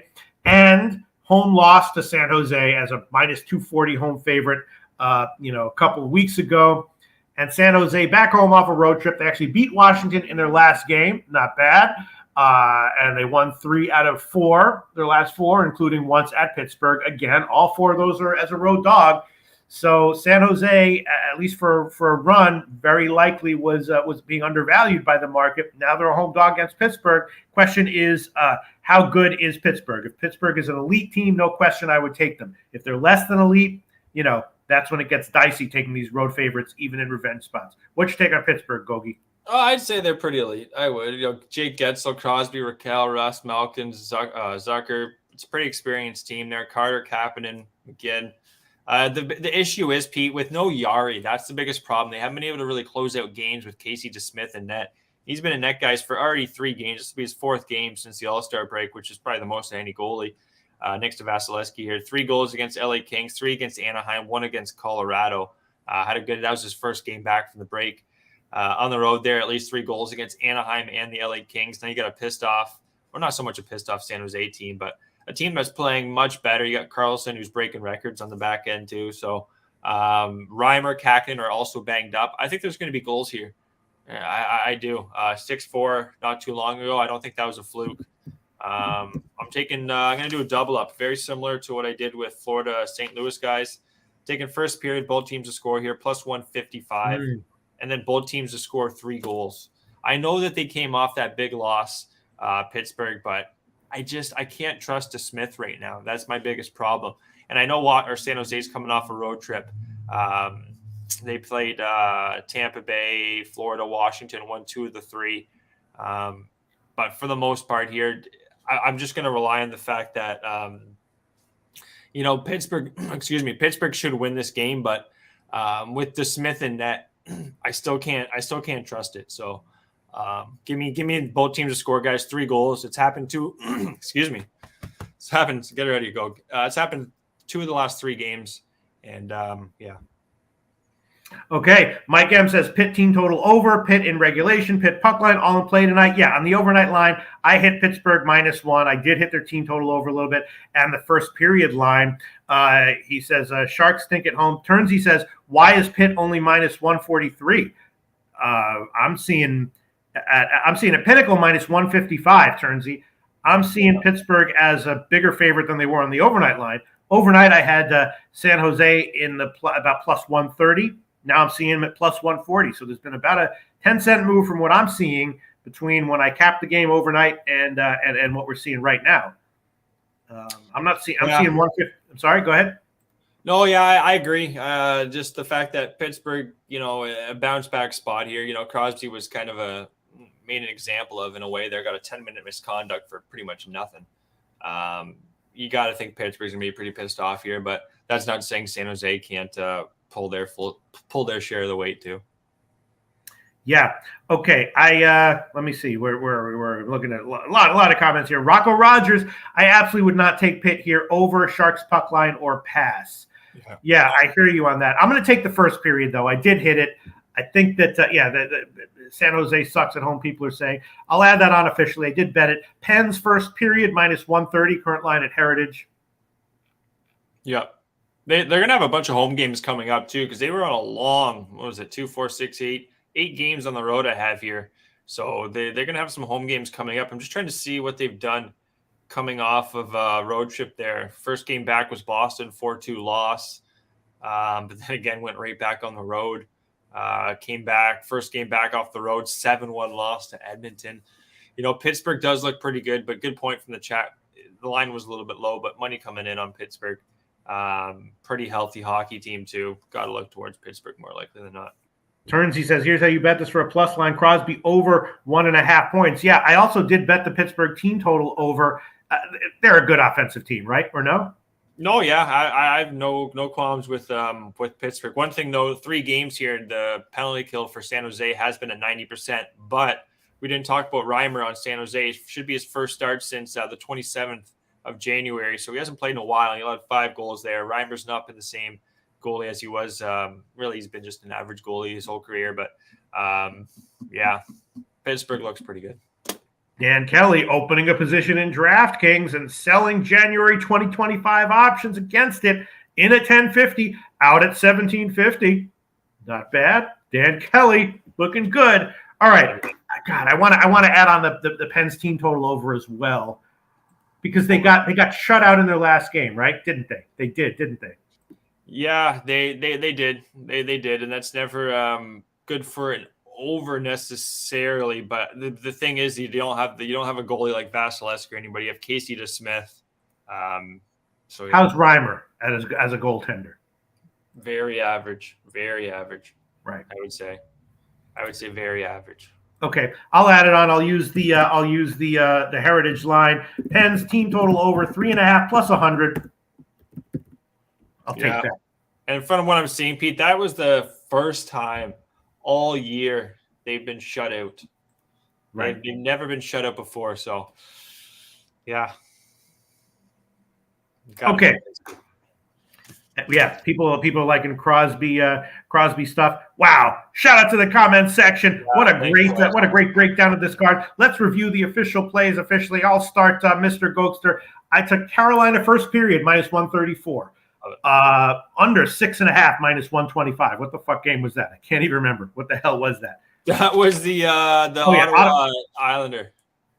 and home loss to San Jose as a minus 240 home favorite, a couple of weeks ago. And San Jose back home off a road trip. They actually beat Washington in their last game. Not bad. and they won 3 out of 4, their last 4, including once at Pittsburgh. Again, all 4 of those are as a road dog. So San Jose, at least for a run, very likely was being undervalued by the market. Now they're a home dog against Pittsburgh. Question is, how good is Pittsburgh? If Pittsburgh is an elite team, no question I would take them. If they're less than elite, that's when it gets dicey taking these road favorites, even in revenge spots. What's your take on Pittsburgh, Gogi? Oh, I'd say they're pretty elite. I would. Jake Getzel, Crosby, Raquel, Russ, Malkin, Zucker. It's a pretty experienced team there. Carter, Kapanen, again. The issue is, Pete, with no Yari, that's the biggest problem. They haven't been able to really close out games with Casey DeSmith in net. He's been in net, guys, for already 3 games. This will be his 4th game since the All-Star break, which is probably the most of any goalie next to Vasilevsky here. 3 goals against LA Kings, 3 against Anaheim, 1 against Colorado. That was his first game back from the break. On the road there, at least 3 goals against Anaheim and the LA Kings. Now you got a pissed off, or not so much a pissed off San Jose team, but a team that's playing much better. You got Carlson, who's breaking records on the back end too. So Reimer, Kakinen are also banged up. I think there's going to be goals here. I do. 6-4 not too long ago. I don't think that was a fluke. I'm going to do a double up, very similar to what I did with Florida St. Louis guys. Taking first period, both teams to score here, plus 155, and then both teams to score 3 goals. I know that they came off that big loss, Pittsburgh, but I can't trust DeSmith right now. That's my biggest problem. And I know San Jose's coming off a road trip. They played Tampa Bay, Florida, Washington, won 2 of the 3. But for the most part here, I'm just going to rely on the fact that, Pittsburgh should win this game. But with DeSmith in net, I still can't trust it. So give me both teams to score, guys. 3 goals. It's happened to, It's happened. Get ready to go. It's happened 2 of the last 3 games. And yeah. Okay, Mike M says Pitt team total over, Pitt in regulation, Pitt puck line, all in play tonight. Yeah, on the overnight line, I hit Pittsburgh -1. I did hit their team total over a little bit. And the first period line, he says Sharks stink at home. Turnsy says, why is Pitt only -143? I'm seeing a Pinnacle -155, Turnsy. I'm seeing Pittsburgh as a bigger favorite than they were on the overnight line. Overnight, I had San Jose in the about +130. Now I'm seeing them at +140. So there's been about a 10-cent move from what I'm seeing between when I capped the game overnight and what we're seeing right now. I'm seeing 150. I'm sorry. Go ahead. No, yeah, I agree. Just the fact that Pittsburgh, a bounce back spot here. Crosby was kind of made an example of in a way. They got a 10-minute misconduct for pretty much nothing. You got to think Pittsburgh's gonna be pretty pissed off here, but that's not saying San Jose can't pull their share of the weight too. Yeah. Okay. Let me see. We're looking at a lot of comments here. Rocco Rogers. I absolutely would not take Pitt here over Sharks puck line or pass. Yeah, I hear you on that. I'm going to take the first period though. I did hit it. I think that San Jose sucks at home. People are saying. I'll add that on officially. I did bet it. Penn's first period -130. Current line at Heritage. Yeah. They're going to have a bunch of home games coming up, too, because they were on a long, 2, 4, 6, 8 games on the road I have here. So they're going to have some home games coming up. I'm just trying to see what they've done coming off of a road trip there. First game back was Boston, 4-2 loss. But then again, went right back on the road. Came back, first game back off the road, 7-1 loss to Edmonton. Pittsburgh does look pretty good, but good point from the chat. The line was a little bit low, but money coming in on Pittsburgh. Pretty healthy hockey team too. Got to look towards Pittsburgh more likely than not. Turns, he says, here's how you bet this for a plus line. Crosby over 1.5 points. Yeah, I also did bet the Pittsburgh team total over. They're a good offensive team, right? Or no? No, yeah, I have no qualms with Pittsburgh. One thing though, 3 games here, the penalty kill for San Jose has been at 90%, but we didn't talk about Reimer on San Jose. It should be his first start since the 27th of January, so he hasn't played in a while. He'll have 5 goals there. Reimer's not been the same goalie as he was. Really, he's been just an average goalie his whole career, but yeah, Pittsburgh looks pretty good. Dan Kelly opening a position in DraftKings and selling January 2025 options against it in at 1050, out at 1750. Not bad. Dan Kelly looking good. All right. God, I want to add on the Pens team total over as well, because they got shut out in their last game, right? Didn't they? They did, didn't they? Yeah, they did. They did, and that's never good for an over necessarily. But the thing is, you don't have a goalie like Vasilevsky or anybody. You have Casey DeSmith. So yeah. How's Reimer as a goaltender? Very average. Very average. Right. I would say very average. Okay, I'll add it on. I'll use the Heritage line. Pens team total over 3.5 plus 100. I'll take that. And from what I'm seeing, Pete, that was the first time all year they've been shut out. Right. They've never been shut out before. So, yeah. Okay. Yeah, people are liking Crosby stuff. Wow! Shout out to the comment section. Yeah, what a great breakdown of this card. Let's review the official plays officially. I'll start, Mr. Gokster. I took Carolina first period minus 134. Under 6.5 minus 125. What the fuck game was that? I can't even remember. What the hell was that? That was the Ottawa Islander.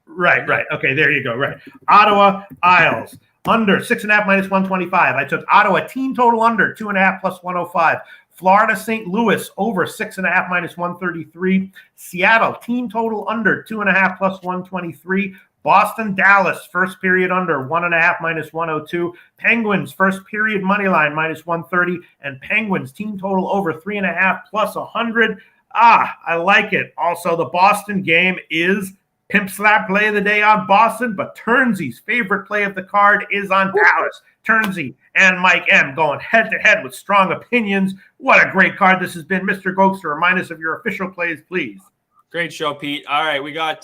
Right. Okay, there you go. Right. Ottawa Isles. Under 6.5 minus 125. I took Ottawa team total under 2.5 plus 105. Florida St. Louis over 6.5 minus 133. Seattle team total under 2.5 plus 123. Boston Dallas first period under 1.5 minus 102. Penguins first period money line minus 130. And Penguins team total over 3.5 plus 100. I like it. Also, the Boston game is Pimp Slap play of the day on Boston, but Turnsy's favorite play of the card is on Dallas. Turnsy and Mike M going head-to-head with strong opinions. What a great card this has been. Mr. Gokster, remind us of your official plays, please. Great show, Pete. All right, we got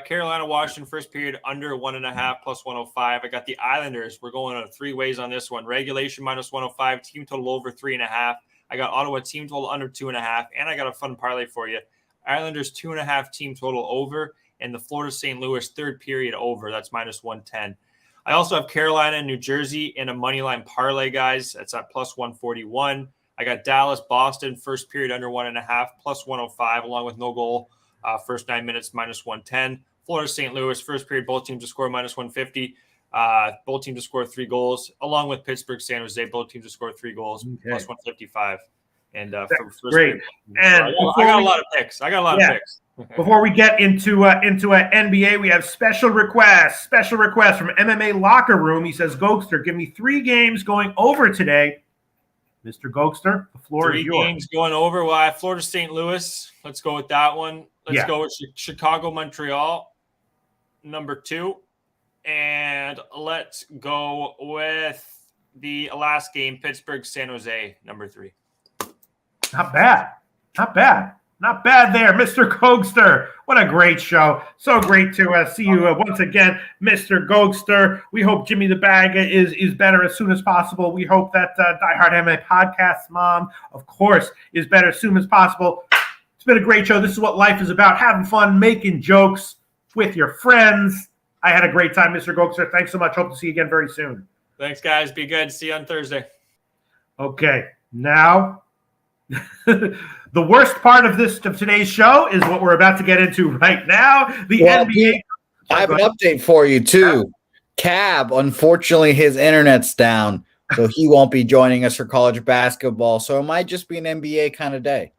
Carolina, Washington, first period under 1.5 plus 105. I got the Islanders. We're going on 3 ways on this one. Regulation minus 105, team total over 3.5. I got Ottawa team total under 2.5, and I got a fun parlay for you. Islanders 2.5 team total over, and the Florida St. Louis third period over. That's minus 110. I also have Carolina and New Jersey in a money line parlay, guys. That's at plus 141. I got Dallas, Boston, first period under 1.5, plus 105, along with no goal. First 9 minutes, minus 110. Florida St.Louis, first period, both teams to score minus 150. Both teams to score 3 goals, along with Pittsburgh, San Jose, both teams to score 3 goals, plus 155. And for first great. period. And I got a lot of picks. Of picks. Before we get into an NBA, we have special request from MMA Locker Room. He says, Gokster, give me 3 games going over today. Mr. Gokster, the floor is yours. 3 games going over. Well, I have Florida St. Louis. Let's go with that one. Let's go with Chicago, Montreal, number 2. And let's go with the last game, Pittsburgh, San Jose, number 3. Not bad there, Mr. Gokster. What a great show. So great to see you once again, Mr. Gokster. We hope Jimmy the Bag is better as soon as possible. We hope that Die Hard MMA Podcast's mom, of course, is better as soon as possible. It's been a great show. This is what life is about, having fun, making jokes with your friends. I had a great time, Mr. Gokster. Thanks so much. Hope to see you again very soon. Thanks, guys. Be good. See you on Thursday. Okay, now the worst part of today's show is what we're about to get into right now. The NBA. I have an update for you too. Cab, unfortunately, his internet's down, so he won't be joining us for college basketball. So it might just be an NBA kind of day.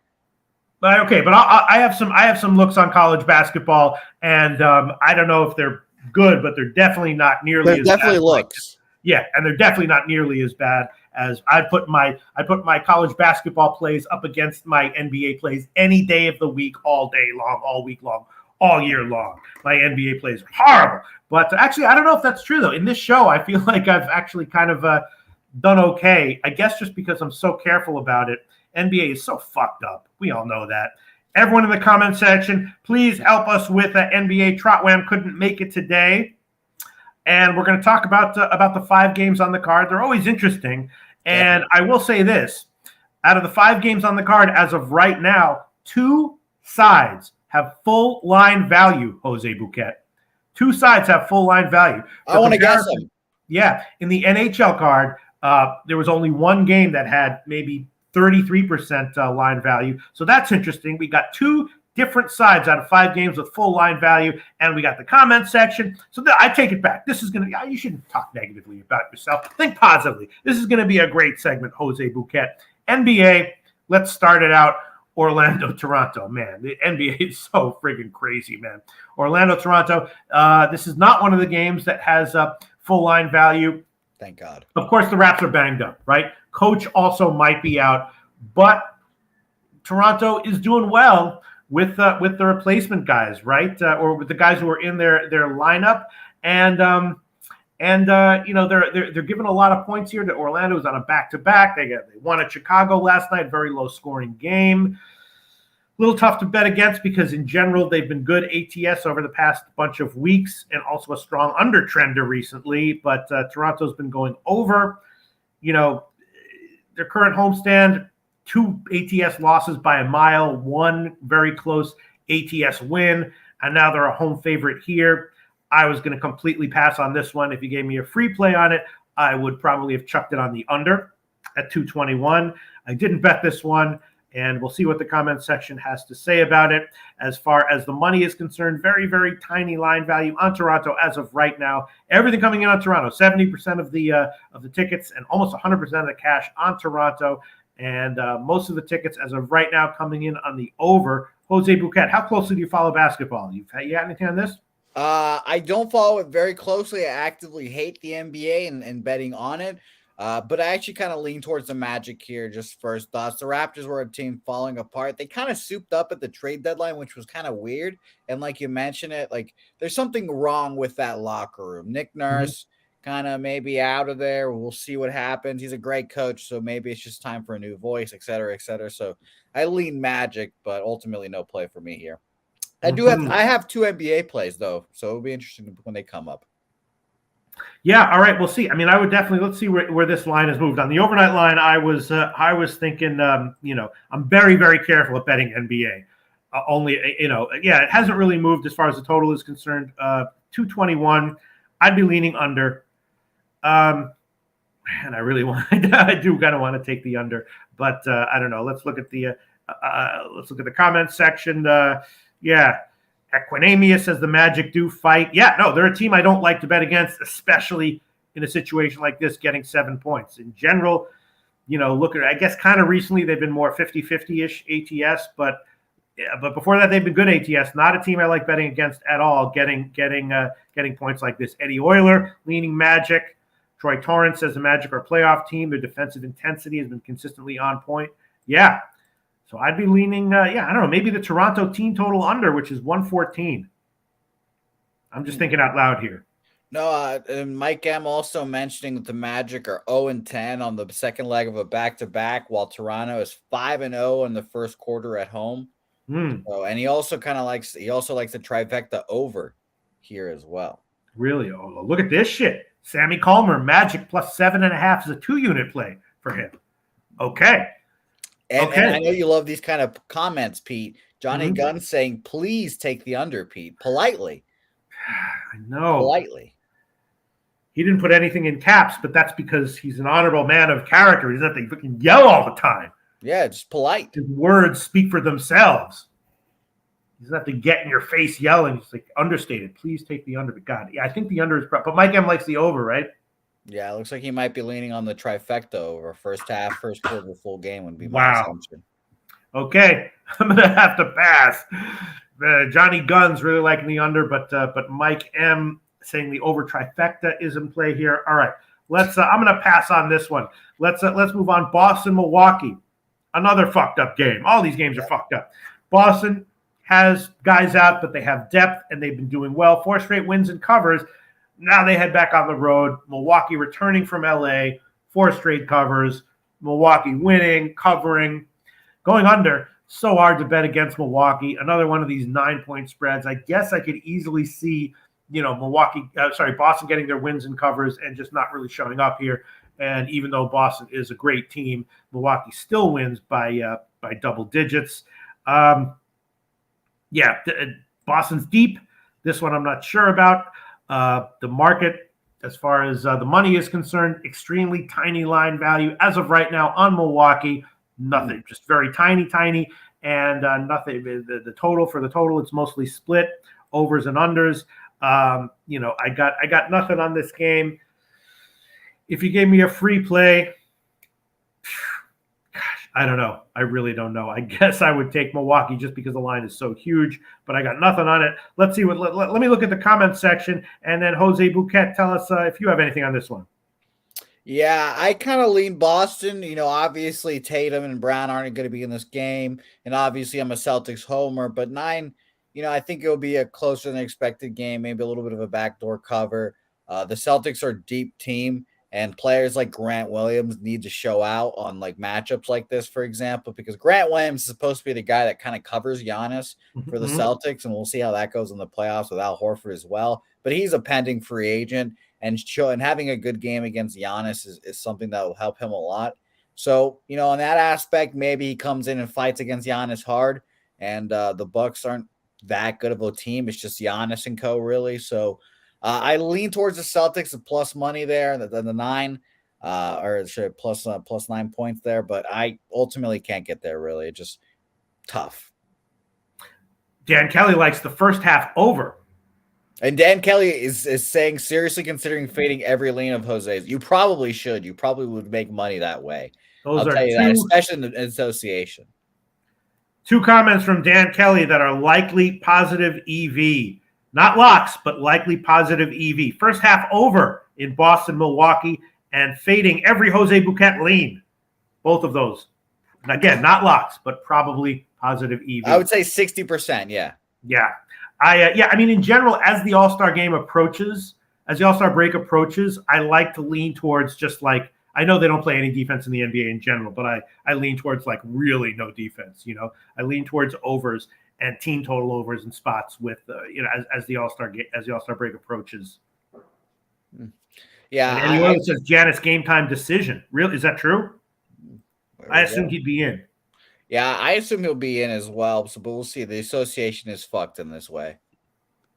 Okay, but I have some looks on college basketball, and I don't know if they're good, but they're definitely not nearly. They're definitely bad. Looks. Yeah, and they're definitely not nearly as bad as I put my college basketball plays up against my NBA plays any day of the week, all day long, all week long, all year long. My NBA plays are horrible. But actually, I don't know if that's true, though. In this show, I feel like I've actually kind of done okay. I guess just because I'm so careful about it. NBA is so fucked up. We all know that. Everyone in the comment section, please help us with NBA. Trotwam couldn't make it today. And we're going to talk about the 5 games on the card. They're always interesting. And I will say this. Out of the 5 games on the card, as of right now, 2 sides have full line value, Jose Bouquett. 2 sides have full line value. I want to guess them. Yeah. In the NHL card, there was only 1 game that had maybe 33% line value. So that's interesting. We got 2 different sides out of 5 games with full line value. And we got the comment section. So I take it back. This is going to, you shouldn't talk negatively about yourself. Think positively. This is going to be a great segment, Jose Bouquett. NBA, let's start it out. Orlando, Toronto, man. The NBA is so friggin' crazy, man. Orlando, Toronto. This is not one of the games that has full line value. Thank God. Of course, the Raps are banged up, right? Coach also might be out, but Toronto is doing well with the replacement guys, right? Or with the guys who are in their lineup, and they're giving a lot of points here to Orlando, who's on a back-to-back. They won at Chicago last night, very low-scoring game. A little tough to bet against because in general they've been good ATS over the past bunch of weeks and also a strong under trender recently. But Toronto's been going over. Their current homestand, 2 ATS losses by a mile, 1 very close ATS win, and now they're a home favorite here. I was going to completely pass on this one. If you gave me a free play on it, I would probably have chucked it on the under at 221. I didn't bet this one. And we'll see what the comment section has to say about it. As far as the money is concerned, very, very tiny line value on Toronto as of right now. Everything coming in on Toronto, 70% of the tickets and almost 100% of the cash on Toronto. And most of the tickets as of right now coming in on the over. Jose Bouquett, how closely do you follow basketball? You got anything on this? I don't follow it very closely. I actively hate the NBA and betting on it. But I actually kind of lean towards the Magic here. Just first thoughts. The Raptors were a team falling apart. They kind of souped up at the trade deadline, which was kind of weird. And like you mentioned it, like there's something wrong with that locker room. Nick Nurse kind of maybe out of there. We'll see what happens. He's a great coach, so maybe it's just time for a new voice, et cetera, et cetera. So I lean Magic, but ultimately no play for me here. I have 2 NBA plays though, so it'll be interesting when they come up. Yeah, all right, we'll see. I mean, I would definitely let's see where this line has moved. On the overnight line, I was thinking, I'm very, very careful at betting NBA. It hasn't really moved as far as the total is concerned. 221, I'd be leaning under. And I really I do kind of want to take the under, but I don't know. Let's look at the comment section. Equinemius says the Magic do fight. Yeah, no, they're a team I don't like to bet against, especially in a situation like this, getting 7 points. In general, look at, I guess kind of recently they've been more 50-50-ish ATS, but before that they've been good ATS. Not a team I like betting against at all, getting points like this. Eddie Euler leaning Magic. Troy Torrance says the Magic are a playoff team. Their defensive intensity has been consistently on point. Yeah. So I'd be leaning, I don't know, maybe the Toronto team total under, which is 114. I'm just thinking out loud here. No, and Mike M also mentioning that the Magic are 0-10 on the second leg of a back-to-back, while Toronto is 5-0 in the first quarter at home. So, and he also likes the trifecta over here as well. Really? Oh, look at this shit. Sammy Calmer, Magic plus 7.5 is a 2-unit play for him. Okay. And I know you love these kind of comments, Pete. Johnny Gunn saying, please take the under, Pete. Politely. I know. Politely. He didn't put anything in caps, but that's because he's an honorable man of character. He doesn't have to fucking yell all the time. Yeah, just polite. His words speak for themselves. He doesn't have to get in your face yelling. It's like understated. Please take the under. But God, yeah, I think the under is – but Mike M likes the over, right? Yeah, it looks like he might be leaning on the trifecta over first half, first quarter, full game would be my assumption. Okay, I'm going to have to pass. Johnny Gunn's really liking the under, but Mike M saying the over trifecta is in play here. All right, I'm going to pass on this one. Let's move on. Boston, Milwaukee, another fucked up game. All these games are fucked up. Boston has guys out, but they have depth and they've been doing well. 4 straight wins and covers. Now they head back on the road. Milwaukee returning from LA, 4 straight covers. Milwaukee winning, covering, going under. So hard to bet against Milwaukee. Another one of these 9-point spreads. I guess I could easily see, Boston getting their wins and covers and just not really showing up here. And even though Boston is a great team, Milwaukee still wins by double digits. Boston's deep. This one I'm not sure about. The market, as far as the money is concerned, extremely tiny line value as of right now on Milwaukee. Nothing, just very tiny. and nothing. The total for the total, it's mostly split overs and unders. I got nothing on this game. If you gave me a free play, gosh, I don't know. I really don't know. I guess I would take Milwaukee just because the line is so huge, but I got nothing on it. Let's see let me look at the comment section, and then Jose Bouquett, tell us if you have anything on this one. Yeah, I kind of lean Boston. Obviously Tatum and Brown aren't going to be in this game, and obviously I'm a Celtics homer, but 9, I think it'll be a closer than expected game, maybe a little bit of a backdoor cover. The Celtics are a deep team, and players like Grant Williams need to show out on like matchups like this, for example, because Grant Williams is supposed to be the guy that kind of covers Giannis for the Celtics, and we'll see how that goes in the playoffs with Al Horford as well. But he's a pending free agent, and having a good game against Giannis is something that will help him a lot. So, on that aspect, maybe he comes in and fights against Giannis hard, and the Bucks aren't that good of a team. It's just Giannis and co, really. So I lean towards the Celtics at plus money there, the 9, plus 9 points there, but I ultimately can't get there, really. It's just tough. Dan Kelly likes the first half over. And Dan Kelly is saying, seriously considering fading every lean of Jose's. You probably should. You probably would make money that way. I'll tell you that, especially in the association. 2 comments from Dan Kelly that are likely positive EV. Not locks, but likely positive EV. First half over in Boston, Milwaukee, and fading every Jose Bouquett lean. Both of those. And again, not locks, but probably positive EV. I would say 60%, yeah. Yeah. I mean, in general, as the All-Star break approaches, I like to lean towards just like, I know they don't play any defense in the NBA in general, but I lean towards like really no defense. I lean towards overs and team total overs and spots with as the All-Star break approaches. Yeah. And anyone that says Giannis game time decision, really, is that true? I assumed he'd be in. Yeah, I assume he'll be in as well. But we'll see. The association is fucked in this way.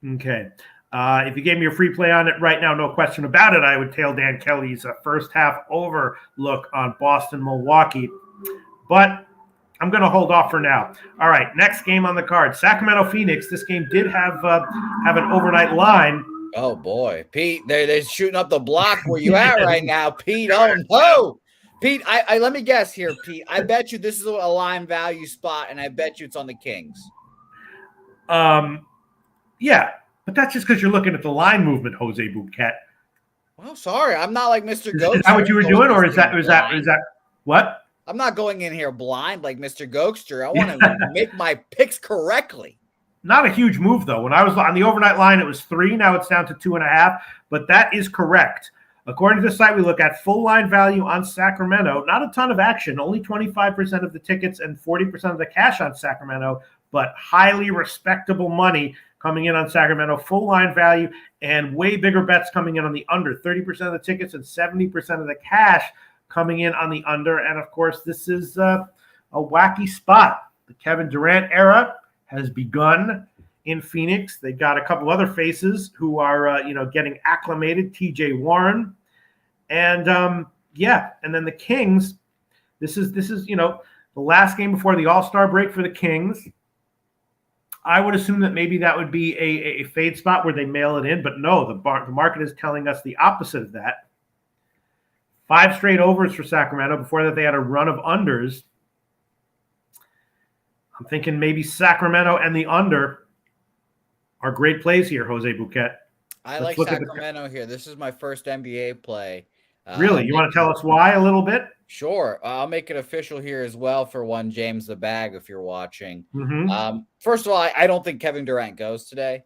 Okay. If you gave me a free play on it right now, no question about it, I would tail Dan Kelly's first half over look on Boston, Milwaukee. But I'm going to hold off for now. All right, next game on the card, Sacramento, Phoenix. This game did have an overnight line. Oh, boy. Pete, they're shooting up the block where you at right now, Pete. Oh, no. Pete, I let me guess here, Pete. I bet you this is a line value spot, and I bet you it's on the Kings. Yeah, but that's just because you're looking at the line movement, Jose Bouquett. Well, sorry, I'm not like Mr. Gokster. Is that what you were doing, or is that what? I'm not going in here blind like Mr. Gokster. I want to make my picks correctly. Not a huge move, though. When I was on the overnight line, it was 3. Now it's down to 2.5, but that is correct. According to the site, we look at full line value on Sacramento. Not a ton of action, only 25% of the tickets and 40% of the cash on Sacramento, but highly respectable money coming in on Sacramento. Full line value and way bigger bets coming in on the under. 30% of the tickets and 70% of the cash coming in on the under. And, of course, this is a wacky spot. The Kevin Durant era has begun in Phoenix. They got a couple other faces who are, getting acclimated. TJ Warren. And, and then the Kings. This is the last game before the All-Star break for the Kings. I would assume that maybe that would be a fade spot where they mail it in. But no, the market is telling us the opposite of that. 5 straight overs for Sacramento. Before that, they had a run of unders. I'm thinking maybe Sacramento and the under are great plays here, Jose Bouquett. I like Sacramento here. This is my first NBA play. Really? You want to tell us why a little bit? Sure. I'll make it official here as well for one James the Bag if you're watching. Mm-hmm. First of all, I don't think Kevin Durant goes today.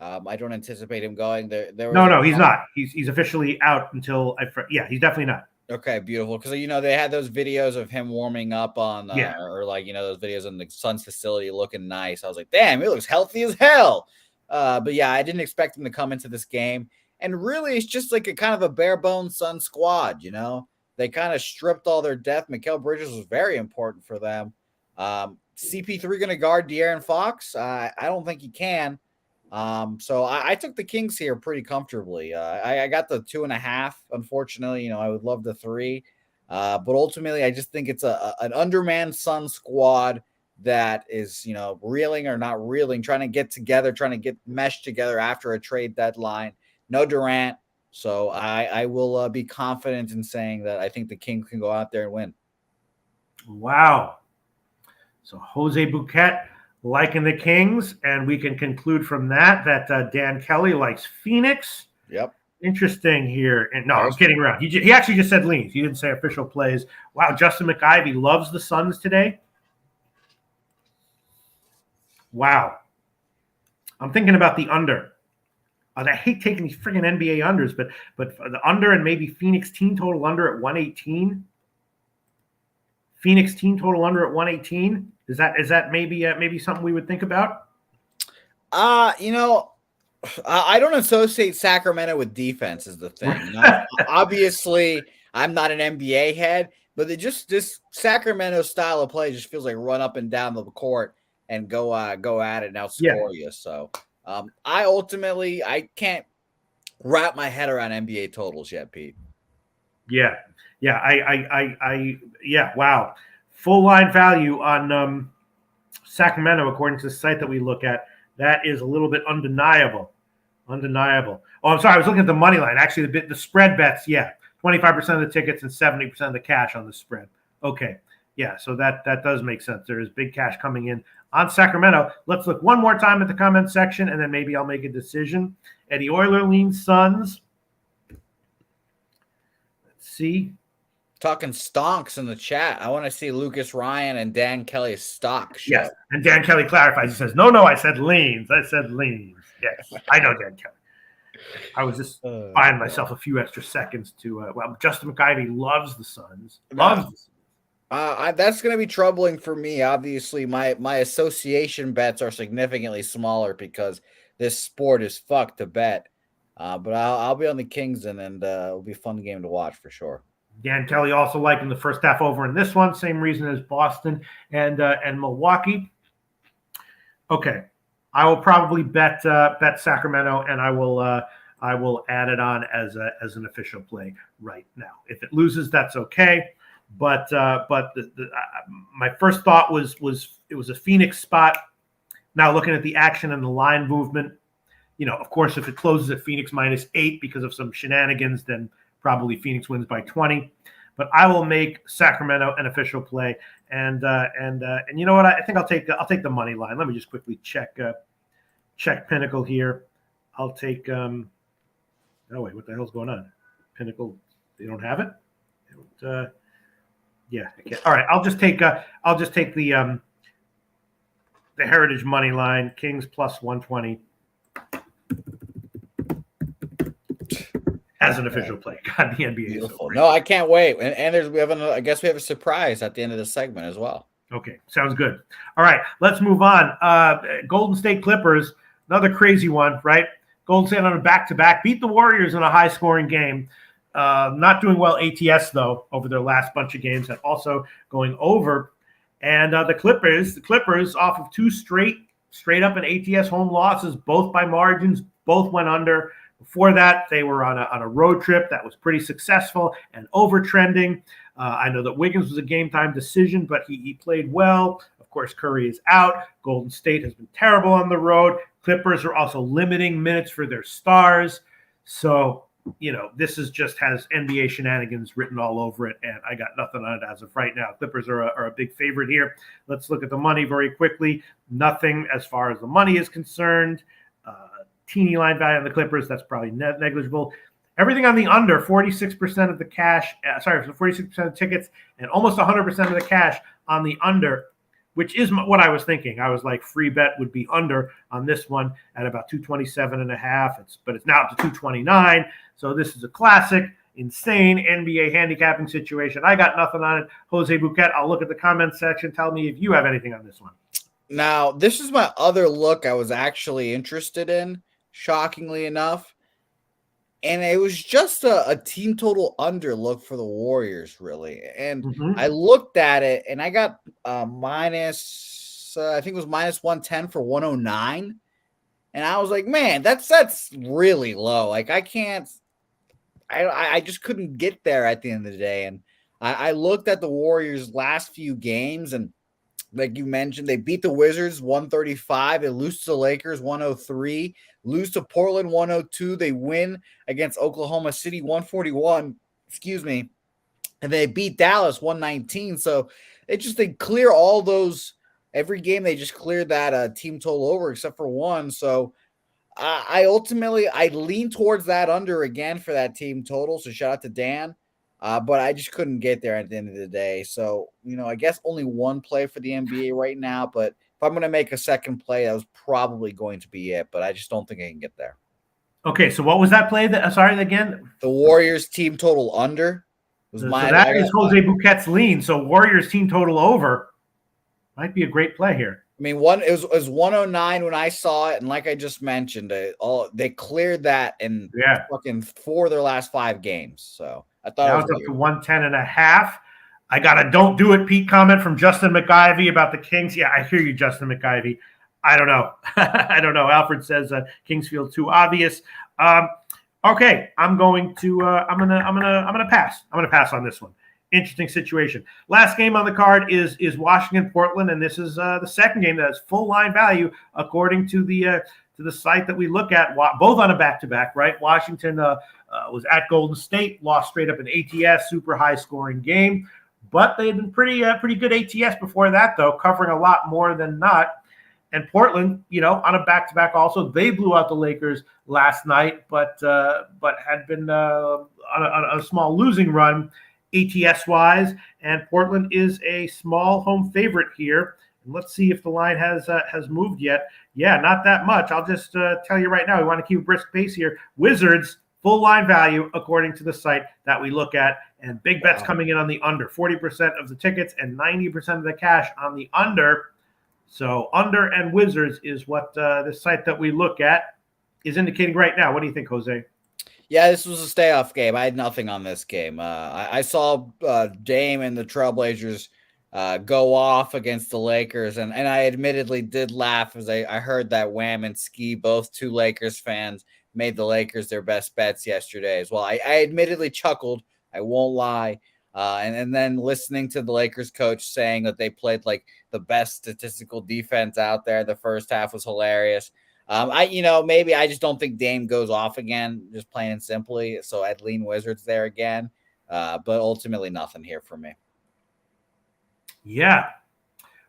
I don't anticipate him going. No, he's not. He's officially out until he's definitely not. Okay, beautiful. Because they had those videos of him warming up on, those videos in the Suns facility looking nice. I was like, damn, he looks healthy as hell. But yeah, I didn't expect him to come into this game. And really, it's just like a kind of a bare bones Sun squad. They kind of stripped all their depth. Mikal Bridges was very important for them. CP3 going to guard De'Aaron Fox. I don't think he can. So I took the Kings here pretty comfortably. I got the 2.5. Unfortunately, I would love the 3. But ultimately, I just think it's an undermanned Sun squad that is, reeling or not reeling, trying to get together, trying to get meshed together after a trade deadline. No Durant. So I will be confident in saying that I think the Kings can go out there and win. Wow. So Jose Bouquett liking the Kings, and we can conclude from that Dan Kelly likes Phoenix. Yep. Interesting here. And no, I'm kidding around. He actually just said leans. He didn't say official plays. Wow, Justin McIvy loves the Suns today. Wow. I'm thinking about the under. I hate taking these friggin' NBA unders, but the under and maybe Phoenix team total under at 118. Phoenix team total under at 118. Is that maybe something we would think about? I don't associate Sacramento with defense is the thing. Obviously, I'm not an NBA head, but this Sacramento style of play just feels like run up and down the court and go at it and outscore you. So I can't wrap my head around NBA totals yet, Pete. Yeah. Wow. Full line value on Sacramento, according to the site that we look at, that is a little bit undeniable. Oh, I'm sorry. I was looking at the money line. Actually, the spread bets, 25% of the tickets and 70% of the cash on the spread. Okay. Yeah, so that does make sense. There is big cash coming in on Sacramento. Let's look one more time at the comment section, and then maybe I'll make a decision. Eddie Euler leans Suns. Let's see. Talking stonks in the chat. I want to see Lucas Ryan and Dan Kelly's stock show. Yes, and Dan Kelly clarifies. He says, no, I said leans. Yes, I know Dan Kelly. I was just buying myself a few extra seconds to Justin McIvy loves the Suns. That's going to be troubling for me. Obviously, my association bets are significantly smaller because this sport is fucked to bet. But I'll be on the Kings, and it'll be a fun game to watch for sure. Dan Kelly also liking the first half over in this one. Same reason as Boston and Milwaukee. Okay, I will probably bet Sacramento, and I will add it on as an official play right now. If it loses, that's okay. But my first thought was it was a Phoenix spot. Now looking at the action and the line movement, of course, if it closes at Phoenix -8 because of some shenanigans, then probably Phoenix wins by 20. But I will make Sacramento an official play, and you know what? I think I'll take the money line. Let me just quickly check Pinnacle here. I'll take. Oh wait, what the hell's going on? Pinnacle, they don't have it. Yeah. Okay. All right. I'll just take the Heritage money line. Kings +120 as an official play. God, the NBA is so great. No, I can't wait. And I guess we have a surprise at the end of the segment as well. Okay, sounds good. All right, let's move on. Golden State Clippers, another crazy one, right? Golden State on a back-to-back, beat the Warriors in a high-scoring game. Not doing well ATS, though, over their last bunch of games, and also going over. And the Clippers off of two straight up and ATS home losses, both by margins, both went under. Before that, they were on a road trip that was pretty successful and over-trending. I know that Wiggins was a game-time decision, but he played well. Of course, Curry is out. Golden State has been terrible on the road. Clippers are also limiting minutes for their stars. So, this just has NBA shenanigans written all over it, and I got nothing on it as of right now. Clippers are a big favorite here. Let's look at the money very quickly. Nothing as far as the money is concerned. Teeny line value on the Clippers, that's probably negligible. Everything on the under, 46% of the cash, 46% of the tickets, and almost 100% of the cash on the under, which is what I was thinking. I was like, free bet would be under on this one at about 227.5. But it's now up to 229. So this is a classic, insane NBA handicapping situation. I got nothing on it. Jose Bouquett, I'll look at the comments section. Tell me if you have anything on this one. Now, this is my other look I was actually interested in, shockingly enough. And it was just a team total under look for the Warriors, really. And I looked at it, and I got I think it was -110 for 109. And I was like, man, that's really low. Like, I just couldn't get there at the end of the day. And I looked at the Warriors' last few games, and like you mentioned, they beat the Wizards 135. They lose to the Lakers 103. Lose to Portland 102. They win against Oklahoma City 141. Excuse me. And they beat Dallas 119. So they clear all those every game. They just cleared that team total over except for one. So I ultimately lean towards that under again for that team total. So shout out to Dan. But I just couldn't get there at the end of the day. So, I guess only one play for the NBA right now. But if I'm going to make a second play, that was probably going to be it. But I just don't think I can get there. Okay, so what was that play? Sorry, again? The Warriors team total under. So that is Jose Bouquet's lean. So Warriors team total over might be a great play here. I mean, it was 109 when I saw it, and like I just mentioned, they cleared that in fucking 4 of their last 5 games. So I thought that was up to 110.5. I got a "Don't do it, Pete" comment from Justin McIvy about the Kings. Yeah, I hear you, Justin McIvy. I don't know. I don't know. Alfred says Kings feel too obvious. Okay, I'm gonna pass. I'm gonna pass on this one. Interesting situation. Last game on the card is Washington Portland, and this is the second game that has full line value according to the site that we look at. Both on a back-to-back, right? Washington was at Golden State, lost straight up an ATS, super high scoring game, but they had been pretty good ATS before that, though, covering a lot more than not. And Portland, on a back-to-back also, they blew out the Lakers last night, but had been on a small losing run ATS-wise, and Portland is a small home favorite here. And let's see if the line has moved yet. Yeah, not that much. I'll just tell you right now, we want to keep a brisk pace here. Wizards, full line value according to the site that we look at, and big bets coming in on the under. 40% of the tickets and 90% of the cash on the under. So under and Wizards is what the site that we look at is indicating right now. What do you think, Jose? Yeah, this was a stay-off game. I had nothing on this game. I saw Dame and the Trailblazers go off against the Lakers, and I admittedly did laugh as I heard that Wham and Ski, both 2 Lakers fans, made the Lakers their best bets yesterday as well. I admittedly chuckled. I won't lie. And then listening to the Lakers coach saying that they played like the best statistical defense out there. The first half was hilarious. Maybe I just don't think Dame goes off again, just plain and simply. So I'd lean Wizards there again. But ultimately nothing here for me. Yeah.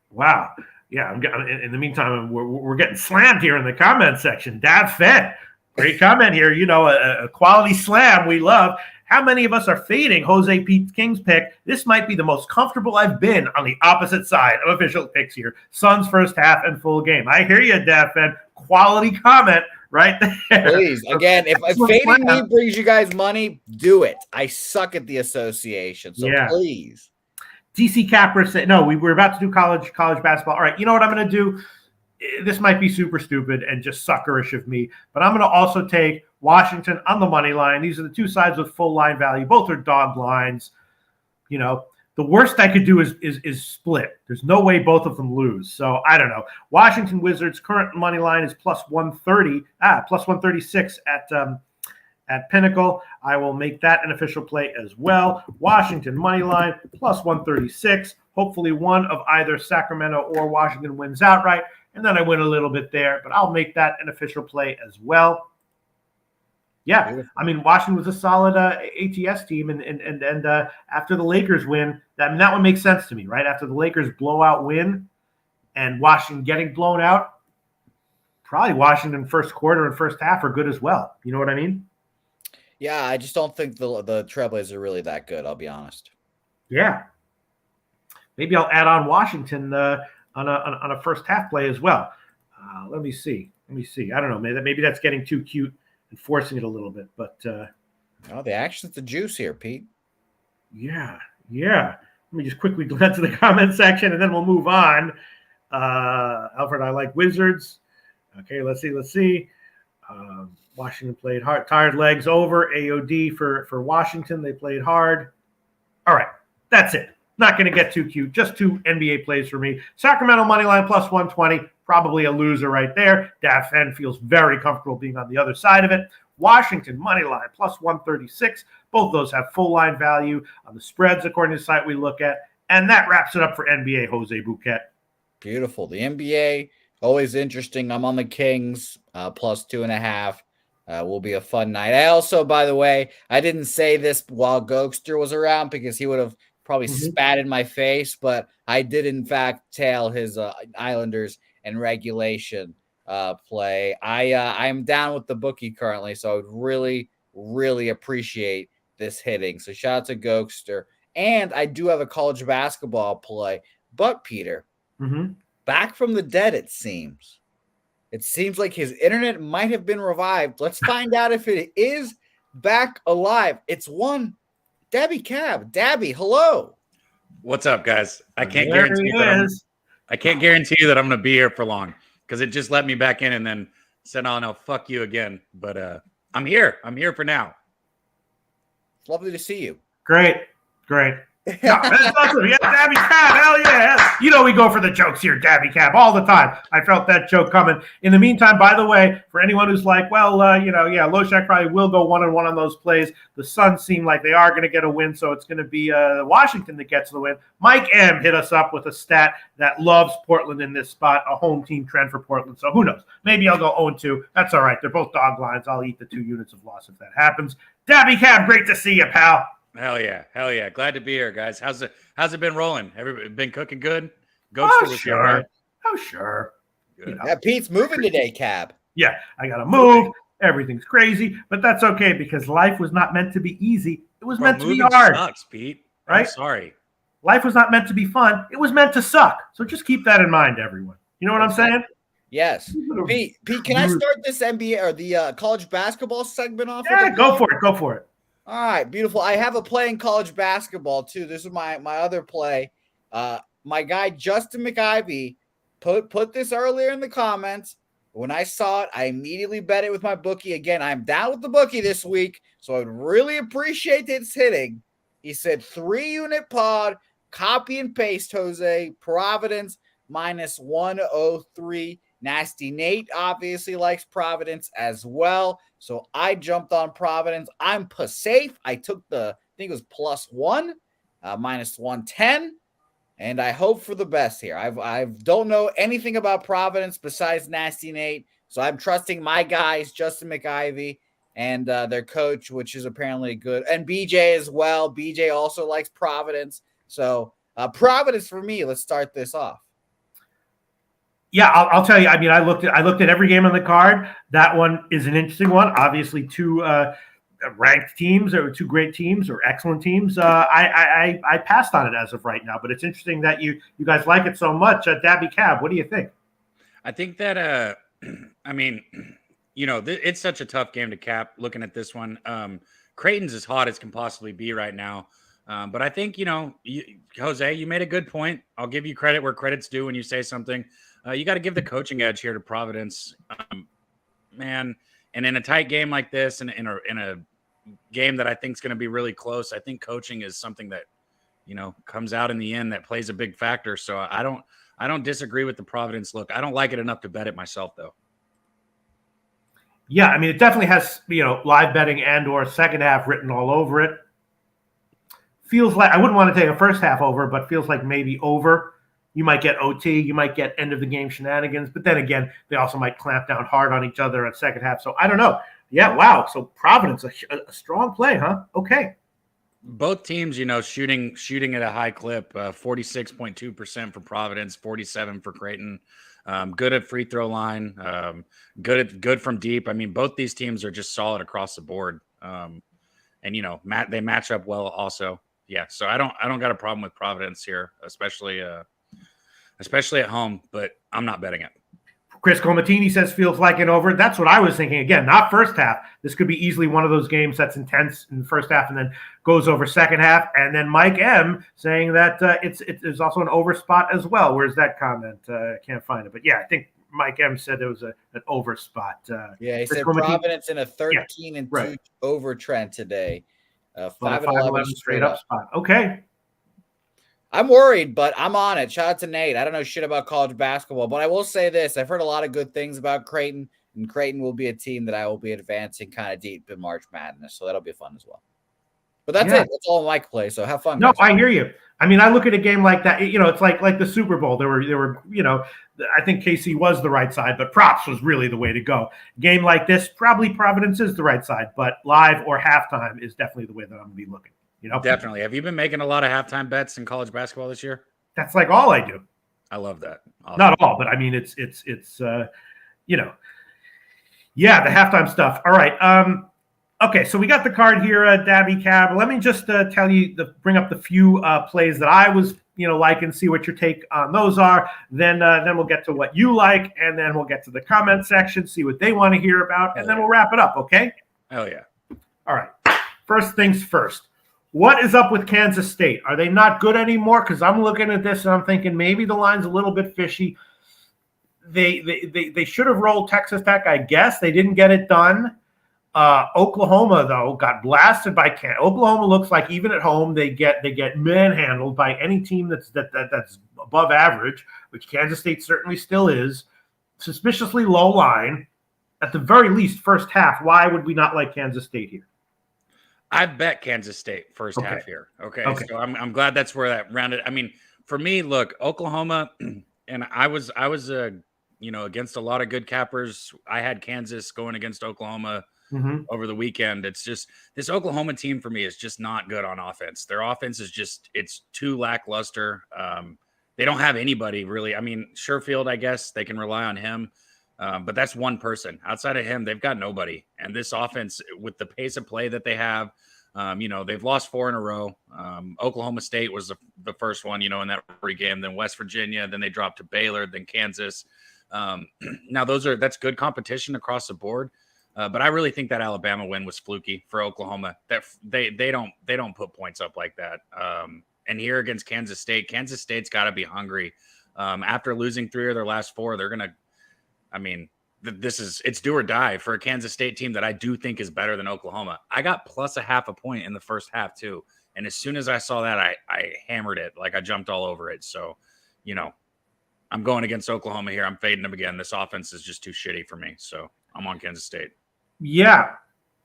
Wow. Yeah. In the meantime, we're getting slammed here in the comment section. Dad Fed. Great comment here. A quality slam we love. How many of us are fading Jose Pete King's pick? This might be the most comfortable I've been on the opposite side of official picks here. Suns first half and full game. I hear you, Dad Fed. Quality comment right there. Please, again, if fading me brings you guys money, do it. I suck at the association, so please. DC Capra said, no, we were about to do college basketball. All right, you know what I'm going to do? This might be super stupid and just suckerish of me, but I'm going to also take Washington on the money line. These are the 2 sides with full line value. Both are dog lines. The worst I could do is split. There's no way both of them lose. So I don't know. Washington Wizards current money line is plus 130, plus 136 at Pinnacle. I will make that an official play as well. Washington money line plus 136. Hopefully one of either Sacramento or Washington wins outright, and then I win a little bit there. But I'll make that an official play as well. Yeah, I mean, Washington was a solid ATS team, and after the Lakers win, that one makes sense to me, right? After the Lakers blowout win and Washington getting blown out, probably Washington first quarter and first half are good as well. You know what I mean? Yeah, I just don't think the Trailblazers are really that good, I'll be honest. Yeah. Maybe I'll add on Washington on a first half play as well. Let me see. I don't know. Maybe that's getting too cute and forcing it a little bit, but the action's the juice here, Pete. Yeah. Let me just quickly glance to the comment section, and then we'll move on. Alfred, I like Wizards. Okay, let's see. Washington played hard. Tired legs over. AOD for Washington. They played hard. All right, that's it. Not going to get too cute. Just 2 NBA plays for me. Sacramento money line plus 120. Probably a loser right there. Daffen feels very comfortable being on the other side of it. Washington money line plus 136. Both those have full line value on the spreads according to the site we look at. And that wraps it up for NBA, Jose Bouquett. Beautiful. The NBA, always interesting. I'm on the Kings, plus 2.5. Will be a fun night. I also, by the way, I didn't say this while Gokster was around because he would have probably spat in my face, but I did, in fact, tail his Islanders and regulation play. I'm down with the bookie currently, so I would really, really appreciate this hitting. So shout out to Gokster. And I do have a college basketball play. But, Peter, back from the dead, it seems. It seems like his internet might have been revived. Let's find out if it is back alive. It's one Dabby Cab. Dabby, hello. What's up, guys? I can't guarantee you that I'm going to be here for long because it just let me back in and then said, "Oh no, fuck you again." But I'm here. I'm here for now. It's lovely to see you. Great. No, that's awesome. Yeah, Dabby Cab, hell yeah. You know we go for the jokes here, Dabby Cab, all the time. I felt that joke coming. In the meantime, by the way, for anyone who's like, well, Loshak probably will go 1-1 on those plays. The Suns seem like they are going to get a win, so it's going to be Washington that gets the win. Mike M hit us up with a stat that loves Portland in this spot, a home team trend for Portland. So who knows? Maybe I'll go 0-2. That's all right. They're both dog lines. I'll eat the 2 units of loss if that happens. Dabby Cab, great to see you, pal. Hell yeah! Glad to be here, guys. How's it been rolling? Everybody been cooking good? Sure. Good. Yeah, Pete's moving today, Cab. Yeah, I gotta move. Everything's crazy, but that's okay because life was not meant to be easy. It was meant to be hard. Sucks, Pete. Right? I'm sorry. Life was not meant to be fun. It was meant to suck. So just keep that in mind, everyone. You know what I'm saying? Yes. Pete, can I start this NBA or the college basketball segment off? Yeah, go for it. All right, beautiful. I have a play in college basketball too. This is my other play. My guy Justin McIvy put this earlier in the comments. When I saw it, I immediately bet it with my bookie. Again, I'm down with the bookie this week, so I'd really appreciate its hitting. He said 3-unit pod, copy and paste, Jose. Providence minus 103. Nasty Nate obviously likes Providence as well. So I jumped on Providence. I'm safe. I took I think it was +1, minus 110. And I hope for the best here. I don't know anything about Providence besides Nasty Nate. So I'm trusting my guys, Justin McIvy, and their coach, which is apparently good. And BJ as well. BJ also likes Providence. So Providence for me. Let's start this off. Yeah, I'll tell you. I mean, I looked at every game on the card. That one is an interesting one. Obviously, 2 ranked teams or 2 great teams or excellent teams. I passed on it as of right now, but it's interesting that you guys like it so much. Dabby Cab, what do you think? I think that I mean, it's such a tough game to cap. Looking at this one, Creighton's as hot as can possibly be right now. But I think Jose, you made a good point. I'll give you credit where credit's due when you say something. You got to give the coaching edge here to Providence, man. And in a tight game like this, and in a game that I think is going to be really close, I think coaching is something that comes out in the end that plays a big factor. So I don't disagree with the Providence look. I don't like it enough to bet it myself, though. Yeah, I mean, it definitely has live betting and or second half written all over it. Feels like I wouldn't want to take a first half over, but feels like maybe over. You might get OT, you might get end of the game shenanigans, but then again, they also might clamp down hard on each other in second half. So I don't know. Yeah, wow. So Providence, a strong play, huh? Okay. Both teams, shooting at a high clip, 46.2% for Providence, 47 for Creighton. Good at free throw line, good from deep. I mean, both these teams are just solid across the board. And they match up well also. Yeah, so I don't got a problem with Providence here, especially at home, but I'm not betting it. Chris Comatini says feels like an over. That's what I was thinking. Again, not first half. This could be easily one of those games that's intense in the first half and then goes over second half. And then Mike M saying that it's also an over spot as well. Where's that comment? I can't find it. But yeah, I think Mike M said there was an over spot. He said Providence in a 13-2 over trend today. 5-11 straight up spot. Okay. I'm worried, but I'm on it. Shout out to Nate. I don't know shit about college basketball, but I will say this. I've heard a lot of good things about Creighton, and Creighton will be a team that I will be advancing kind of deep in March Madness, so that'll be fun as well. But that's Yeah. it. That's all Mike plays. So have fun. No, guys. I hear you. I mean, I look at a game like that. It's like the Super Bowl. There were. I think KC was the right side, but props was really the way to go. Game like this, probably Providence is the right side, but live or halftime is definitely the way that I'm going to be looking. Definitely. Have you been making a lot of halftime bets in college basketball this year? That's like all I do. I love that. Awesome. Not all, but I mean, it's yeah, the halftime stuff. All right. Okay, so we got the card here, Dabby Cab. Let me just bring up the few plays that I was, like, and see what your take on those are. Then we'll get to what you like, and then we'll get to the comment section, see what they want to hear about, and then we'll wrap it up. Okay? Hell yeah! All right. First things first. What is up with Kansas State? Are they not good anymore? Because I'm looking at this and I'm thinking maybe the line's a little bit fishy. They should have rolled Texas Tech, I guess. They didn't get it done. Oklahoma, though, got blasted by Kansas. Oklahoma looks like even at home they get manhandled by any team that's above average, which Kansas State certainly still is. Suspiciously low line, at the very least, first half. Why would we not like Kansas State here? I bet Kansas State first half here. Okay. So I'm glad that's where that rounded. I mean, for me, look, Oklahoma, and I was against a lot of good cappers. I had Kansas going against Oklahoma over the weekend. It's just this Oklahoma team for me is just not good on offense. Their offense is it's too lackluster. They don't have anybody really. I mean, Sherfield, I guess they can rely on him. But that's one person. Outside of him, they've got nobody. And this offense, with the pace of play that they have, they've lost 4 in a row. Oklahoma State was the first one, in that game. Then West Virginia. Then they dropped to Baylor. Then Kansas. Now that's good competition across the board. But I really think that Alabama win was fluky for Oklahoma. That they don't put points up like that. And here against Kansas State's got to be hungry. After losing 3 of their last 4, they're gonna. I mean, it's do or die for a Kansas State team that I do think is better than Oklahoma. I got plus a half a point in the first half too. And as soon as I saw that, I hammered it. Like I jumped all over it. So, I'm going against Oklahoma here. I'm fading them again. This offense is just too shitty for me. So I'm on Kansas State. Yeah.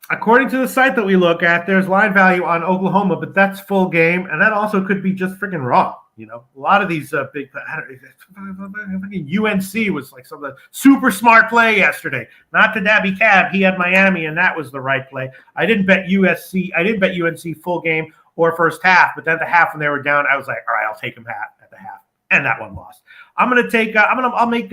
According to the site that we look at, there's line value on Oklahoma, but that's full game. And that also could be just freaking wrong. A lot of these big UNC was like some of the super smart play yesterday. Not to Dabby Cab. He had Miami, and that was the right play. I didn't bet UNC full game or first half, but then the half when they were down, I was like, all right, I'll take them at the half. And that one lost. I'm gonna take. I'll make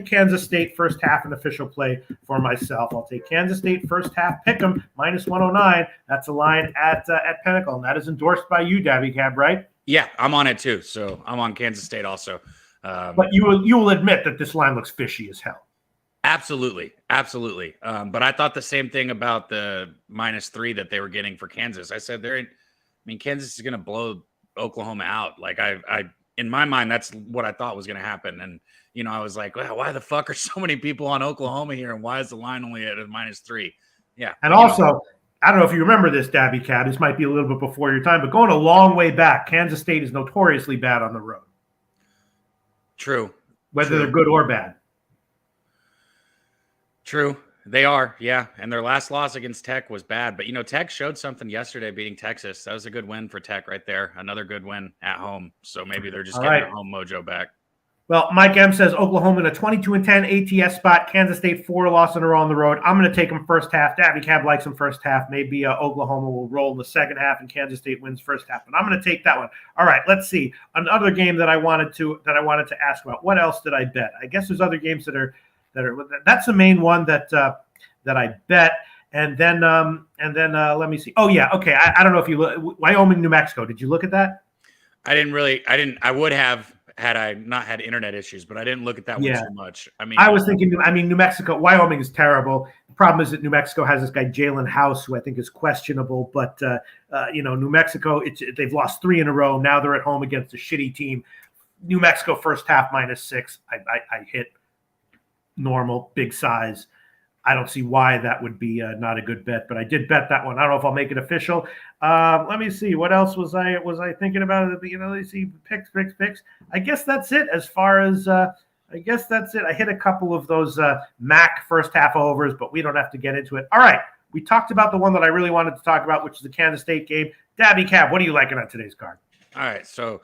Kansas State first half an official play for myself. I'll take Kansas State first half. Pick 'em minus 109. That's a line at Pinnacle, and that is endorsed by you, Dabby Cab, right? Yeah, I'm on it too. So I'm on Kansas State also. But you will admit that this line looks fishy as hell. Absolutely. But I thought the same thing about the -3 that they were getting for Kansas. I said Kansas is going to blow Oklahoma out. Like I in my mind, that's what I thought was going to happen. And I was like, well, why the fuck are so many people on Oklahoma here, and why is the line only at a -3? Yeah, and also. I don't know if you remember this, Dabby Cab. This might be a little bit before your time, but going a long way back, Kansas State is notoriously bad on the road. True. Whether they're good or bad. True. They are, yeah. And their last loss against Tech was bad. But, Tech showed something yesterday beating Texas. That was a good win for Tech right there. Another good win at home. So maybe they're just getting their home mojo back. Well, Mike M says Oklahoma in a 22-10 ATS spot. Kansas State 4 losses in a row on the road. I'm going to take them first half. Dabby Cab likes them first half. Maybe Oklahoma will roll in the second half and Kansas State wins first half. But I'm going to take that one. All right, let's see. Another game that I wanted to ask about. What else did I bet? I guess there's other games that are that's the main one that I bet. And then let me see. Oh yeah, okay. I don't know if you look Wyoming, New Mexico. Did you look at that? I would have had I not had internet issues, but I didn't look at that one too much. I was thinking, New Mexico, Wyoming is terrible. The problem is that New Mexico has this guy, Jalen House, who I think is questionable, but New Mexico, they've lost 3 in a row. Now they're at home against a shitty team. New Mexico first half -6. I hit normal, big size. I don't see why that would be not a good bet, but I did bet that one. I don't know if I'll make it official. Let me see. What else was I thinking about? Let's see. Picks. I guess that's it as far as I guess that's it. I hit a couple of those MAC first half overs, but we don't have to get into it. All right. We talked about the one that I really wanted to talk about, which is the Kansas State game. Dabby Cap, what are you liking on today's card? All right, so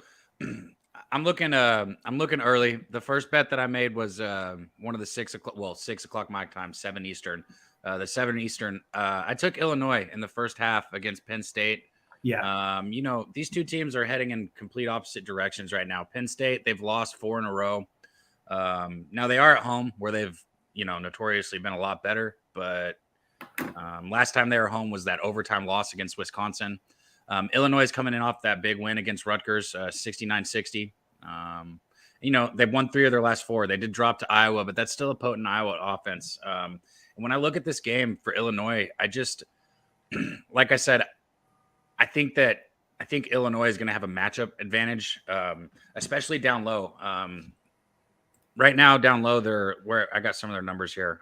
I'm looking early. The first bet that I made was one of the 6 o'clock my time, 7 Eastern. The 7 Eastern. I took Illinois in the first half against Penn State. Yeah. These two teams are heading in complete opposite directions right now. Penn State, they've lost 4 in a row. Now they are at home where they've, notoriously been a lot better. But last time they were home was that overtime loss against Wisconsin. Illinois is coming in off that big win against Rutgers, 69-60. They've won 3 of their last 4. They did drop to Iowa, but that's still a potent Iowa offense. And when I look at this game for Illinois, I just, like I said, I think Illinois is going to have a matchup advantage, especially down low. Right now, down low, where I got some of their numbers here.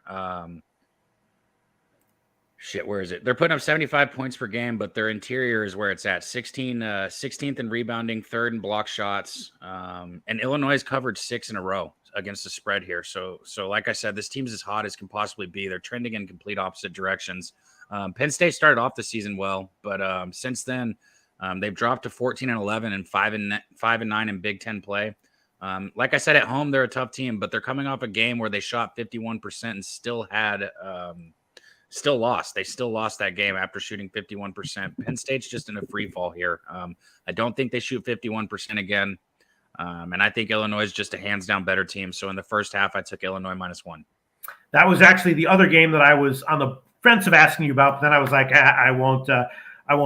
Where is it? They're putting up 75 points per game, but their interior is where it's at. 16th in rebounding, 3rd in block shots. And Illinois has covered 6 in a row against the spread here. So like I said, this team's as hot as can possibly be. They're trending in complete opposite directions. Penn State started off the season well, but since then they've dropped to 14-11 and 5-9 in Big Ten play. Like I said, at home they're a tough team, but they're coming off a game where they shot 51% and still lost. They still lost that game after shooting 51%. Penn State's just in a free fall here. I don't think they shoot 51% again. And I think Illinois is just a hands down better team. So in the first half, I took Illinois -1. That was actually the other game that I was on the fence of asking you about, but then I was like, I won't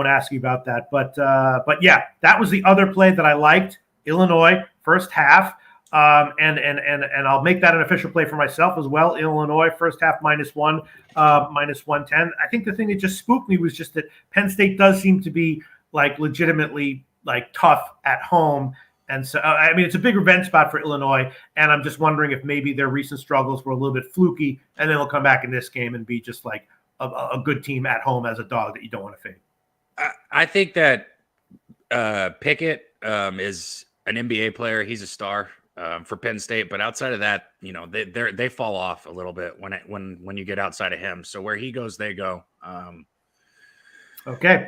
ask you about that. But yeah, that was the other play that I liked. Illinois first half. And I'll make that an official play for myself as well. Illinois first half -1, -110. I think the thing that just spooked me was just that Penn State does seem to be like legitimately like tough at home. And so, it's a big revenge spot for Illinois. And I'm just wondering if maybe their recent struggles were a little bit fluky, and then they'll come back in this game and be just like a good team at home as a dog that you don't want to fade. I think that Pickett is an NBA player. He's a star. For Penn State, but outside of that, they fall off a little bit when you get outside of him. So where he goes, they go. Okay.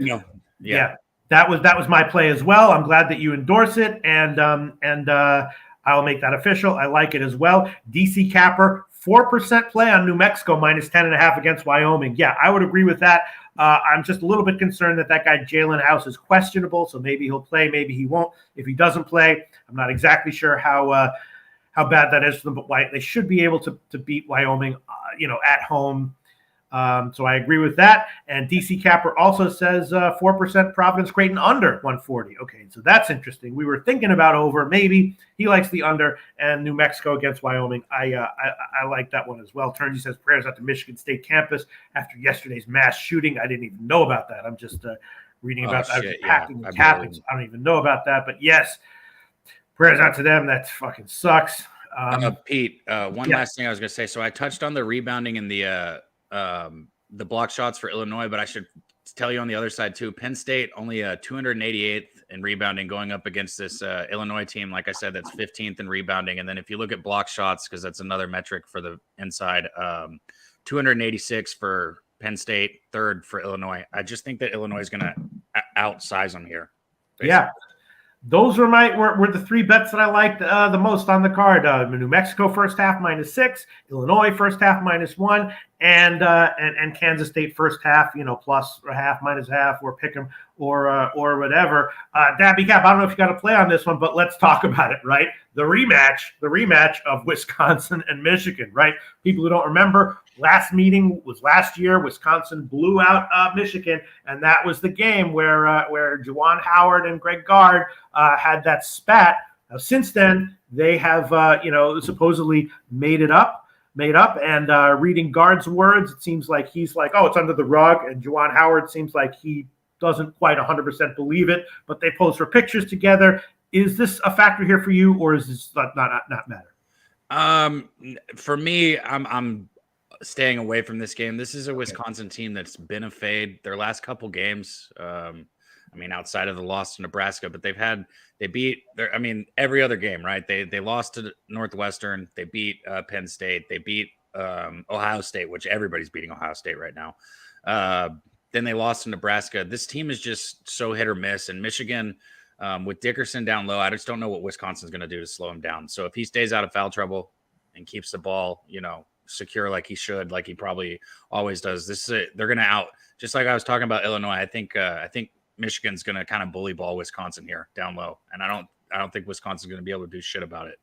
Yeah. That was my play as well. I'm glad that you endorse it, and I'll make that official. I like it as well. DC Capper 4% play on New Mexico -10.5 against Wyoming. Yeah, I would agree with that. I'm just a little bit concerned that guy Jalen House is questionable, so maybe he'll play, maybe he won't. If he doesn't play, I'm not exactly sure how bad that is for them, but they should be able to beat Wyoming, at home. So I agree with that. And DC Capper also says 4% Providence Creighton under 140. Okay, so that's interesting. We were thinking about over. Maybe he likes the under, and New Mexico against Wyoming. I like that one as well. Turnsey says prayers out to Michigan State campus after yesterday's mass shooting. I didn't even know about that. I'm just reading about that. I was packing the tappings. I don't even know about that. But yes, prayers out to them. That fucking sucks. Pete, one last thing I was going to say. So I touched on the rebounding and the block shots for Illinois, but I should tell you on the other side too. Penn State only 288th in rebounding going up against this Illinois team. Like I said, that's 15th in rebounding. And then if you look at block shots, because that's another metric for the inside, 286 for Penn State, 3rd for Illinois. I just think that Illinois is going to outsize them here. Basically. Yeah. Those were were the 3 bets that I liked the most on the card. New Mexico first half -6, Illinois first half -1, and Kansas State first half, plus a half, -half, or pick 'em or whatever. Dabby Cap, I don't know if you got to play on this one, but let's talk about it, right? The rematch of Wisconsin and Michigan, right? People who don't remember, last meeting was last year. Wisconsin blew out Michigan, and that was the game where Juwan Howard and Greg Gard had that spat. Now, since then, they have supposedly made up. And reading Gard's words, it seems like he's like, oh, it's under the rug, and Juwan Howard seems like he doesn't quite 100% believe it, but they pose for pictures together. Is this a factor here for you, or is this not matter? For me, I'm staying away from this game. This is a Wisconsin team that's been a fade their last couple games. Outside of the loss to Nebraska, but they beat every other game, right? They lost to Northwestern. They beat Penn State. They beat Ohio State, which everybody's beating Ohio State right now. Then they lost to Nebraska. This team is just so hit or miss. And Michigan, with Dickerson down low, I just don't know what Wisconsin's going to do to slow him down. So if he stays out of foul trouble and keeps the ball, secure like he should, like he probably always does, they're going to out. Just like I was talking about Illinois, I think Michigan's going to kind of bully ball Wisconsin here down low, and I don't think Wisconsin's going to be able to do shit about it.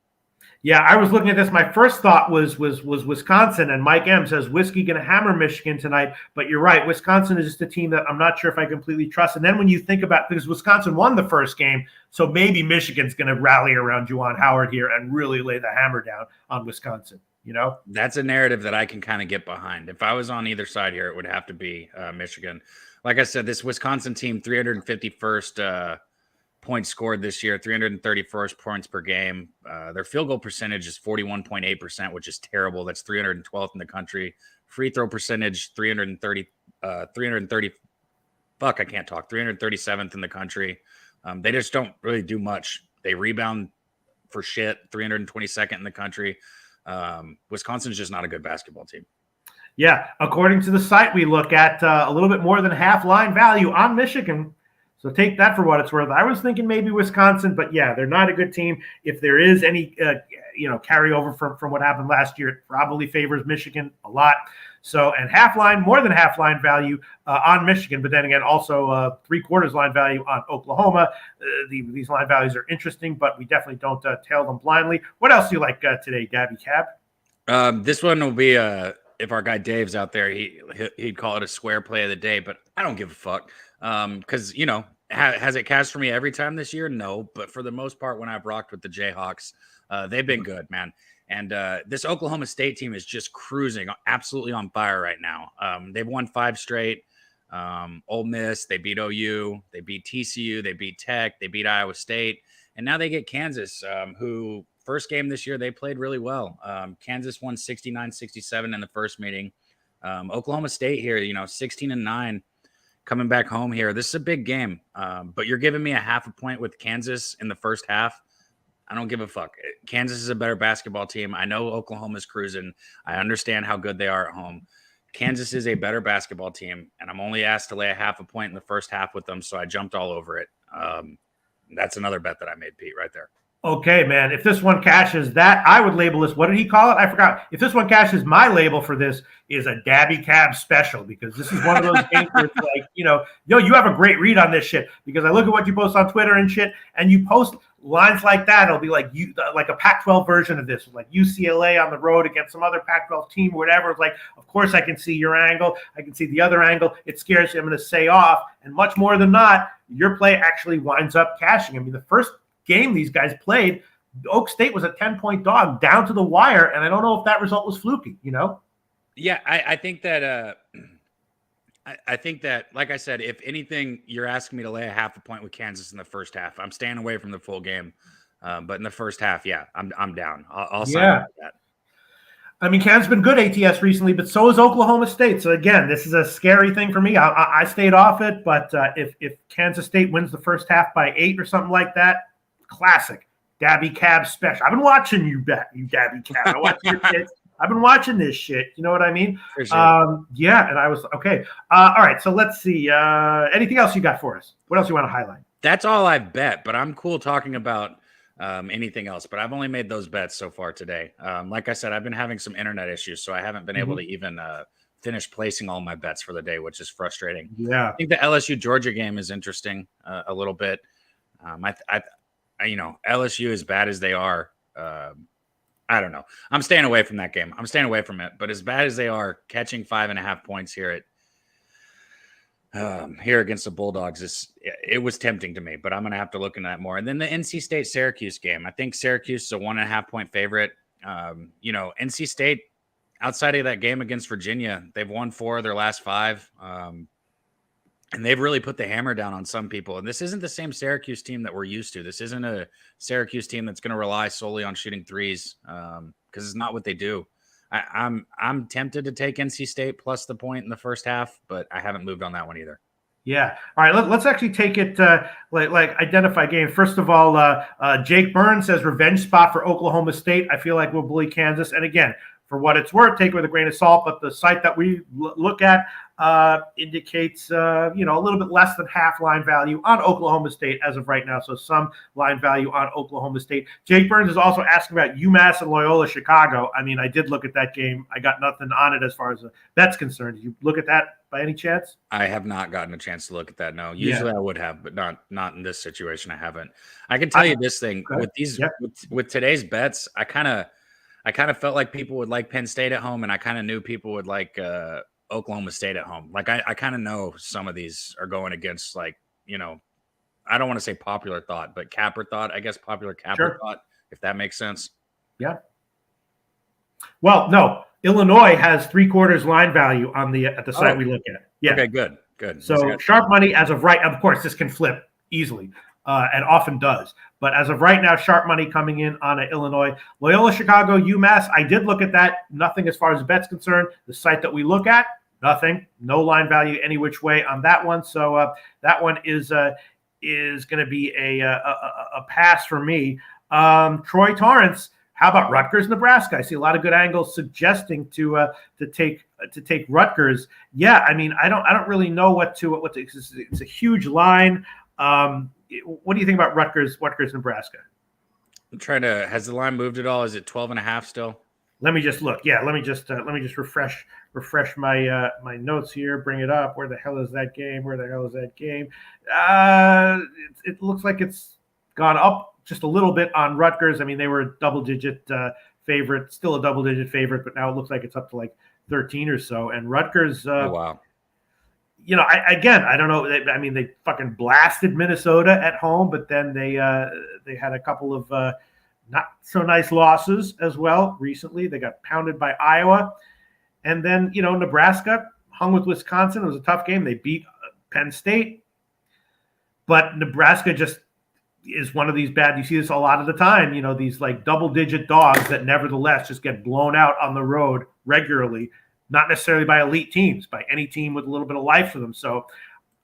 Yeah, I was looking at this. My first thought was Wisconsin, and Mike M says Whiskey going to hammer Michigan tonight. But you're right, Wisconsin is just a team that I'm not sure if I completely trust. And then when you think about, because Wisconsin won the first game, so maybe Michigan's going to rally around Juwan Howard here and really lay the hammer down on Wisconsin. That's a narrative that I can kind of get behind. If I was on either side here, it would have to be Michigan. Like I said, this Wisconsin team, 351st points scored this year, 331st points per game. Their field goal percentage is 41.8%, which is terrible. That's 312th in the country. Free throw percentage, 337th in the country. They just don't really do much. They rebound for shit, 322nd in the country. Wisconsin's just not a good basketball team. Yeah, according to the site we look at, a little bit more than half line value on Michigan. So take that for what it's worth. I was thinking maybe Wisconsin, but yeah, they're not a good team. If there is any, carryover from what happened last year, it probably favors Michigan a lot. So, and half line, more than half line value on Michigan, but then again, also 3/4 line value on Oklahoma. These line values are interesting, but we definitely don't tail them blindly. What else do you like today, Gabby Cab? This one will be if our guy Dave's out there, he'd call it a square play of the day, but I don't give a fuck. Because, has it cashed for me every time this year? No, but for the most part, when I've rocked with the Jayhawks, they've been good, man. And this Oklahoma State team is just cruising, absolutely on fire right now. They've won 5 straight. Ole Miss, they beat OU, they beat TCU, they beat Tech, they beat Iowa State, and now they get Kansas, who first game this year, they played really well. Kansas won 69-67 in the first meeting. Oklahoma State here, 16-9. Coming back home here. This is a big game, but you're giving me a half a point with Kansas in the first half. I don't give a fuck. Kansas is a better basketball team. I know Oklahoma's cruising. I understand how good they are at home. Kansas is a better basketball team, and I'm only asked to lay a half a point in the first half with them, so I jumped all over it. That's another bet that I made, Pete, right there. Okay, man. If this one cashes, that I would label this. What did he call it? I forgot. If this one cashes, my label for this is a Dabby Cab special, because this is one of those games where it's like, you have a great read on this shit, because I look at what you post on Twitter and shit, and you post lines like that. It'll be like a Pac-12 version of this, like UCLA on the road against some other Pac-12 team, or whatever. It's like, of course I can see your angle. I can see the other angle. It scares you. I'm going to say off, and much more than not, your play actually winds up cashing. I mean, the first game these guys played, Oak State was a 10-point dog down to the wire, and I don't know if that result was fluky. Yeah, I think that I think that, like I said, if anything, you're asking me to lay a half a point with Kansas in the first half. I'm staying away from the full game, but in the first half, yeah, I'm down. I'll sign up with that. I mean, Kansas has been good ATS recently, but so is Oklahoma State. So again, this is a scary thing for me. I stayed off it, but if Kansas State wins the first half by 8 or something like that, classic Dabby Cab special. I've been watching you Dabby Cab. I watch your kids. I've been watching this shit. You know what I mean? For sure. And I was okay. All right, so let's see. Anything else you got for us? What else you want to highlight? That's all I've bet, but I'm cool talking about anything else. But I've only made those bets so far today. Like I said, I've been having some internet issues, so I haven't been able to even finish placing all my bets for the day, which is frustrating. Yeah, I think the LSU Georgia game is interesting a little bit. LSU, as bad as they are, I don't know. I'm staying away from that game. I'm staying away from it. But as bad as they are, catching 5.5 points here against the Bulldogs, it was tempting to me. But I'm going to have to look into that more. And then the NC State Syracuse game. I think Syracuse is a 1.5 point favorite. NC State, outside of that game against Virginia, they've won 4 of their last 5. And they've really put the hammer down on some people. And this isn't the same Syracuse team that we're used to. This isn't a Syracuse team that's going to rely solely on shooting threes, because it's not what they do. I'm tempted to take NC State plus the point in the first half, but I haven't moved on that one either. Yeah. All right. Let's actually take it like identify games. First of all, Jake Burns says revenge spot for Oklahoma State. I feel like we'll bully Kansas. And again, for what it's worth, take it with a grain of salt. But the site that we look at indicates, a little bit less than half line value on Oklahoma State as of right now. So some line value on Oklahoma State. Jake Burns is also asking about UMass and Loyola Chicago. I mean, I did look at that game. I got nothing on it as far as a bet's concerned. Did you look at that by any chance? I have not gotten a chance to look at that. No, usually I would have, but not in this situation. I haven't. I can tell you this thing with these with today's bets. I kind of felt like people would like Penn State at home, and I kind of knew people would like Oklahoma State at home. Like I kind of know some of these are going against, like, I don't want to say popular thought, but capper thought. I guess popular capper thought, if that makes sense. Yeah. Well, no. Illinois has 3/4 line value on at the site we look at. Yeah. Okay, good. So sharp money as of right. Of course, this can flip easily, and often does. But as of right now, sharp money coming in on Illinois. Loyola Chicago, UMass. I did look at that. Nothing as far as the bet's concerned. The site that we look at, nothing. No line value any which way on that one. So that one is going to be a pass for me. Troy Torrance. How about Rutgers, Nebraska? I see a lot of good angles suggesting to take Rutgers. Yeah, I mean, I don't really know what to. It's a huge line. What do you think about Rutgers, Nebraska? I'm trying to. Has the line moved at all? Is it 12.5 still? Let me just look. Yeah, let me just refresh my my notes here. Bring it up. Where the hell is that game? It looks like it's gone up just a little bit on Rutgers. I mean, they were a double-digit favorite, still a double-digit favorite, but now it looks like it's up to like 13 or so. And Rutgers, oh, wow. I don't know. I mean, they fucking blasted Minnesota at home, but then they had a couple of not so nice losses as well recently. They got pounded by Iowa, and then Nebraska hung with Wisconsin. It was a tough game. They beat Penn State, but Nebraska just is one of these bad. You see this a lot of the time. These like double-digit dogs that nevertheless just get blown out on the road regularly. Not necessarily by elite teams, by any team with a little bit of life to them. So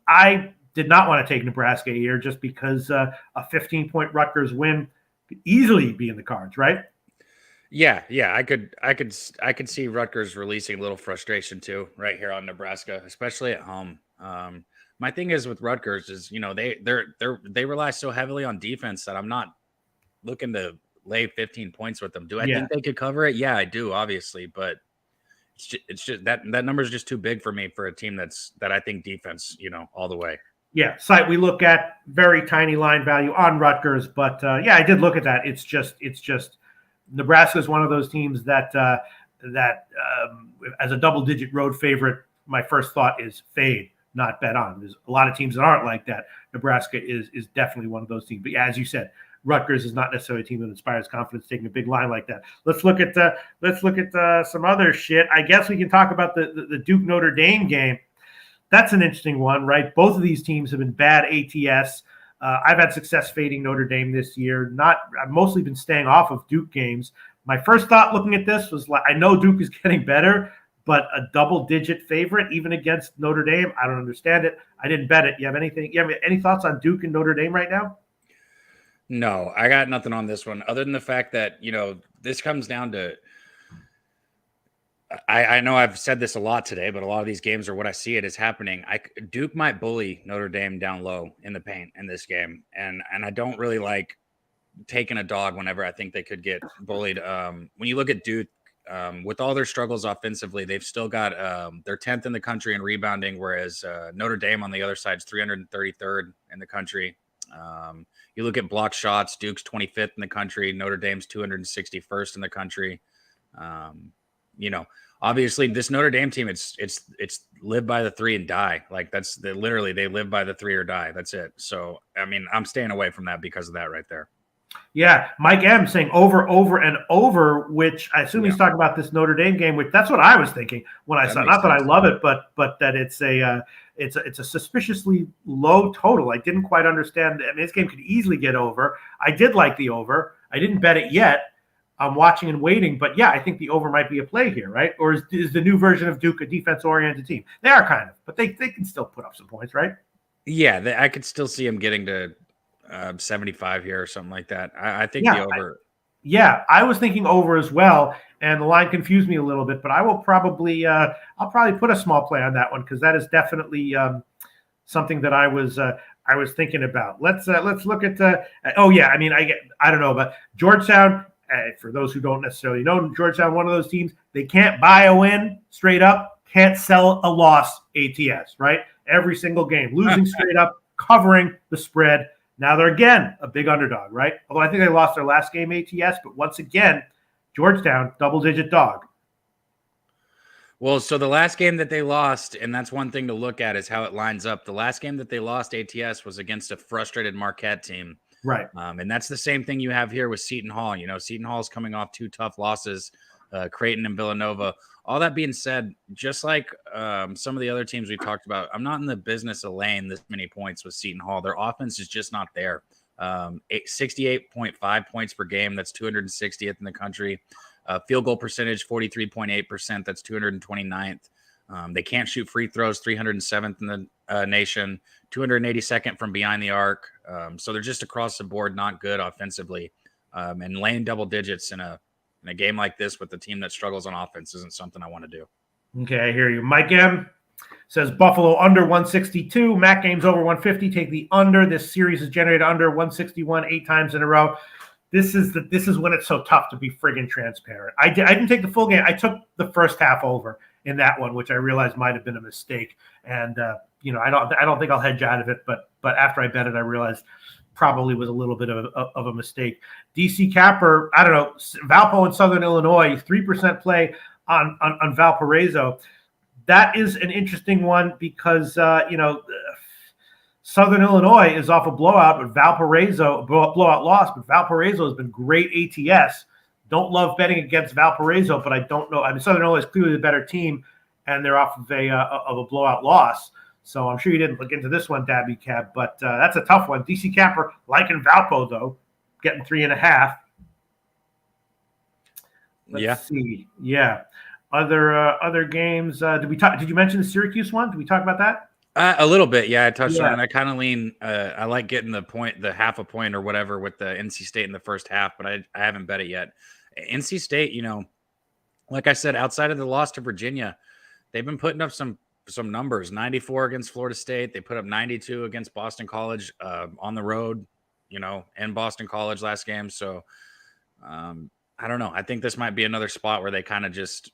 I did not want to take Nebraska here just because a 15-point Rutgers win could easily be in the cards, right? Yeah. I could see Rutgers releasing a little frustration too, right here on Nebraska, especially at home. My thing is with Rutgers is, they rely so heavily on defense that I'm not looking to lay 15 points with them. Do I think they could cover it? Yeah, I do, obviously, but it's just that number is just too big for me for a team that I think defense, all the way. Yeah, site we look at, very tiny line value on Rutgers, but I did look at that. It's just Nebraska is one of those teams that as a double-digit road favorite, my first thought is fade, not bet on. There's a lot of teams that aren't like that. Nebraska is definitely one of those teams. But yeah, as you said, Rutgers is not necessarily a team that inspires confidence taking a big line like that. Let's look at some other shit. I guess we can talk about the Duke Notre Dame game. That's an interesting one, right? Both of these teams have been bad ATS. I've had success fading Notre Dame this year. I've mostly been staying off of Duke games. My first thought looking at this was like, I know Duke is getting better, but a double-digit favorite even against Notre Dame, I don't understand it. I didn't bet it. You have any thoughts on Duke and Notre Dame right now? No, I got nothing on this one other than the fact that, this comes down to, I know I've said this a lot today, but a lot of these games are what I see it is happening. Duke might bully Notre Dame down low in the paint in this game. And I don't really like taking a dog whenever I think they could get bullied. When you look at Duke, with all their struggles offensively, they've still got they're 10th in the country in rebounding, whereas Notre Dame on the other side is 333rd in the country. You look at block shots, Duke's 25th in the country, Notre Dame's 261st in the country. Obviously this Notre Dame team, it's live by the three and die. Like literally they live by the three or die. That's it. So, I mean, I'm staying away from that because of that right there. Yeah. Mike M saying over and over, which I assume he's talking about this Notre Dame game, which that's what I was thinking when I saw it. Not that I love it, but that it's a suspiciously low total. I didn't quite understand. I mean, this game could easily get over. I did like the over. I didn't bet it yet. I'm watching and waiting, but yeah, I think the over might be a play here, right? Or is the new version of Duke a defense-oriented team? They are kind of, but they can still put up some points, right? Yeah, I could still see them getting to 75 here or something like that. I think the over. Yeah, I was thinking over as well, and the line confused me a little bit. But I will probably, I'll probably put a small play on that one because that is definitely something that I was thinking about. Let's look at. Oh yeah, I mean, I don't know, but Georgetown. For those who don't necessarily know, Georgetown, one of those teams, they can't buy a win straight up, can't sell a loss ATS, right? Every single game, losing straight up, covering the spread. Now they're again a big underdog, right? Although I think they lost their last game ATS, but once again, Georgetown, double-digit dog. Well, so the last game that they lost, and that's one thing to look at, is how it lines up. The last game that they lost ATS was against a frustrated Marquette team. Right. And that's the same thing you have here with Seton Hall. You know, Seton Hall is coming off 2 tough losses, Creighton and Villanova. All that being said, just like some of the other teams we talked about, I'm not in the business of laying this many points with Seton Hall. Their offense is just not there. 68.5 points per game. That's 260th in the country. Field goal percentage, 43.8%. That's 229th. They can't shoot free throws, 307th in the nation, 282nd from behind the arc. So they're just across the board not good offensively. And laying double digits in a game like this with a team that struggles on offense isn't something I want to do. Okay, I hear you. Mike M says Buffalo under 162. Mac games over 150. Take the under. This series has generated under 161 8 times in a row. This is when it's so tough to be friggin' transparent. I didn't take the full game. I took the first half over in that one, which I realized might have been a mistake. And I don't think I'll hedge out of it. But after I bet it, I realized probably was a little bit of a mistake. DC Capper, I don't know, Valpo in Southern Illinois, 3% play on Valparaiso. That is an interesting one because Southern Illinois is off a blowout, but blowout loss, but Valparaiso has been great ATS. Don't love betting against Valparaiso, but I don't know. I mean, Southern Illinois is clearly the better team, and they're off of a blowout loss. So I'm sure you didn't look into this one, Dabby Cab, but that's a tough one. DC Capper liking Valpo though, getting 3.5. Let's see. Yeah. Other games. Did you mention the Syracuse one? Did we talk about that? A little bit, yeah. I touched on it. I kind of lean. I like getting the half a point or whatever with the NC State in the first half, but I haven't bet it yet. NC State, like I said, outside of the loss to Virginia, they've been putting up some numbers. 94 against Florida State. They put up 92 against Boston College on the road, in Boston College last game. So I don't know. I think this might be another spot where they kind of just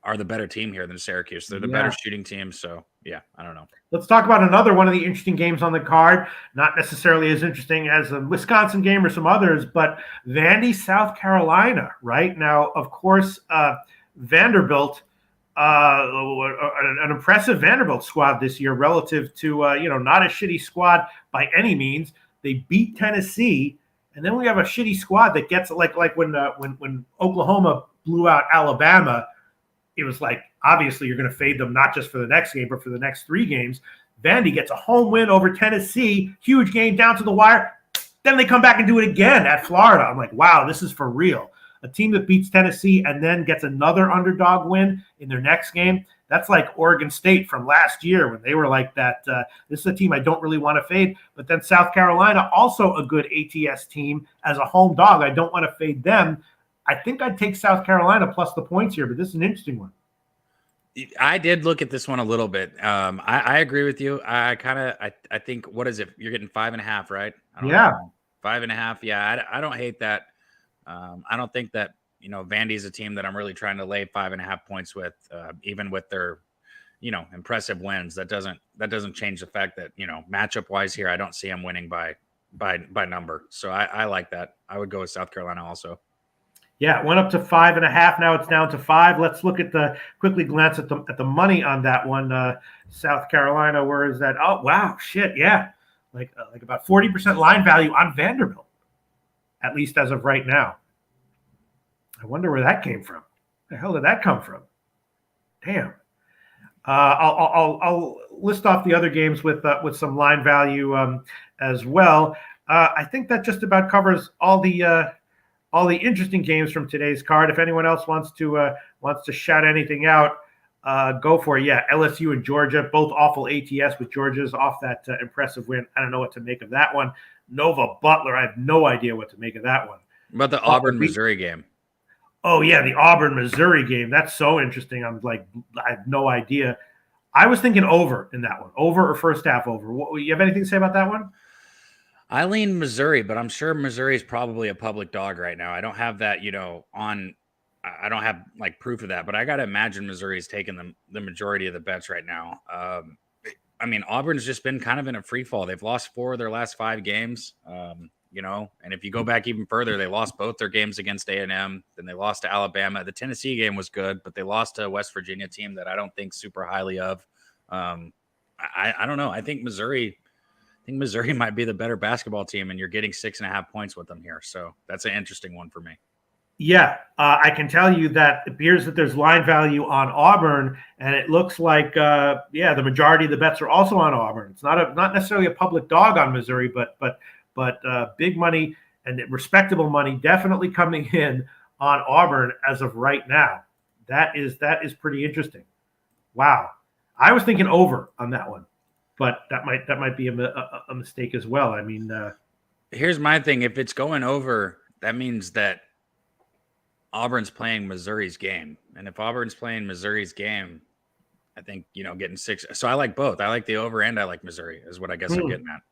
are the better team here than Syracuse. They're the better shooting team. So, yeah, I don't know. Let's talk about another one of the interesting games on the card. Not necessarily as interesting as the Wisconsin game or some others, but Vandy, South Carolina, right? Now, of course, Vanderbilt, an impressive Vanderbilt squad this year relative to, not a shitty squad by any means. They beat Tennessee, and then we have a shitty squad that gets like when Oklahoma blew out Alabama. It was like, obviously, you're going to fade them not just for the next game, but for the next 3 games. Vandy gets a home win over Tennessee, huge game down to the wire. Then they come back and do it again at Florida. I'm like, wow, this is for real. A team that beats Tennessee and then gets another underdog win in their next game. That's like Oregon State from last year when they were like that. This is a team I don't really want to fade. But then South Carolina, also a good ATS team as a home dog. I don't want to fade them. I think I'd take South Carolina plus the points here, but this is an interesting one. I did look at this one a little bit. I agree with you. I think, what is it? You're getting 5.5, right? Yeah. 5.5. Yeah. I don't hate that. I don't think that, Vandy's a team that I'm really trying to lay 5.5 points with, even with their, impressive wins. That doesn't change the fact that, matchup wise here, I don't see them winning by number. So I like that. I would go with South Carolina also. Yeah, it went up to 5.5. Now it's down to 5. Let's look at quickly glance at the money on that one. South Carolina, where is that? Oh, wow, shit, yeah, like about 40% line value on Vanderbilt, at least as of right now. I wonder where that came from. The hell did that come from? Damn. I'll list off the other games with some line value as well. I think that just about covers all the interesting games from today's card. If anyone else wants to shout anything out, go for it. Yeah, LSU and Georgia, both awful ATS with Georgia's off that impressive win. I don't know what to make of that one. Nova Butler, I have no idea what to make of that one. About the Auburn Missouri game. Oh yeah, the Auburn Missouri game. That's so interesting. I'm like, I have no idea. I was thinking over in that one. Over or first half over. You have anything to say about that one? I lean Missouri, but I'm sure Missouri is probably a public dog right now. I don't have that, I don't have like proof of that, but I got to imagine Missouri's taking the majority of the bets right now. I mean, Auburn's just been kind of in a free fall. They've lost 4 of their last 5 games. And if you go back even further, they lost both their games against A&M. Then they lost to Alabama. The Tennessee game was good, but they lost to a West Virginia team that I don't think super highly of. I don't know. I think Missouri might be the better basketball team, and you're getting 6.5 points with them here. So that's an interesting one for me. Yeah, I can tell you that it appears that there's line value on Auburn, and it looks like, the majority of the bets are also on Auburn. It's not necessarily a public dog on Missouri, but big money and respectable money definitely coming in on Auburn as of right now. That is pretty interesting. Wow, I was thinking over on that one, but that might be a mistake as well. I mean, here's my thing: if it's going over, that means that Auburn's playing Missouri's game, and if Auburn's playing Missouri's game, I think getting 6. So I like both. I like the over and I like Missouri. Is what I guess I'm getting at.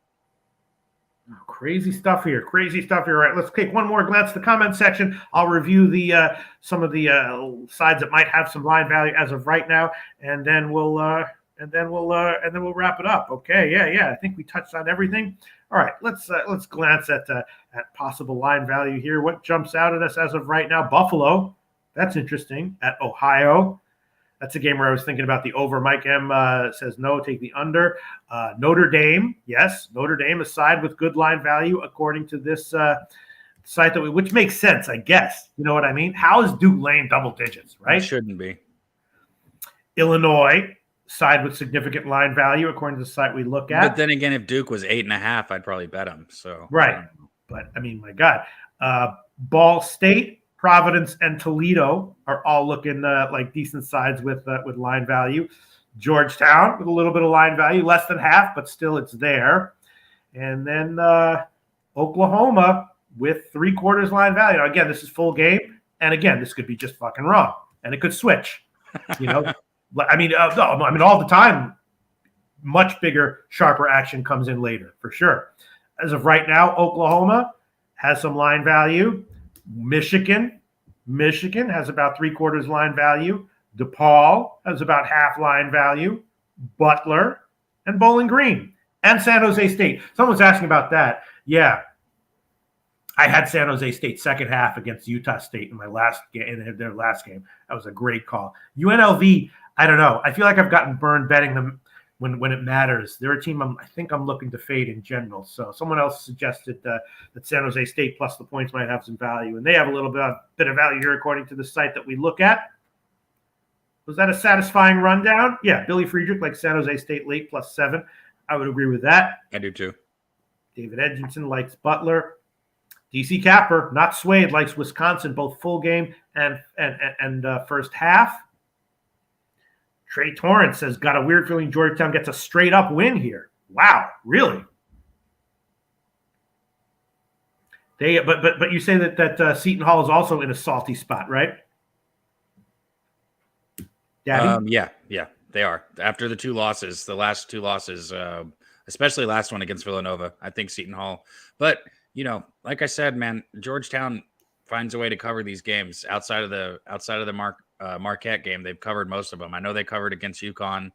Crazy stuff here. All right, let's take one more glance at the comment section. I'll review the some of the sides that might have some line value as of right now, and then we'll wrap it up. Okay, yeah. I think we touched on everything. All right, let's glance at possible line value here. What jumps out at us as of right now? Buffalo. That's interesting. At Ohio. That's a game where I was thinking about the over. Mike M says no, take the under. Notre Dame, yes. Notre Dame, a side with good line value, according to this site which makes sense, I guess. You know what I mean? How is Duke laying double digits, right? It shouldn't be. Illinois, side with significant line value, according to the site we look at. But then again, if Duke was 8.5, I'd probably bet them. So right. But I mean, my God. Ball State, Providence, and Toledo are all looking like decent sides with line value. Georgetown with a little bit of line value, less than half, but still it's there. And then Oklahoma with 3/4 line value. Now, again, this is full game, and again, this could be just fucking wrong, and it could switch. I mean, all the time, much bigger, sharper action comes in later for sure. As of right now, Oklahoma has some line value. Michigan has about 3/4 line value. DePaul has about half line value. Butler and Bowling Green and San Jose State. Someone's asking about that. Yeah, I had San Jose State second half against Utah State in my last game. In their last game, that was a great call. UNLV, I don't know. I feel like I've gotten burned betting them when it matters. They're a team I think I'm looking to fade in general. So someone else suggested that San Jose State plus the points might have some value, and they have a little bit of value here according to the site that we look at. Was that a satisfying rundown? Yeah, Billy Friedrich likes San Jose State late +7. I would agree with that. I do too. David Edginson likes Butler. DC Capper, not swayed, likes Wisconsin, both full game and first half. Trey Torrance says, got a weird feeling Georgetown gets a straight up win here. Wow, really? But you say that Seton Hall is also in a salty spot, right? Yeah, they are. After the last two losses, especially last one against Villanova, I think Seton Hall. But like I said, man, Georgetown finds a way to cover these games outside of the Marquette game. They've covered most of them. I know they covered against UConn.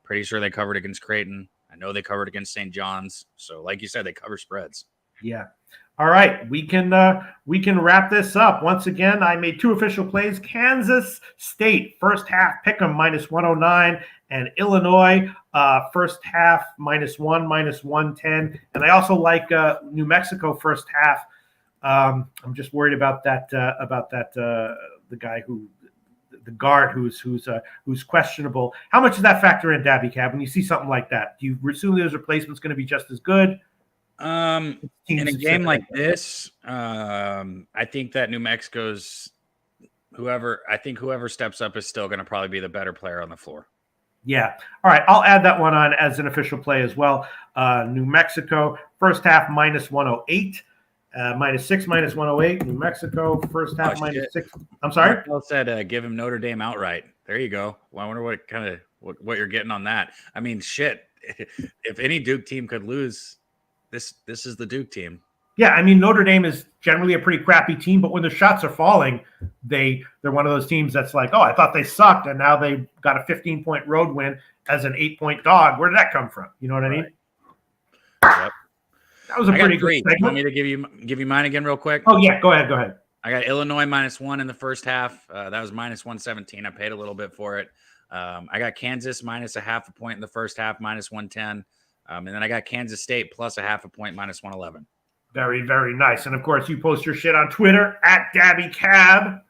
Pretty sure they covered against Creighton. I know they covered against St. John's. So, like you said, they cover spreads. Yeah. All right, we can wrap this up. Once again, I made 2 official plays. Kansas State first half pick'em -109, and Illinois first half -1 -110. And I also like New Mexico first half. I'm just worried about that the guy the guard who's questionable. How much does that factor in, Dabby Cab? When you see something like that, do you assume his replacement's going to be just as good? In a game like this, I think that New Mexico's whoever steps up is still going to probably be the better player on the floor. Yeah. All right. I'll add that one on as an official play as well. New Mexico first half -108, -6, -108. New Mexico, first half, Oh, shit. -6. I'm sorry? Markel said give him Notre Dame outright. There you go. Well, I wonder what you're getting on that. I mean, shit. If any Duke team could lose, this is the Duke team. Yeah, I mean, Notre Dame is generally a pretty crappy team, but when the shots are falling, they're one of those teams that's like, oh, I thought they sucked, and now they got a 15-point road win as an 8-point dog. Where did that come from? You know what I mean? Yep. That was a pretty good segment. You want me to give you mine again real quick? Oh, yeah, go ahead. I got Illinois -1 in the first half. That was -117. I paid a little bit for it. I got Kansas -0.5 point in the first half, -110. And then I got Kansas State +0.5 point, -111. Very, very nice. And, of course, you post your shit on Twitter at DabbyCab.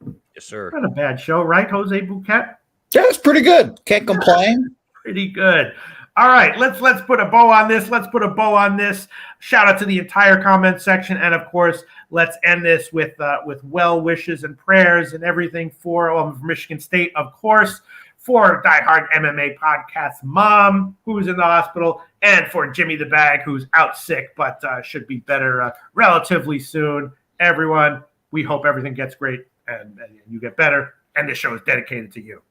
Yes, sir. Not a bad show, right, Jose Bouquett? Yeah, it's pretty good. Can't complain. Pretty good. All right, let's put a bow on this. Shout out to the entire comment section, and of course, let's end this with well wishes and prayers and everything for Michigan State, of course, for diehard MMA podcast mom who's in the hospital, and for Jimmy the Bag who's out sick but should be better relatively soon. Everyone, we hope everything gets great and you get better. And this show is dedicated to you.